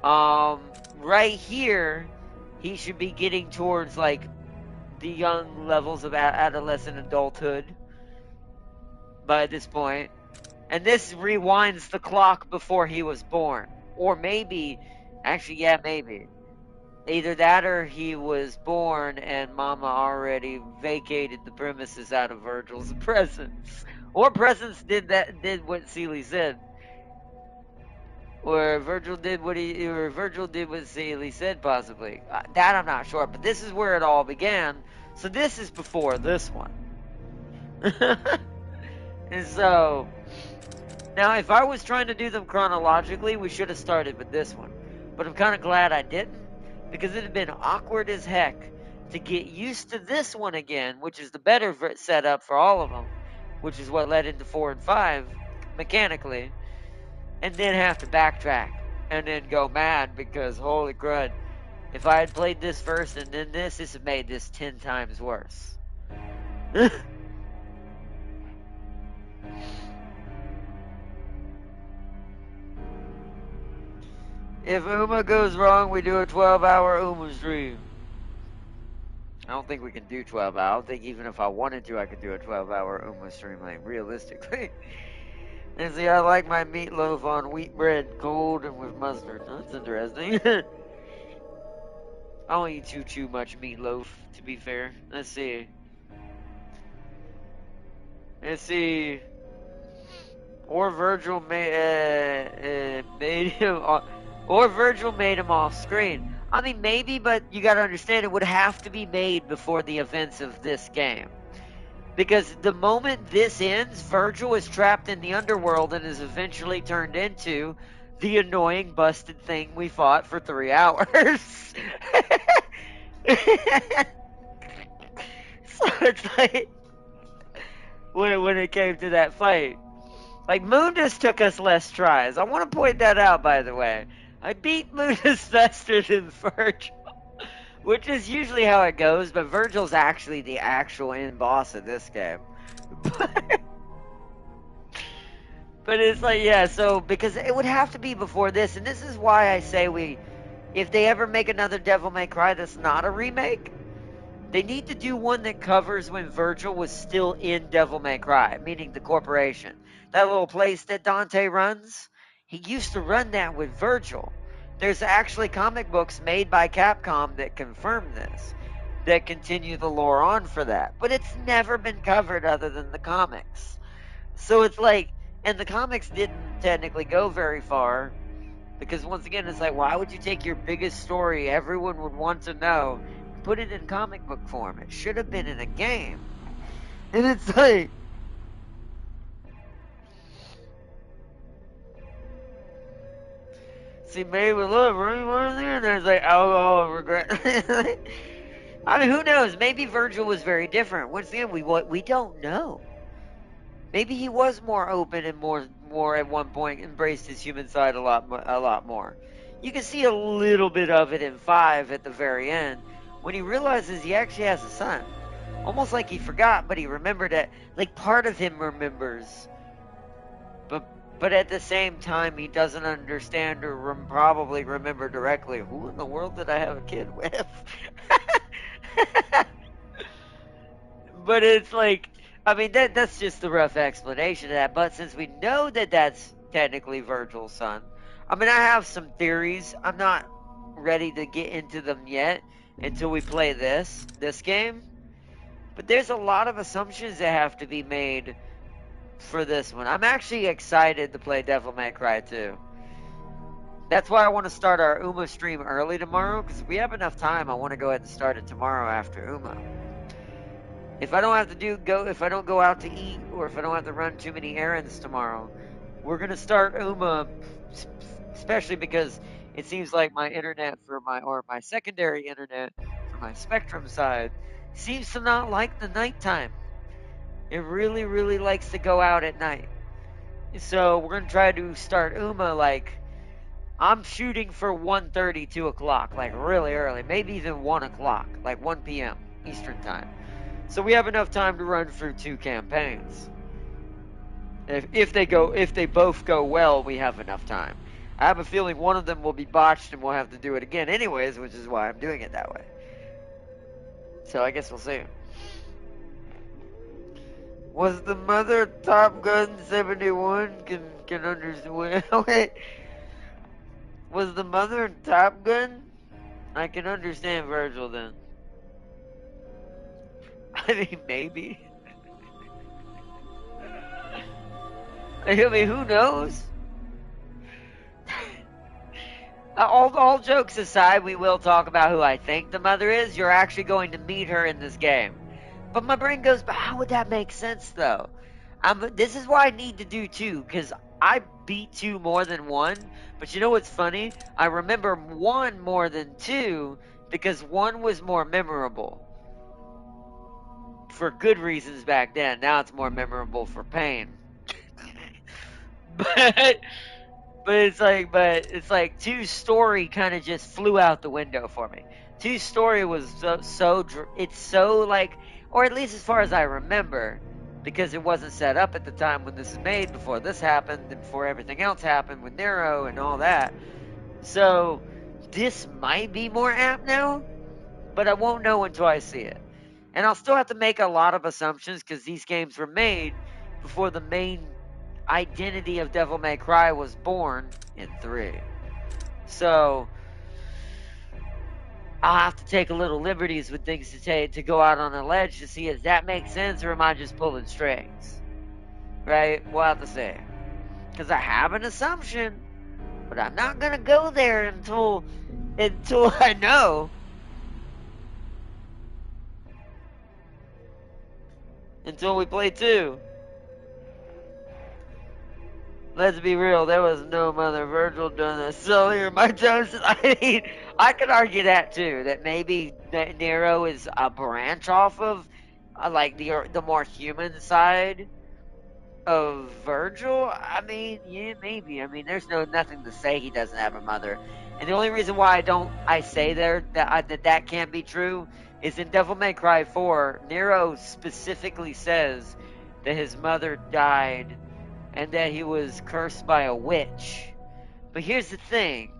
Right here, he should be getting towards like the young levels of adolescent adulthood by this point. And this rewinds the clock before he was born. Or maybe, actually, yeah, maybe. Either that or he was born and Mama already vacated the premises out of Virgil's presence. Or Presence did what Seeley said. Or Virgil did what Seeley said, possibly. That I'm not sure, but this is where it all began. So this is before this one. And so, now if I was trying to do them chronologically, we should have started with this one. But I'm kind of glad I didn't, because it'd have been awkward as heck to get used to this one again, which is the better setup for all of them, which is what led into 4 and 5, mechanically, and then have to backtrack, and then go mad, because holy crud, if I had played this first and then this would have made this 10 times worse. If Uma goes wrong, we do a 12-hour Uma stream. I don't think we can do 12 hours. I don't think even if I wanted to, I could do a 12-hour Uma stream, like, realistically. And see, I like my meatloaf on wheat bread, cold and with mustard. That's interesting. I don't eat too much meatloaf, to be fair. Let's see. Or Virgil made him... Or Virgil made him off screen. I mean, maybe, but you gotta understand it would have to be made before the events of this game. Because the moment this ends, Virgil is trapped in the underworld and is eventually turned into the annoying, busted thing we fought for 3 hours. So it's like, when it came to that fight. Like, Mundus took us less tries. I want to point that out, by the way. I beat Mundus faster than Virgil, which is usually how it goes, but Virgil's actually the actual end boss of this game. But it's like, yeah, so, because it would have to be before this, and this is why I say if they ever make another Devil May Cry that's not a remake, they need to do one that covers when Virgil was still in Devil May Cry, meaning the corporation. That little place that Dante runs, he used to run that with Virgil. There's actually comic books made by Capcom that confirm this, that continue the lore on for that. But it's never been covered other than the comics. So it's like, and the comics didn't technically go very far, because once again, it's like, why would you take your biggest story everyone would want to know, put it in comic book form? It should have been in a game. And it's like, see, maybe look, right there, and there's like, oh, regret. I mean, who knows? Maybe Virgil was very different. Once again, we don't know. Maybe he was more open and more at one point embraced his human side a lot more. You can see a little bit of it in 5 at the very end when he realizes he actually has a son. Almost like he forgot, but he remembered it. Like, part of him remembers, but at the same time, he doesn't understand or probably remember directly, who in the world did I have a kid with? But it's like, I mean, that's just the rough explanation of that. But since we know that that's technically Virgil's son, I mean, I have some theories. I'm not ready to get into them yet until we play this game. But there's a lot of assumptions that have to be made for this one. I'm actually excited to play Devil May Cry 2. That's why I want to start our Uma stream early tomorrow, because if we have enough time, I want to go ahead and start it tomorrow after Uma. If I don't have to if I don't go out to eat, or if I don't have to run too many errands tomorrow, we're gonna start Uma, especially because it seems like my internet for my secondary internet for my Spectrum side seems to not like the nighttime. It really, really likes to go out at night. So we're gonna try to start Uma like I'm shooting for 1:30, 2 o'clock, like really early, maybe even 1 o'clock, like 1 p.m. Eastern time. So we have enough time to run through 2 campaigns. If they both go well, we have enough time. I have a feeling one of them will be botched and we'll have to do it again anyways, which is why I'm doing it that way. So I guess we'll see. Was the mother Top Gun 71? Can understand. Wait. Was the mother in Top Gun? I can understand Virgil then. I mean, maybe. I mean, who knows? All jokes aside, we will talk about who I think the mother is. You're actually going to meet her in this game. But my brain goes, but how would that make sense, though? This is why I need to do 2, because I beat 2 more than 1. But you know what's funny? I remember 1 more than 2 because 1 was more memorable. For good reasons back then. Now it's more memorable for pain. but it's like 2's story kind of just flew out the window for me. 2's story was it's so like, or at least as far as I remember, because it wasn't set up at the time when this is made, before this happened and before everything else happened with Nero and all that. So this might be more apt now, but I won't know until I see it. And I'll still have to make a lot of assumptions because these games were made before the main identity of Devil May Cry was born in 3. So I'll have to take a little liberties with things to go out on a ledge to see if that makes sense or am I just pulling strings. Right? We'll have to see. Because I have an assumption, but I'm not going to go there until I know. Until we play 2. Let's be real, there was no Mother Virgil doing this. So here, my toast. I mean, I could argue that too. That maybe Nero is a branch off of, like the more human side of Virgil. I mean, yeah, maybe. I mean, there's nothing to say he doesn't have a mother. And the only reason why I say there that can't be true is in Devil May Cry 4, Nero specifically says that his mother died and that he was cursed by a witch. But here's the thing.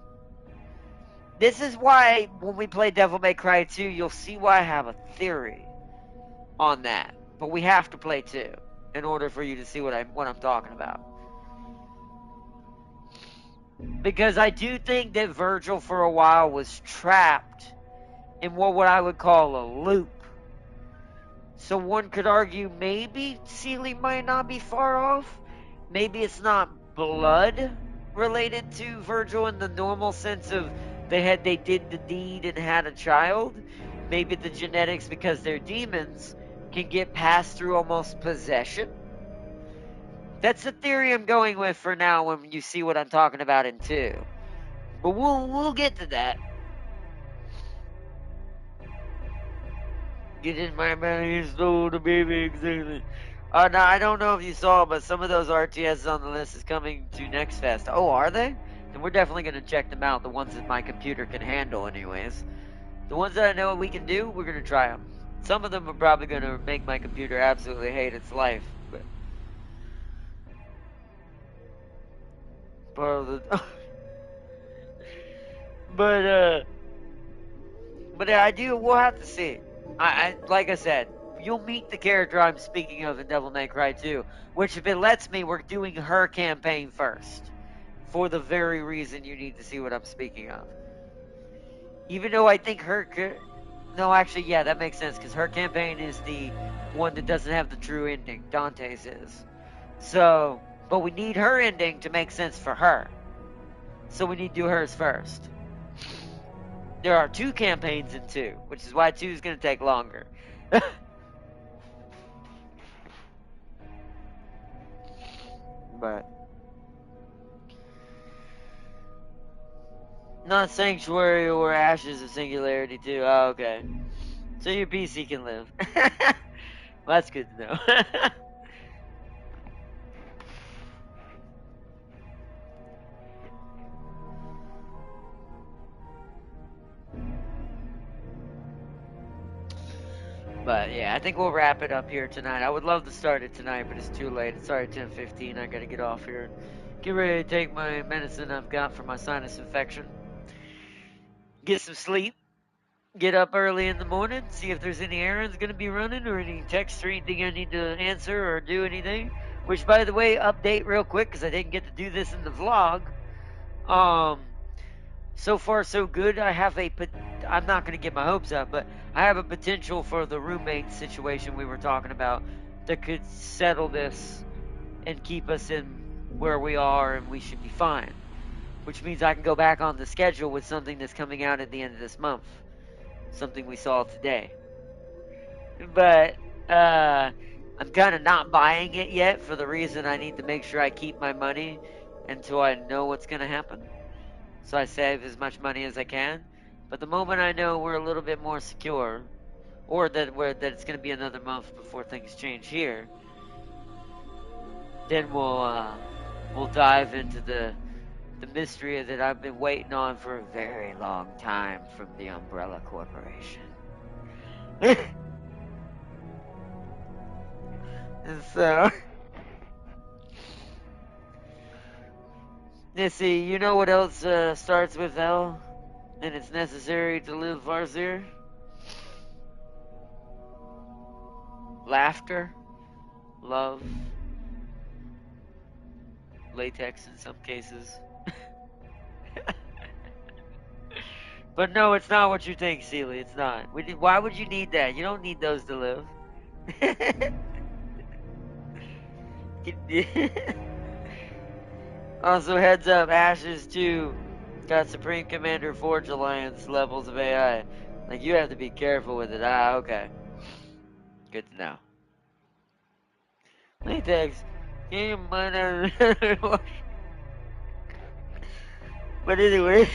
This is why when we play Devil May Cry 2, you'll see why I have a theory on that. But we have to play 2 in order for you to see what I'm talking about. Because I do think that Virgil for a while was trapped in what I would call a loop. So one could argue maybe Seeley might not be far off. Maybe it's not blood related to Virgil in the normal sense of they did the deed and had a child. Maybe the genetics, because they're demons, can get passed through almost possession. That's the theory I'm going with for now when you see what I'm talking about in 2. But we'll get to that. Get in my belly and stole the baby exactly. Now, I don't know if you saw, but some of those RTSs on the list is coming to Next Fest. Oh, are they? Then we're definitely going to check them out, the ones that my computer can handle anyways. The ones that I know we can do, we're going to try them. Some of them are probably going to make my computer absolutely hate its life. But I do, we'll have to see. I like I said, you'll meet the character I'm speaking of in Devil May Cry 2, which if it lets me, we're doing her campaign first. For the very reason you need to see what I'm speaking of. Even though I think no, actually, yeah, that makes sense, because her campaign is the one that doesn't have the true ending. Dante's is. So, but we need her ending to make sense for her. So we need to do hers first. There are 2 campaigns in 2, which is why 2 is going to take longer. But Not Sanctuary or Ashes of Singularity too. Oh, okay. So your PC can live. Well, that's good to know. But yeah, I think we'll wrap it up here tonight. I would love to start it tonight, but it's too late. It's already 10:15. I gotta get off here. Get ready to take my medicine I've got for my sinus infection. Get some sleep. Get up early in the morning. See if there's any errands gonna be running or any texts or anything I need to answer or do anything. Which, by the way, update real quick because I didn't get to do this in the vlog. So far so good. I'm not going to get my hopes up, but I have a potential for the roommate situation we were talking about that could settle this and keep us in where we are, and we should be fine. Which means I can go back on the schedule with something that's coming out at the end of this month. Something we saw today. But I'm kind of not buying it yet for the reason I need to make sure I keep my money until I know what's going to happen. So I save as much money as I can. But the moment I know we're a little bit more secure, or that it's going to be another month before things change here, then we'll dive into the mystery that I've been waiting on for a very long time from the Umbrella Corporation. And so, let's see. You know what else starts with L, and it's necessary to live Farseer? Laughter, love, latex in some cases. But no, it's not what you think, Sealy. It's not. Why would you need that? You don't need those to live. Also, heads up, Ashes 2 got Supreme Commander Forge Alliance levels of AI. Like, you have to be careful with it. Ah, okay. Good to know. Latex. But anyways.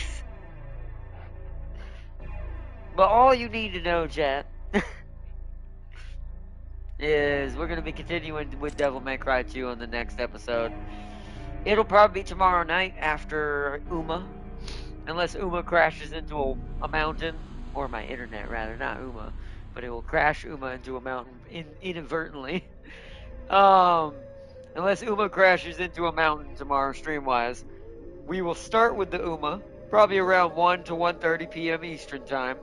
But all you need to know, chat, is we're going to be continuing with Devil May Cry 2 on the next episode. It'll probably be tomorrow night after Uma. Unless Uma crashes into a mountain. Or my internet, rather. Not Uma. But it will crash Uma into a mountain inadvertently. Unless Uma crashes into a mountain tomorrow, stream-wise. We will start with the Uma. Probably around 1 to 1:30 p.m. Eastern Time.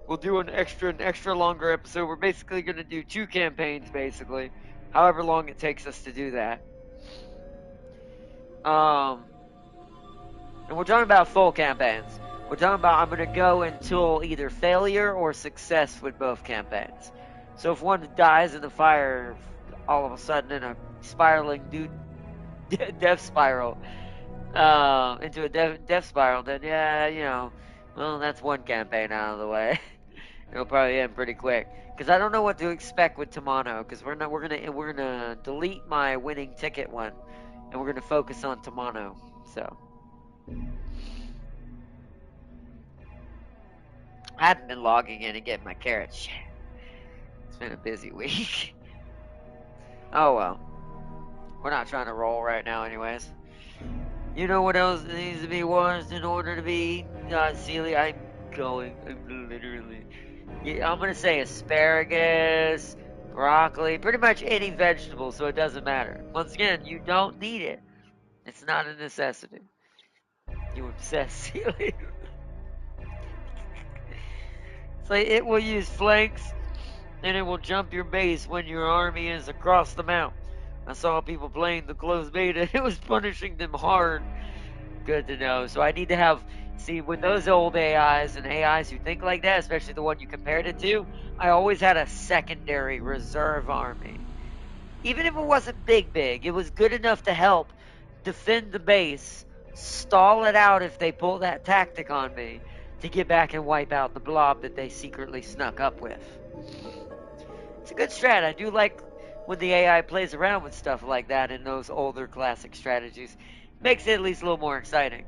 We'll do an extra longer episode. We're basically going to do 2 campaigns, basically. However long it takes us to do that. And we're talking about full campaigns. We're talking about I'm going to go until either failure or success with both campaigns. So if one dies in the fire all of a sudden in a spiraling death spiral, into a death spiral, then yeah, well, that's one campaign out of the way. It'll probably end pretty quick. Because I don't know what to expect with Tamano. Because we're gonna delete my winning ticket one, and we're gonna focus on Tamano. So I haven't been logging in and getting my carrots. Shit. It's been a busy week. Oh well. We're not trying to roll right now, anyways. You know what else needs to be washed in order to be Sealy? I'm literally. I'm going to say asparagus, broccoli, pretty much any vegetable, so it doesn't matter. Once again, you don't need it. It's not a necessity. You obsessed, Sealy. It's like it will use flanks, and it will jump your base when your army is across the mount. I saw people playing the closed beta. It was punishing them hard. Good to know. So I need to have... See, with those old AIs and AIs who think like that, especially the one you compared it to, I always had a secondary reserve army. Even if it wasn't big, it was good enough to help defend the base, stall it out if they pull that tactic on me, to get back and wipe out the blob that they secretly snuck up with. It's a good strat. I do like when the AI plays around with stuff like that in those older classic strategies. Makes it at least a little more exciting.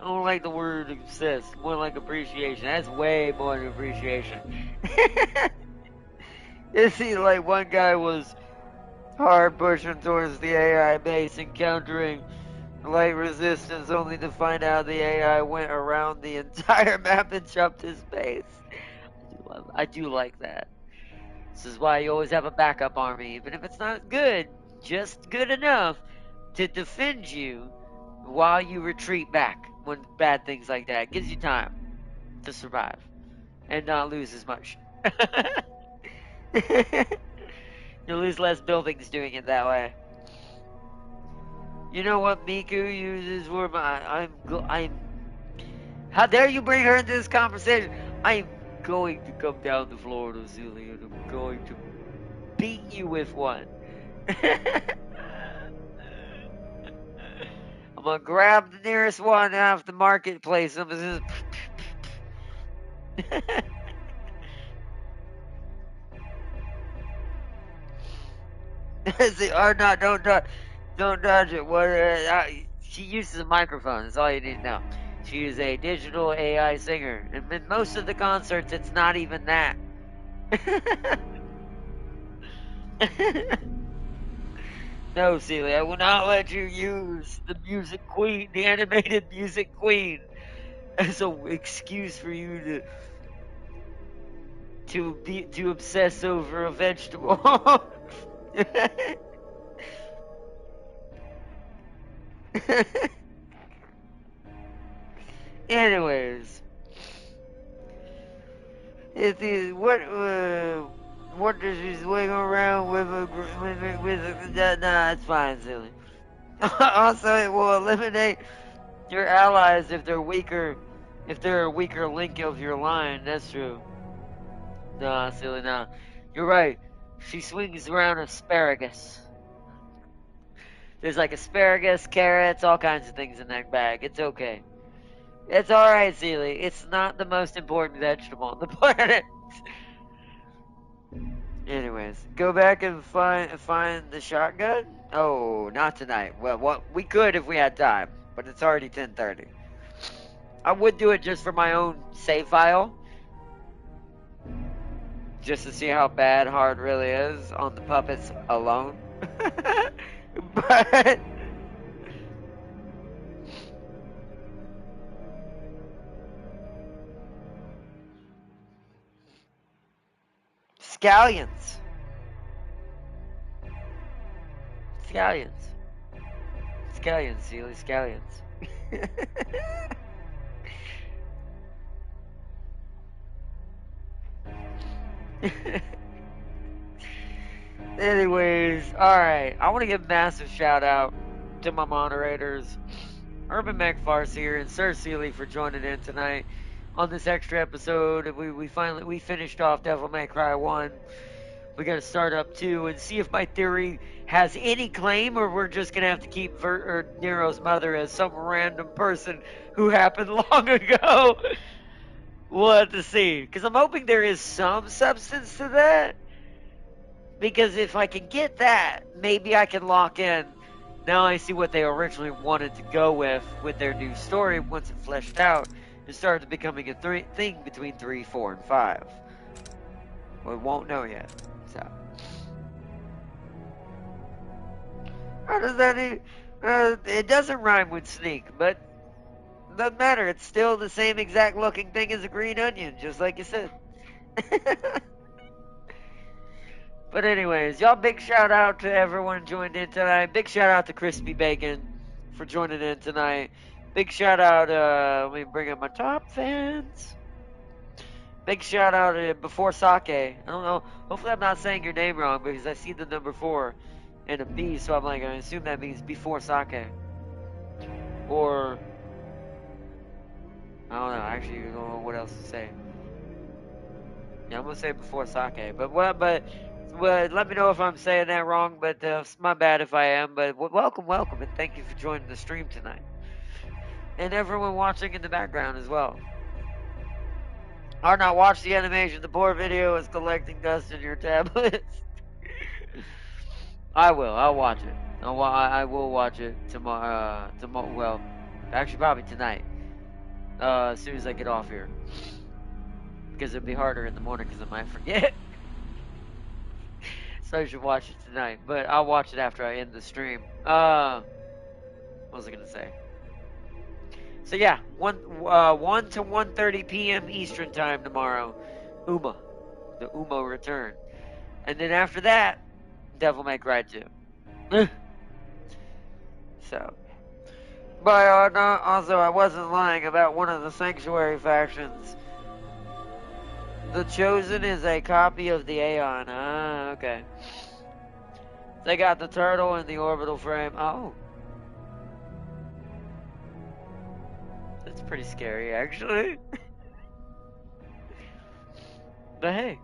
don't like the word obsessed. More like appreciation. That's way more than appreciation. You see, like one guy was hard pushing towards the AI base, encountering light resistance, only to find out the AI went around the entire map and jumped his base. I do like that. This is why you always have a backup army, even if it's not good, just good enough to defend you while you retreat back when bad things like that. It gives you time to survive and not lose as much. You lose less buildings doing it that way. You know what Miku uses for I'm. How dare you bring her into this conversation? I'm going to come down to Florida, Zilly, and I'm going to beat you with one. I'm gonna grab the nearest one off the marketplace. I'm just. Or not, don't dodge it. What? She uses a microphone. That's all you need to know. She is a digital AI singer, and in most of the concerts, it's not even that. No, Celia, I will not let you use the music queen, the animated music queen, as an excuse for you to obsess over a vegetable. Anyways, what does she swing around with nah, it's fine, silly. Also, it will eliminate your allies if they're a weaker link of your line. That's true. Nah, silly, nah. You're right. She swings around asparagus. There's like asparagus, carrots, all kinds of things in that bag. It's okay. It's alright, Seely. It's not the most important vegetable on the planet. Anyways, go back and find the shotgun? Oh, not tonight. Well, what we could if we had time, but it's already 10:30. I would do it just for my own save file, just to see how bad hard really is on the puppets alone. But scallions. Scallions. Scallions, Seely, scallions. Anyways, alright. I want to give a massive shout out to my moderators, Urban McFarce here, and Sir Seely for joining in tonight on this extra episode. We finished off Devil May Cry 1. We gotta start up 2 and see if my theory has any claim, or we're just gonna have to keep Nero's mother as some random person who happened long ago. We'll have to see. Because I'm hoping there is some substance to that. Because if I can get that, maybe I can lock in. Now I see what they originally wanted to go with their new story once it fleshed out and started becoming a thing between 3, 4, and 5. We won't know yet. So, how does that even, it doesn't rhyme with sneak, but it doesn't matter. It's still the same exact looking thing as a green onion, just like you said. But anyways, y'all, big shout out to everyone joined in tonight. Big shout out to Crispy Bacon for joining in tonight. Big shout out, let me bring up my top fans. Big shout out to Before Sake. I don't know, hopefully I'm not saying your name wrong because I see the number 4 and a B, so I'm like, I assume that means Before Sake. Or, I don't know, actually, I don't know what else to say. Yeah, I'm gonna say Before Sake, but let me know if I'm saying that wrong, but it's my bad if I am. But welcome, and thank you for joining the stream tonight. And everyone watching in the background as well. Or not watch the animation. The poor video is collecting dust in your tablets. I will. I'll watch it. I will watch it tomorrow. Well, actually, probably tonight. as soon as I get off here. Because it'd be harder in the morning because I might forget. So I should watch it tonight. But I'll watch it after I end the stream. What was I going to say? So yeah, 1 to 1:30 p.m. Eastern time tomorrow. Uma. The Uma return. And then after that, Devil May Cry 2. So. But also, I wasn't lying about one of the Sanctuary factions. The Chosen is a copy of the Aeon. Ah, okay. They got the turtle and the orbital frame. Oh. That's pretty scary, actually. But hey.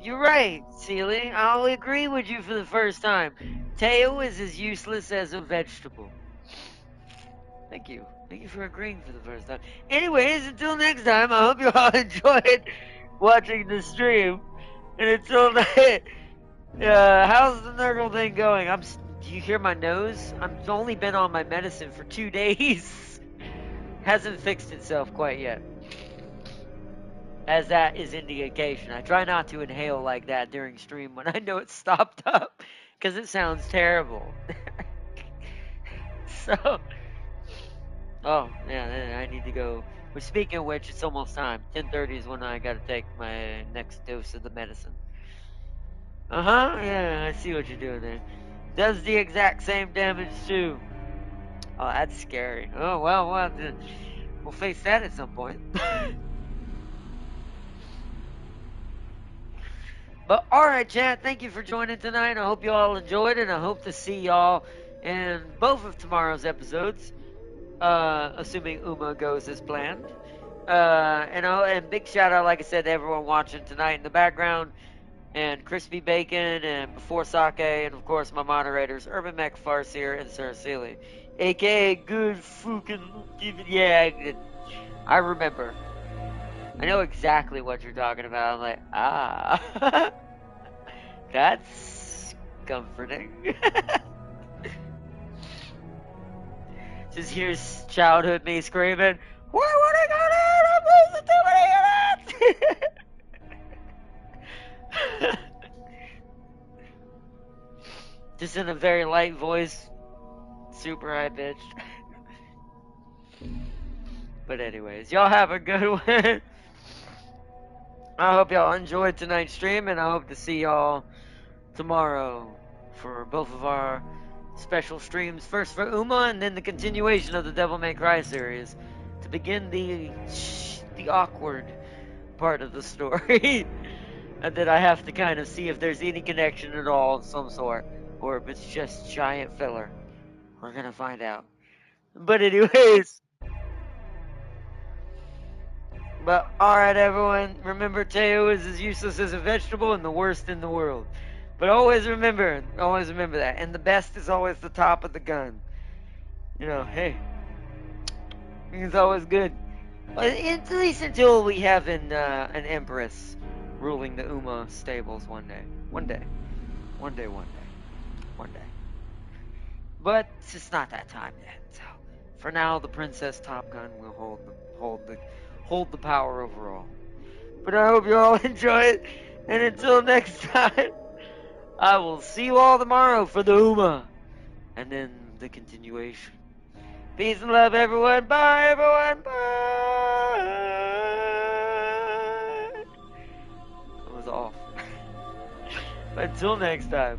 You're right, Seely. I'll agree with you for the first time. Teo is as useless as a vegetable. Thank you. Thank you for agreeing for the first time. Anyways, until next time, I hope you all enjoyed watching the stream. And until then, how's the Nurgle thing going? Do you hear my nose? I've only been on my medicine for 2 days. Hasn't fixed itself quite yet. As that is indication. I try not to inhale like that during stream when I know it's stopped up. Because it sounds terrible. So... Oh, yeah, I need to go. But speaking of which, it's almost time. 10:30 is when I gotta take my next dose of the medicine. Uh-huh, yeah, I see what you're doing there. Does the exact same damage too. Oh, that's scary. Oh, well, we'll face that at some point. But alright, chat, thank you for joining tonight. I hope you all enjoyed it. I hope to see y'all in both of tomorrow's episodes. Assuming Uma goes as planned. And big shout out, like I said, to everyone watching tonight in the background, and Crispy Bacon, and Before Sake, and of course my moderators, Urban Mech Farseer and Sir Seely, aka Good Fucking, yeah, I remember. I know exactly what you're talking about. I'm like, ah, that's comforting. Just hears childhood me screaming, "Why would I go down? I'm losing too many of that!" Just in a very light voice, super high pitched. But anyways, y'all have a good one. I hope y'all enjoyed tonight's stream, and I hope to see y'all tomorrow for both of our special streams. First for Uma, and then the continuation of the Devil May Cry series to begin the awkward part of the story. And then I have to kind of see if there's any connection at all of some sort, or if it's just giant filler. We're gonna find out. But anyways. But alright, everyone, remember Teo is as useless as a vegetable and the worst in the world. But always remember that. And the best is always the top of the gun. You know, hey, it's always good. At least until we have an empress ruling the Uma stables one day. One day. But it's not that time yet. So for now, the Princess Top Gun will hold the power overall. But I hope you all enjoy it. And until next time, I will see you all tomorrow for the Uma. And then the continuation. Peace and love, everyone. Bye, everyone. Bye. It was off. Until next time.